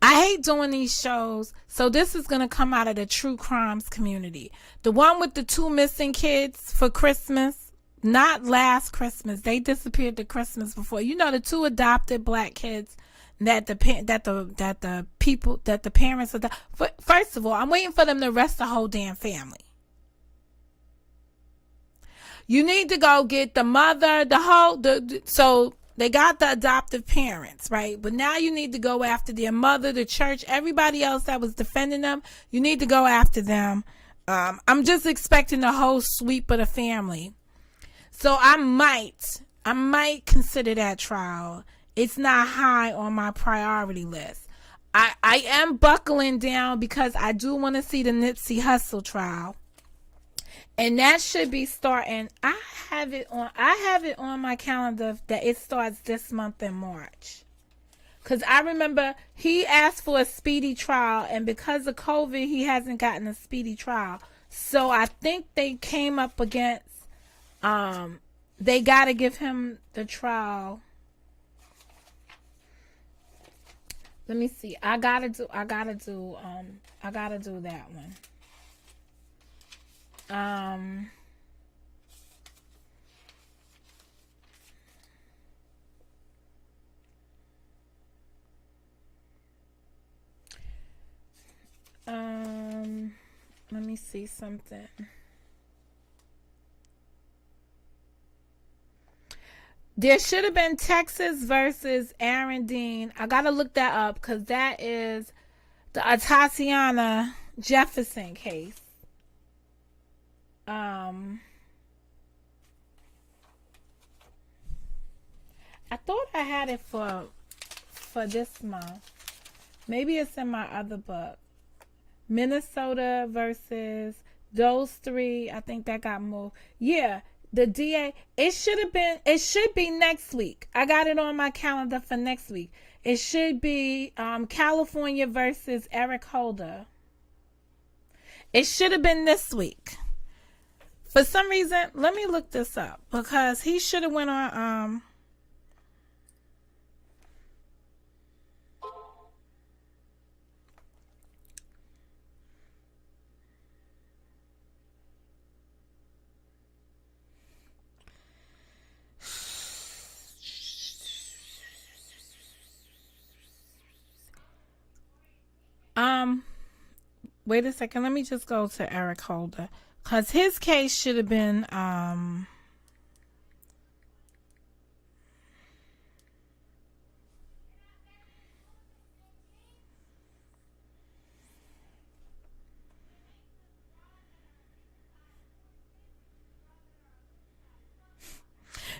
hate doing these shows. So this is going to come out of the true crimes community. The one with the 2 missing kids for Christmas, not last Christmas. They disappeared the Christmas before. The 2 adopted black kids that the parents first of all, I'm waiting for them to arrest the whole damn family. You need to go get the mother, so they got the adoptive parents, right? But now you need to go after their mother, the church, everybody else that was defending them. You need to go after them. I'm just expecting the whole sweep of the family. So I might consider that trial. It's not high on my priority list. I am buckling down because I do want to see the Nipsey Hussle trial. And that should be starting. I have it on my calendar that it starts this month in March. Cause I remember he asked for a speedy trial, and because of COVID, he hasn't gotten a speedy trial. So I think they came up against. They gotta give him the trial. Let me see. I gotta do that one. Um. Let me see something. There should have been Texas versus Aaron Dean. I gotta look that up because that is the Tatiana Jefferson case. I thought I had it for this month. Maybe it's in my other book. Minnesota versus those three. I think that got moved. Yeah, the DA. It should be next week. I got it on my calendar for next week. It should be California versus Eric Holder. It should have been this week. For some reason, let me look this up because he should have went on wait a second, let me just go to Eric Holder because his case should have been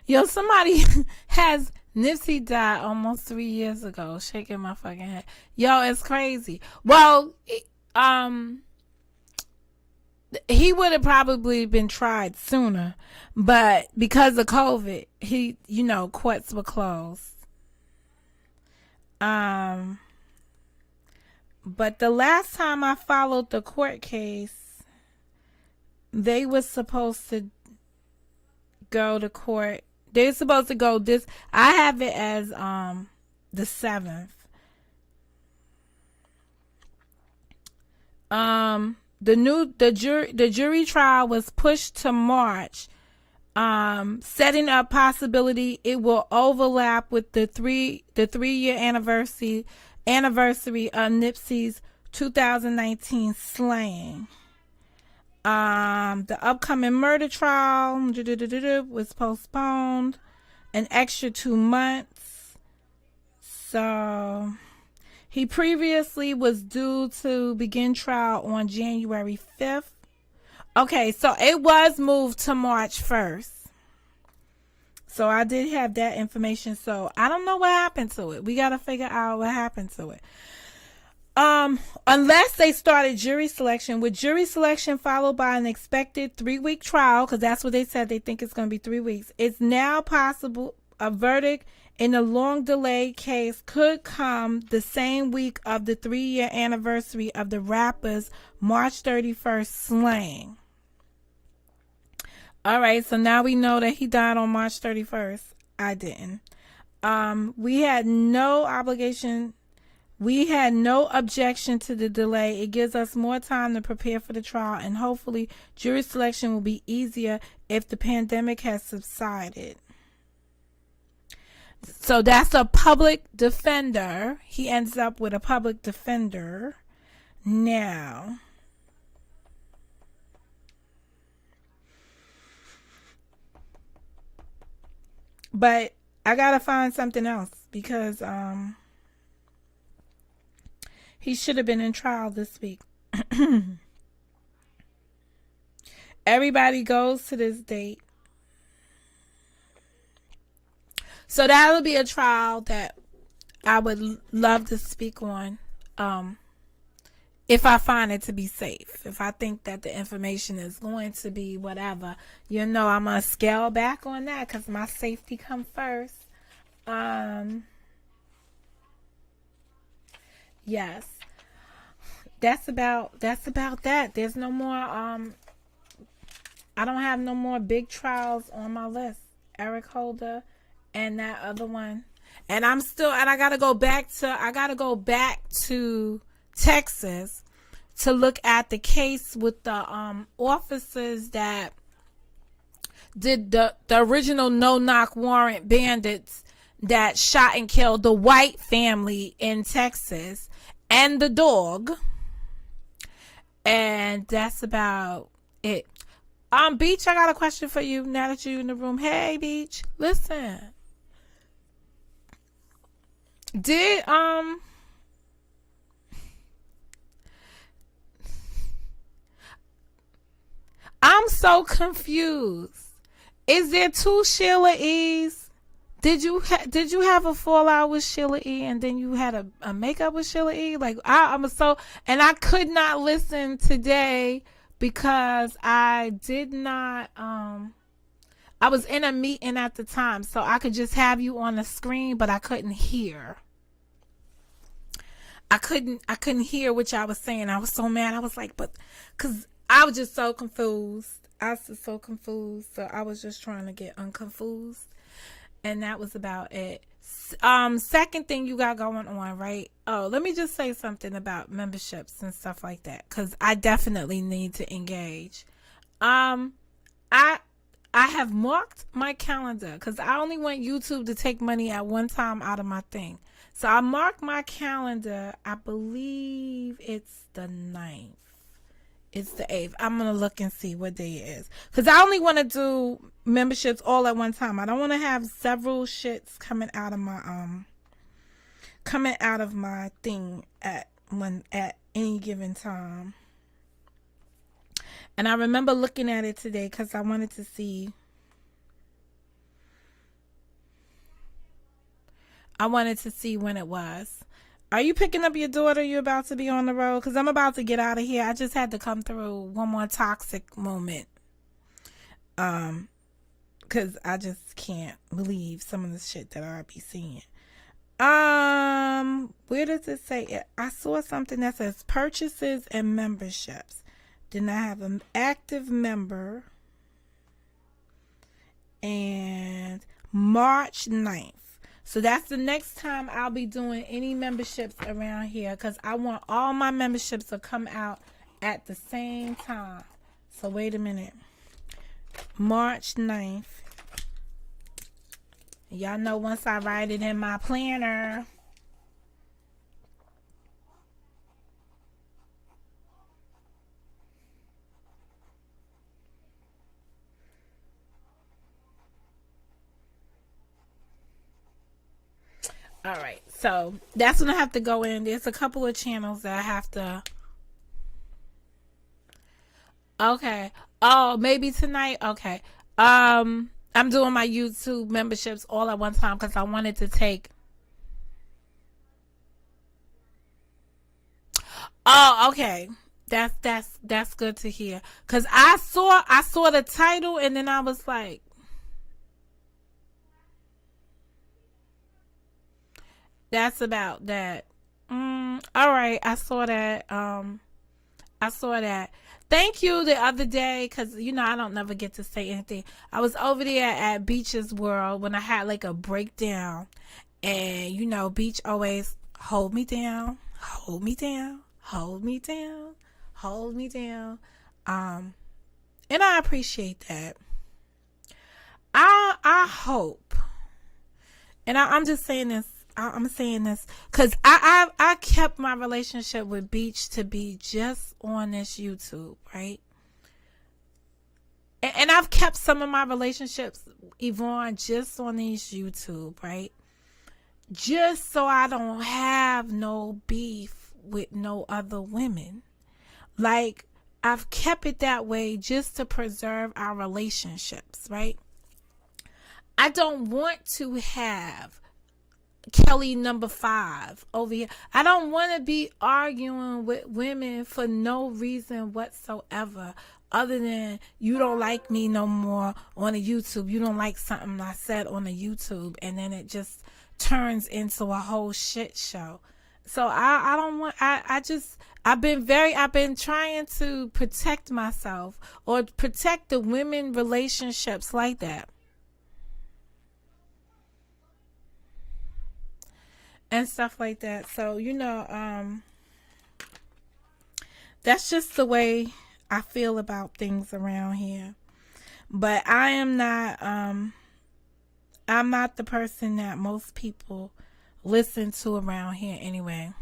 yo, somebody has Nipsey died almost 3 years ago. Shaking my fucking head. Yo, it's crazy. Well, he would have probably been tried sooner, but because of COVID, courts were closed. But the last time I followed the court case, they were supposed to go to court. They're supposed to go this. I have it as the 7th. The jury trial was pushed to March, setting up possibility it will overlap with the 3-year anniversary of Nipsey's 2019 slaying. The upcoming murder trial was postponed an extra 2 months. So he previously was due to begin trial on January 5th. Okay, so it was moved to March 1st. So I did have that information. So I don't know what happened to it. We got to figure out what happened to it. Unless they started jury selection, with jury selection followed by an expected 3-week trial, because that's what they said, they think it's going to be 3 weeks. It's now possible a verdict in a long delayed case could come the same week of the 3-year anniversary of the rapper's March 31st slaying. All right, so now we know that he died on March 31st. I didn't. We had no obligation. We had no objection to the delay. It gives us more time to prepare for the trial, and hopefully jury selection will be easier if the pandemic has subsided. So that's a public defender. He ends up with a public defender now. But I gotta find something else because he should have been in trial this week. Everybody goes to this date. So that'll be a trial that I would love to speak on. If I find it to be safe, if I think that the information is going to be whatever, I'm gonna scale back on that because my safety comes first. Yes, that's about that. There's no more. I don't have no more big trials on my list. Eric Holder, and that other one, and I gotta go back to Texas to look at the case with the officers that did the original no-knock warrant bandits that shot and killed the white family in Texas and the dog. And that's about it. Beach, I got a question for you now that you're in the room. Hey, Beach, listen. Did I'm so confused. Is there two Sheila E's? Did you have a fallout with Sheila E and then you had a makeup with Sheila E? Like and I could not listen today because I did not I was in a meeting at the time, so I could just have you on the screen, but I couldn't hear. I couldn't hear what y'all was saying. I was so mad. I was like, cause I was just so confused. I was just so confused. So I was just trying to get unconfused. And that was about it. Second thing you got going on, right? Oh, let me just say something about memberships and stuff like that, cause I definitely need to engage. I have marked my calendar because I only want YouTube to take money at one time out of my thing. So I marked my calendar. I believe it's the 9th. It's the 8th. I'm going to look and see what day it is. Because I only want to do memberships all at one time. I don't want to have several shits coming out of my thing at any given time. And I remember looking at it today because I wanted to see. When it was. Are you picking up your daughter? You about to be on the road? Because I'm about to get out of here. I just had to come through one more toxic moment. Because I just can't believe some of the shit that I be seeing. Where does it say? I saw something that says purchases and memberships. Then I have an active member. And March 9th. So that's the next time I'll be doing any memberships around here because I want all my memberships to come out at the same time. So wait a minute. March 9th. Y'all know once I write it in my planner. All right, so that's when I have to go in. There's a couple of channels that I have to. Okay. Oh, maybe tonight. Okay. I'm doing my YouTube memberships all at one time because I wanted to take. Oh, okay. That's good to hear. Cause I saw the title and then I was like, that's about that. All right, I saw that. I saw that. Thank you the other day, because, I don't never get to say anything. I was over there at Beach's World when I had like a breakdown. And, Beach always hold me down, hold me down, hold me down, hold me down. And I appreciate that. I hope, and I'm just saying this, I'm saying this because I kept my relationship with Beach to be just on this YouTube, right? And I've kept some of my relationships, Yvonne, just on these YouTube, right? Just so I don't have no beef with no other women. Like, I've kept it that way just to preserve our relationships, right? I don't want to have Kelly number 5 over here. I don't want to be arguing with women for no reason whatsoever other than you don't like me no more on the YouTube. You don't like something I said on the YouTube, and then it just turns into a whole shit show. So I don't want, I've been trying to protect myself or protect the women relationships like that. And stuff like that. So, that's just the way I feel about things around here. But I'm not the person that most people listen to around here anyway.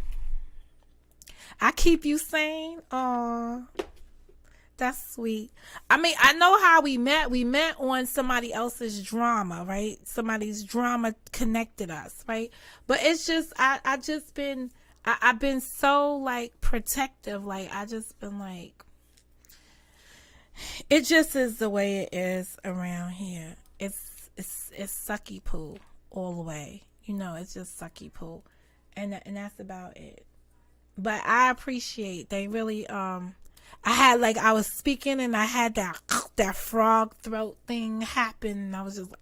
I keep you sane. Aw, that's sweet. I mean, I know how we met. We met on somebody else's drama, right? Somebody's drama connected us, right? But it's just, I've been so like protective. Like, I just been like, it just is the way it is around here. It's sucky poo all the way. It's just sucky poo. And that's about it. But I appreciate they really, I was speaking and I had that frog throat thing happen, and I was just like,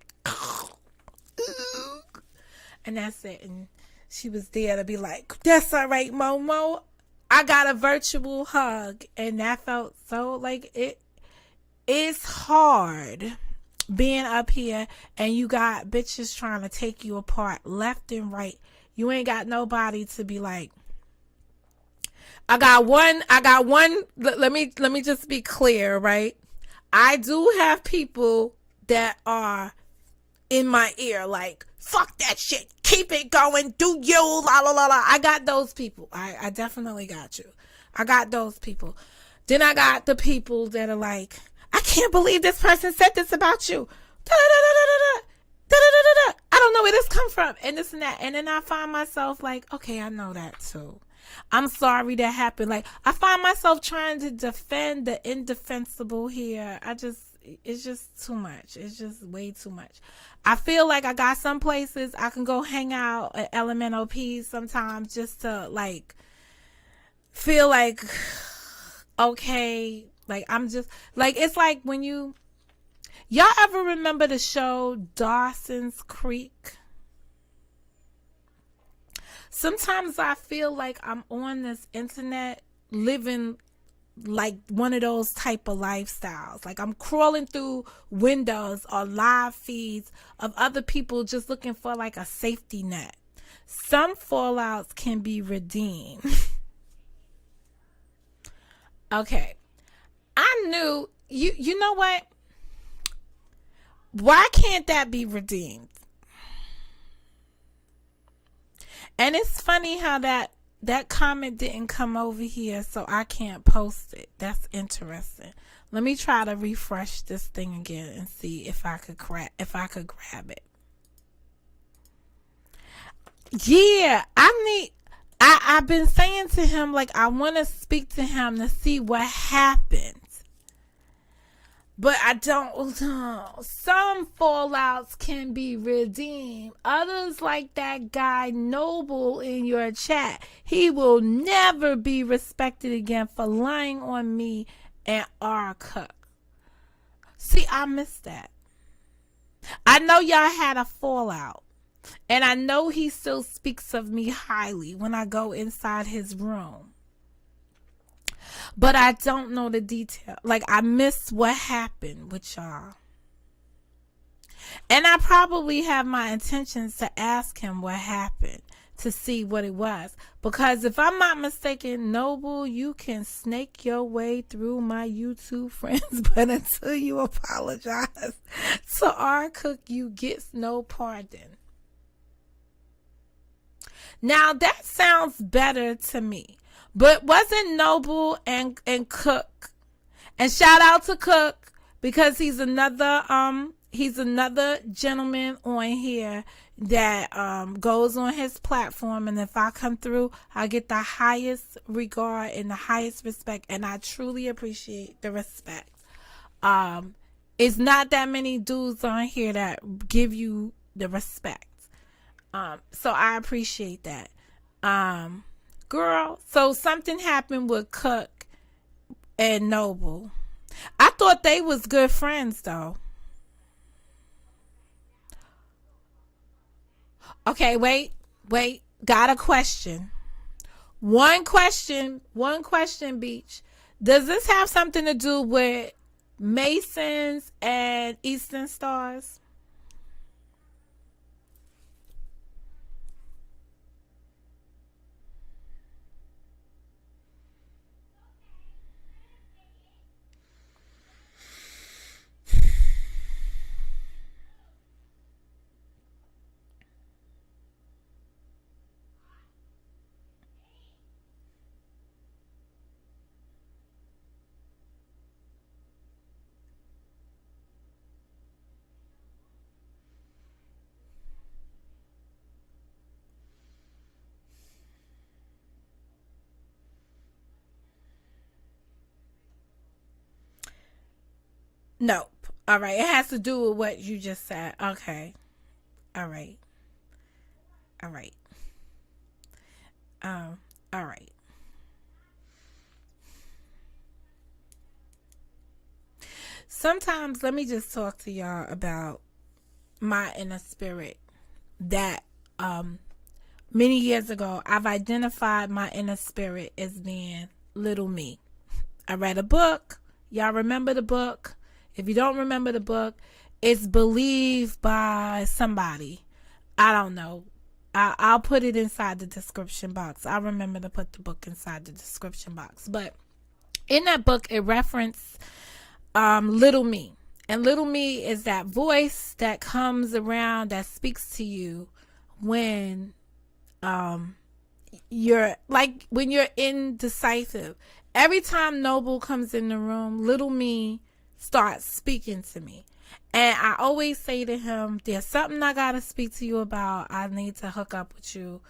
and that's it. And she was there to be like, that's all right, Momo. I got a virtual hug, and that felt so like it. It's hard being up here and you got bitches trying to take you apart left and right. You ain't got nobody to be like, I got one. Let me just be clear, right? I do have people that are in my ear like, fuck that shit, keep it going, do you, la la la la. I got those people. I definitely got you. I got those people. Then I got the people that are like, I can't believe this person said this about you. Da, da, da, da, da, da, da, da, da. I don't know where this come from, and this and that. And then I find myself like, okay, I know that too. I'm sorry that happened. Like, I find myself trying to defend the indefensible here. It's just too much. It's just way too much. I feel like I got some places I can go hang out at LMNOP sometimes just to like feel like, okay, like I'm just like, it's like when y'all ever remember the show Dawson's Creek? Sometimes I feel like I'm on this internet living like one of those type of lifestyles. Like I'm crawling through windows or live feeds of other people just looking for like a safety net. Some fallouts can be redeemed. Okay. I knew, you know what? Why can't that be redeemed? And it's funny how that comment didn't come over here, so I can't post it. That's interesting. Let me try to refresh this thing again and see if I could grab it. Yeah, I've been saying to him, like, I want to speak to him to see what happened. But I don't know. Some fallouts can be redeemed. Others, like that guy Noble in your chat, he will never be respected again for lying on me and our cook. See, I missed that. I know y'all had a fallout. And I know he still speaks of me highly when I go inside his room. But I don't know the detail. Like, I missed what happened with y'all. And I probably have my intentions to ask him what happened to see what it was. Because if I'm not mistaken, Noble, you can snake your way through my YouTube friends. But until you apologize to our cook, you get no pardon. Now, that sounds better to me. But wasn't Noble and Cook, and shout out to Cook because he's another He's another gentleman on here that goes on his platform, and if I come through, I get the highest regard and the highest respect, and I truly appreciate the respect. It's not that many dudes on here that give you the respect. So I appreciate that. Girl, so something happened with Cook and Noble. I thought they was good friends though. Okay, wait. Got a question. One question, Beach. Does this have something to do with Masons and Eastern Stars? Nope. All right. It has to do with what you just said. Okay. All right. All right. Um. All right. Sometimes let me just talk to y'all about my inner spirit. That many years ago, I've identified my inner spirit as being little me. I read a book. Y'all remember the book? If you don't remember the book, it's believed by somebody. I don't know. I'll put it inside the description box. I remember to put the book inside the description box. But in that book, it referenced little me. And little me is that voice that comes around that speaks to you when you're like when you're indecisive. Every time Noble comes in the room, little me starts speaking to me. And I always say to him, there's something I gotta speak to you about. I need to hook up with you,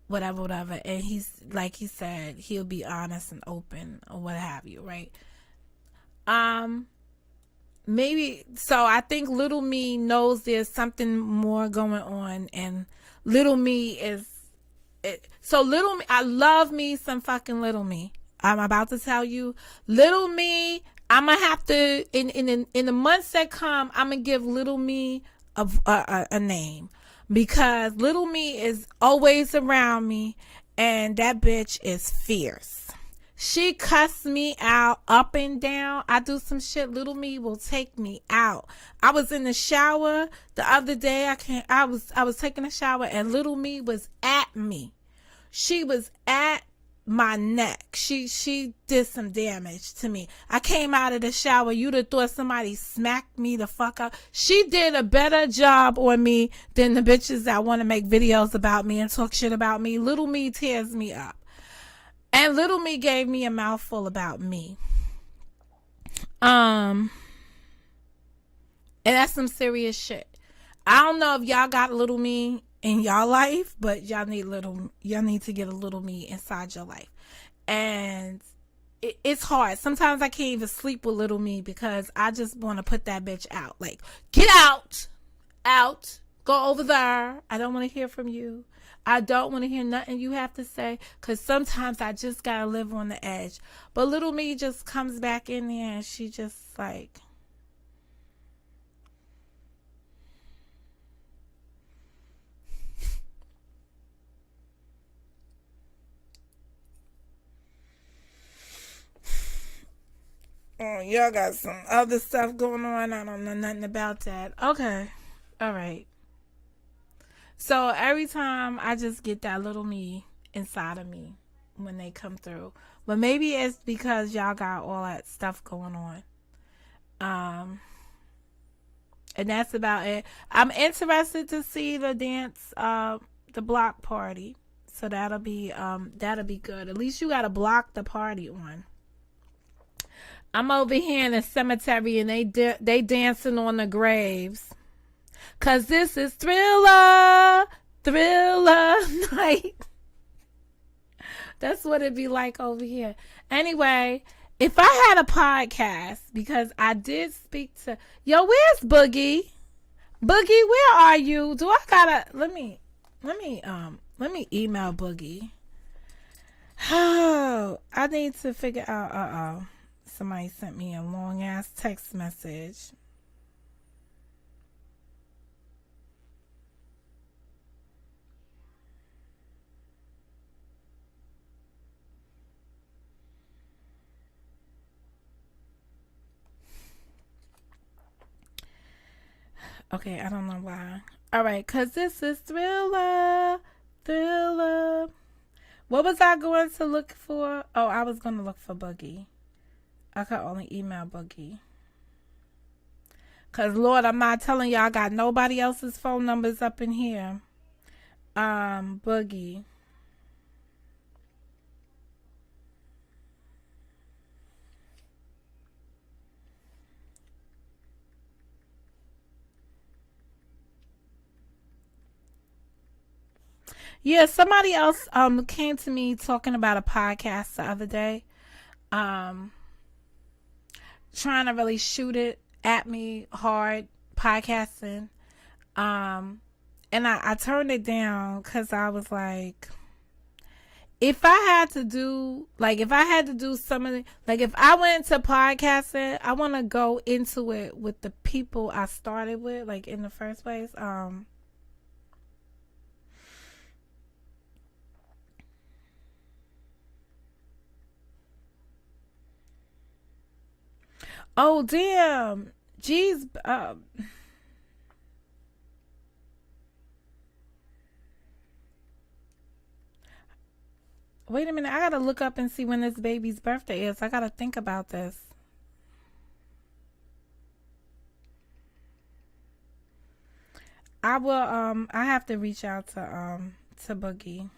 whatever. And he's like he said, he'll be honest and open or what have you, right? Maybe so I think little me knows there's something more going on, and little me is it. So little me, I love me some fucking little me. I'm about to tell you, little me. I'm gonna have to in the months that come. I'm gonna give little me a name, because little me is always around me, and that bitch is fierce. She cussed me out up and down. I do some shit, little me will take me out. I was in the shower the other day. I was taking a shower, and little me was at me. She was at my neck. She did some damage to me. I came out of the shower. You'd have thought somebody smacked me the fuck up. She did a better job on me than the bitches that want to make videos about me and talk shit about me. Little me tears me up. And little me gave me a mouthful about me. And that's some serious shit. I don't know if y'all got little me in y'all life, but y'all need to get a little me inside your life. And it's hard. Sometimes I can't even sleep with little me because I just want to put that bitch out. Like, get out, go over there. I don't want to hear from you. I don't want to hear nothing you have to say, because sometimes I just gotta live on the edge. But little me just comes back in there, and she just like, oh, y'all got some other stuff going on. I don't know nothing about that. Okay. All right. So every time I just get that little me inside of me when they come through. But maybe it's because y'all got all that stuff going on. And that's about it. I'm interested to see the dance, the block party. So that'll be good. At least you gotta block the party on. I'm over here in the cemetery and they dancing on the graves. Cause this is thriller night. That's what it be like over here. Anyway, if I had a podcast, because I did speak to where's Boogie? Boogie, where are you? Do I gotta let me email Boogie. Oh, I need to figure out somebody sent me a long ass text message. Okay, I don't know why. All right, cause this is thriller. What was I going to look for? Oh, I was going to look for Boogie. I could only email Boogie. Cause Lord, I'm not telling y'all, I got nobody else's phone numbers up in here. Boogie. Yeah, somebody else came to me talking about a podcast the other day. Um Trying to really shoot it at me hard podcasting. And I turned it down because I was like, if I had to do some of the, like if I went into podcasting, I want to go into it with the people I started with, like in the first place. Oh damn, jeez. Wait a minute, I gotta look up and see when this baby's birthday is. I gotta think about this. I will. I have to reach out to Boogie.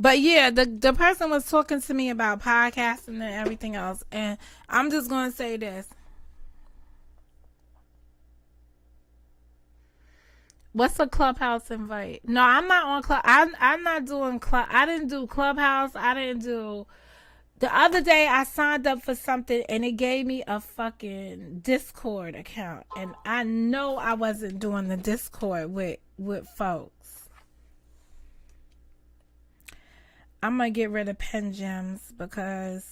But yeah, the person was talking to me about podcasting and everything else, and I'm just gonna say this. What's a Clubhouse invite? No, I'm not on Club. I'm not doing Club. I didn't do Clubhouse. I didn't do. The other day I signed up for something and it gave me a fucking Discord account, and I know I wasn't doing the Discord with folks. I'm gonna get rid of pen gems because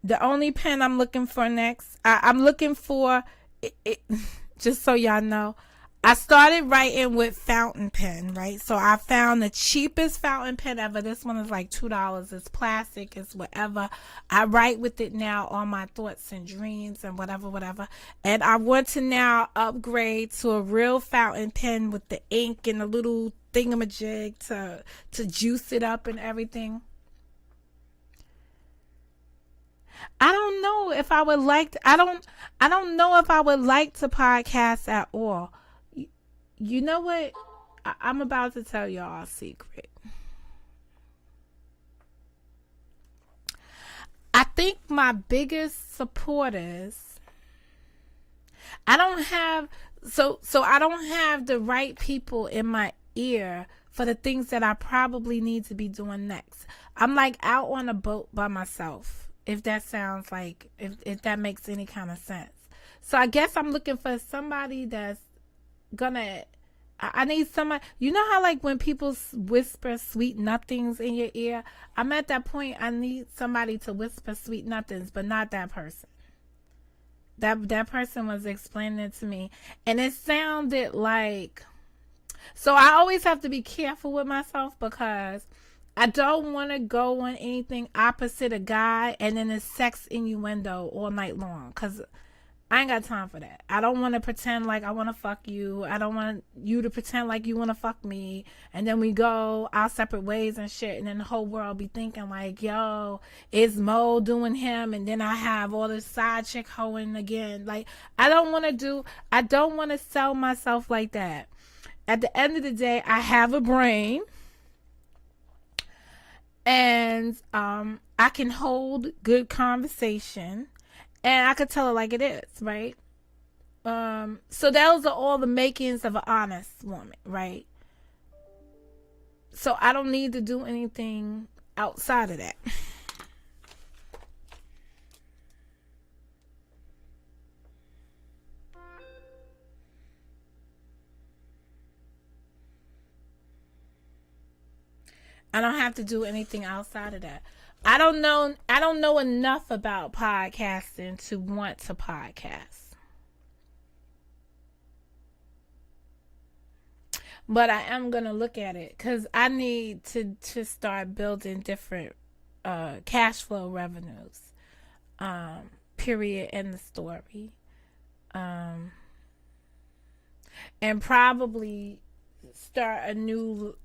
the only pen I'm looking for next, I'm looking for it, just so y'all know, I started writing with fountain pen, right? So I found the cheapest fountain pen ever. This one is like $2. It's plastic, it's whatever. I write with it now, all my thoughts and dreams and whatever. And I want to now upgrade to a real fountain pen with the ink and a little thingamajig to juice it up and everything. I don't know if I would like to, I don't know if I would like to podcast at all. You know what? I'm about to tell y'all a secret. I think my biggest supporters, I don't have I don't have the right people in my ear for the things that I probably need to be doing next. I'm like out on a boat by myself. If that sounds like, if that makes any kind of sense. So I guess I'm looking for somebody that's gonna, I need somebody, you know how like when people whisper sweet nothings in your ear, I'm at that point. I need somebody to whisper sweet nothings, but not that person. That person was explaining it to me, and it sounded like, so I always have to be careful with myself because I don't want to go on anything opposite a guy and then it's sex innuendo all night long, because I ain't got time for that. I don't want to pretend like I want to fuck you. I don't want you to pretend like you want to fuck me. And then we go our separate ways and shit. And then the whole world be thinking like, yo, is Mo doing him? And then I have all this side chick hoeing again. Like, I don't want to sell myself like that. At the end of the day, I have a brain, and I can hold good conversation, and I could tell it like it is, right? So those are all the makings of an honest woman, right? So I don't need to do anything outside of that. I don't have to do anything outside of that. I don't know enough about podcasting to want to podcast. But I am going to look at it cuz I need to start building different cash flow revenues. Period in the story. Um and probably start a new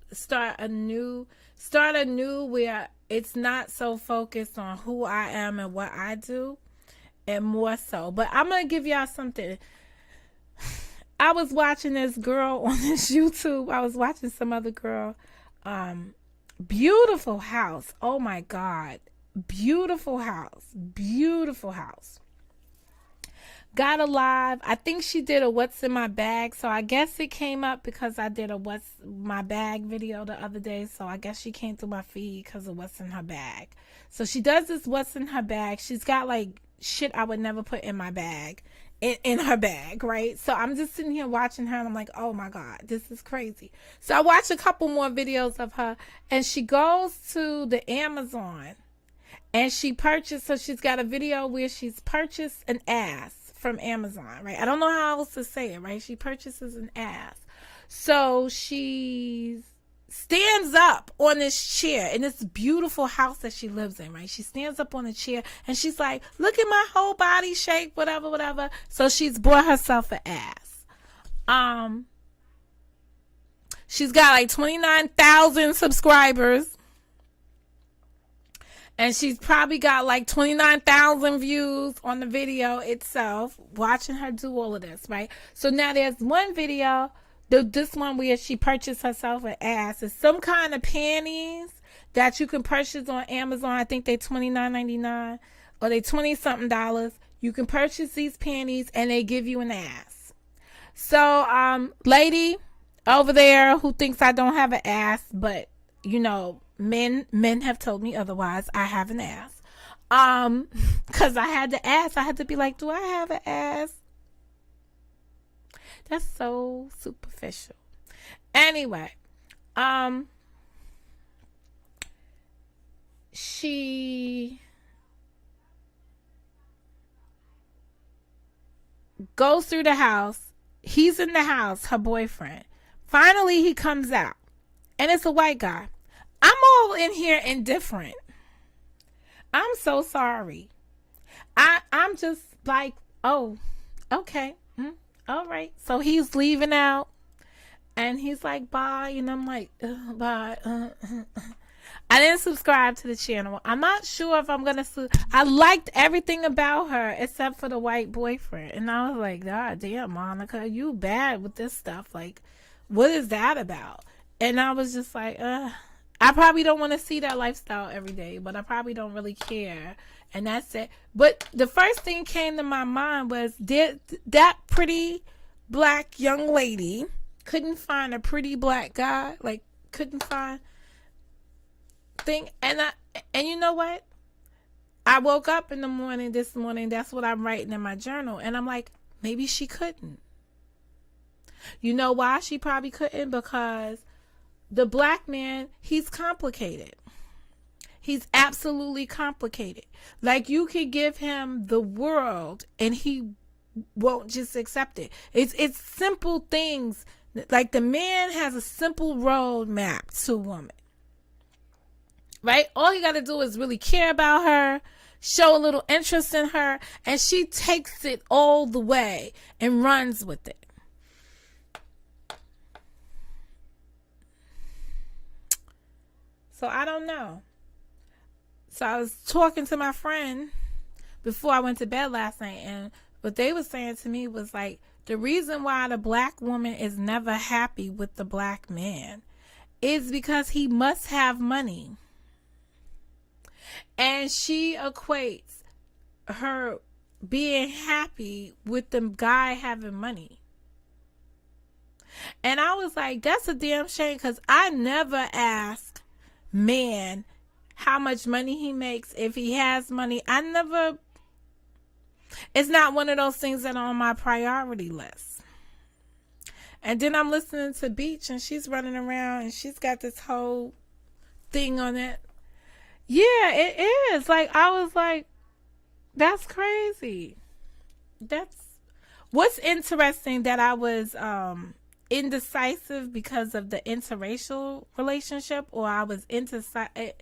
where it's not so focused on who I am and what I do, and more so. But I'm gonna give y'all something. I was watching this girl on this YouTube. I was watching some other girl. Beautiful house. Oh my God. Beautiful house. Beautiful house. Got alive. I think she did a what's in my bag. So I guess it came up because I did a what's my bag video the other day. So I guess she came through my feed because of what's in her bag. So she does this what's in her bag. She's got like shit I would never put in my bag. In her bag, right? So I'm just sitting here watching her and I'm like, oh my God, this is crazy. So I watched a couple more videos of her, and she goes to the Amazon and she purchased, so she's got a video where she's purchased an ass from Amazon, right? I don't know how else to say it, right? She purchases an ass. So she stands up on this chair in this beautiful house that she lives in, right? She stands up on the chair and she's like, look at my whole body shape, whatever, whatever. So she's bought herself an ass. She's got like 29,000 subscribers. And she's probably got like 29,000 views on the video itself, watching her do all of this, right? So now there's one video, this one where she purchased herself an ass. It's some kind of panties that you can purchase on Amazon. I think they $29.99 or they $20-something. You can purchase these panties and they give you an ass. So, lady over there who thinks I don't have an ass, but you know, men have told me otherwise. I have an ass. Cause I had to ask. I had to be like, do I have an ass? That's so superficial. Anyway, she goes through the house. He's in the house, her boyfriend. Finally, he comes out, and it's a white guy. I'm all in here indifferent. I'm so sorry. I'm just like, oh, okay. All right. So he's leaving out and he's like, bye. And I'm like, bye. I didn't subscribe to the channel. I'm not sure if I'm going to. I liked everything about her except for the white boyfriend. And I was like, God damn, Monica, you bad with this stuff. Like, what is that about? And I was just like, I probably don't want to see that lifestyle every day, but I probably don't really care. And that's it. But the first thing came to my mind was, did that pretty black young lady couldn't find a pretty black guy, like couldn't find thing. And you know what? I woke up in the morning this morning. That's what I'm writing in my journal. And I'm like, maybe she couldn't. You know why she probably couldn't? Because the black man, he's complicated. He's absolutely complicated. Like, you could give him the world and he won't just accept it. It's simple things. Like, the man has a simple road map to a woman. Right? All he got to do is really care about her, show a little interest in her, and she takes it all the way and runs with it. So I don't know. So I was talking to my friend before I went to bed last night, and what they were saying to me was like, the reason why the black woman is never happy with the black man is because he must have money. And she equates her being happy with the guy having money. And I was like, that's a damn shame, because I never ask man how much money he makes, if he has money. It's not one of those things that are on my priority list. And then I'm listening to Beach, and she's running around, and she's got this whole thing on it. Yeah, it is. Like, I was like, that's crazy. That's what's interesting, that I was indecisive because of the interracial relationship, or I was indecisive.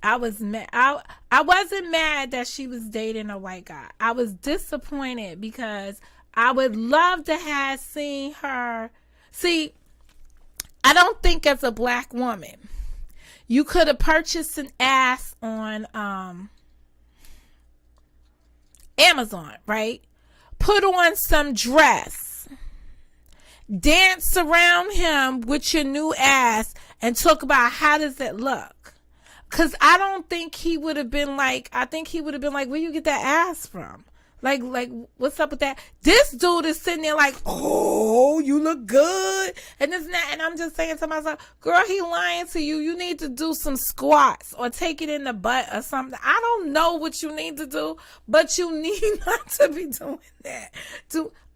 I was mad. I wasn't mad that she was dating a white guy. I was disappointed because I would love to have seen her. See, I don't think as a black woman you could have purchased an ass on Amazon, right? Put on some dress, dance around him with your new ass, and talk about how does it look. Because I don't think he would have been like, I think he would have been like, where you get that ass from? Like, what's up with that? This dude is sitting there like, oh, you look good. And this and that. And I'm just saying to myself, girl, he lying to you. You need to do some squats or take it in the butt or something. I don't know what you need to do, but you need not to be doing that.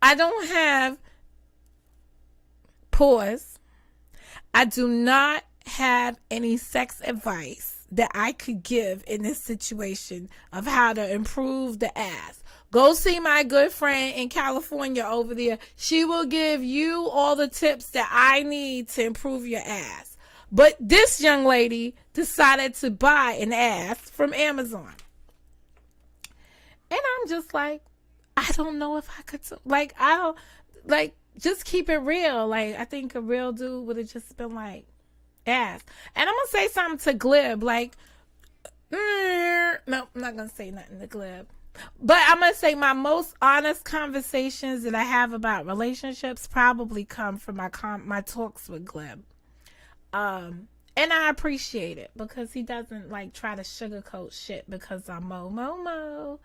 I don't have, pause, I do not have any sex advice that I could give in this situation of how to improve the ass. Go see my good friend in California over there. She will give you all the tips that I need to improve your ass. But this young lady decided to buy an ass from Amazon. And I'm just like, I don't know if I could, just keep it real. Like, I think a real dude would have just been like, ass. And I'm going to say something to Glib, like, no, I'm not going to say nothing to Glib. But I'm going to say my most honest conversations that I have about relationships probably come from my talks with Glib. And I appreciate it because he doesn't like try to sugarcoat shit because I'm mo.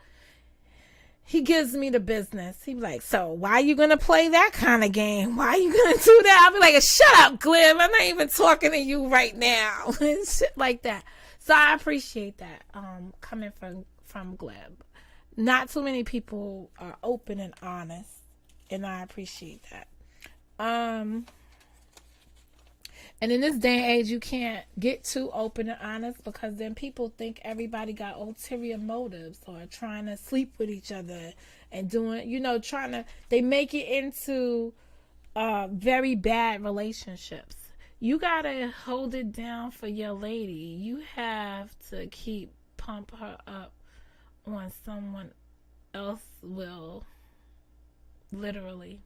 He gives me the business. He be like, so why you going to play that kind of game? Why you going to do that? I'll be like, shut up, Glib. I'm not even talking to you right now. And shit like that. So I appreciate that coming from Glib. Not too many people are open and honest, and I appreciate that. And in this day and age, you can't get too open and honest because then people think everybody got ulterior motives or trying to sleep with each other and doing, they make it into very bad relationships. You gotta hold it down for your lady. You have to pump her up on someone else will, literally.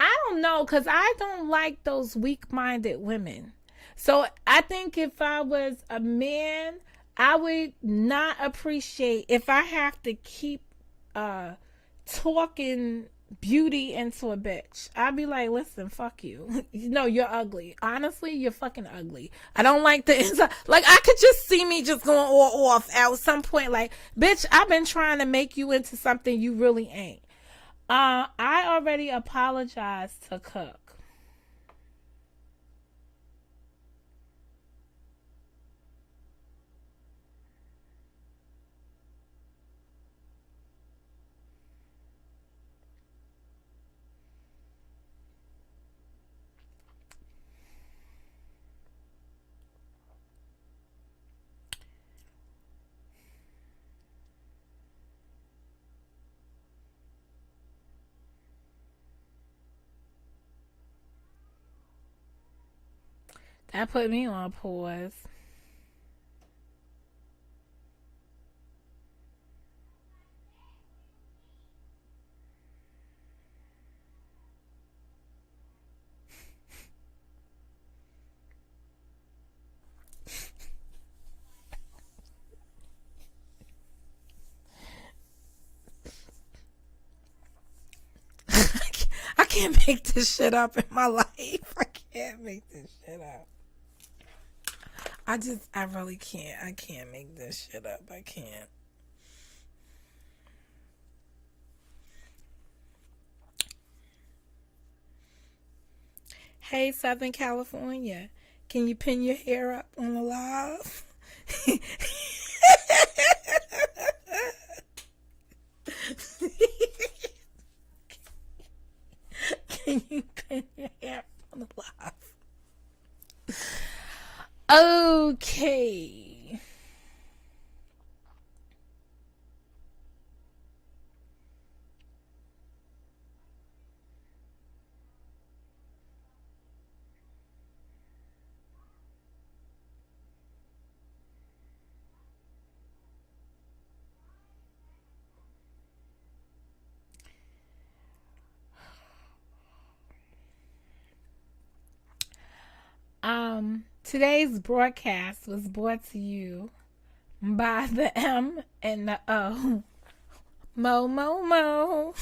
I don't know, because I don't like those weak-minded women. So I think if I was a man, I would not appreciate if I have to keep talking beauty into a bitch. I'd be like, listen, fuck you. No, you're ugly. Honestly, you're fucking ugly. I don't like the inside. Like, I could just see me just going all off at some point. Like, bitch, I've been trying to make you into something you really ain't. I already apologized to Cook. That put me on pause. can't make this shit up in my life. I can't make this shit up. I really can't. I can't make this shit up. I can't. Hey, Southern California, can you pin your hair up on the live? Can you pin your hair up on the live? Okay. Today's broadcast was brought to you by the M and the O. Mo, mo, mo.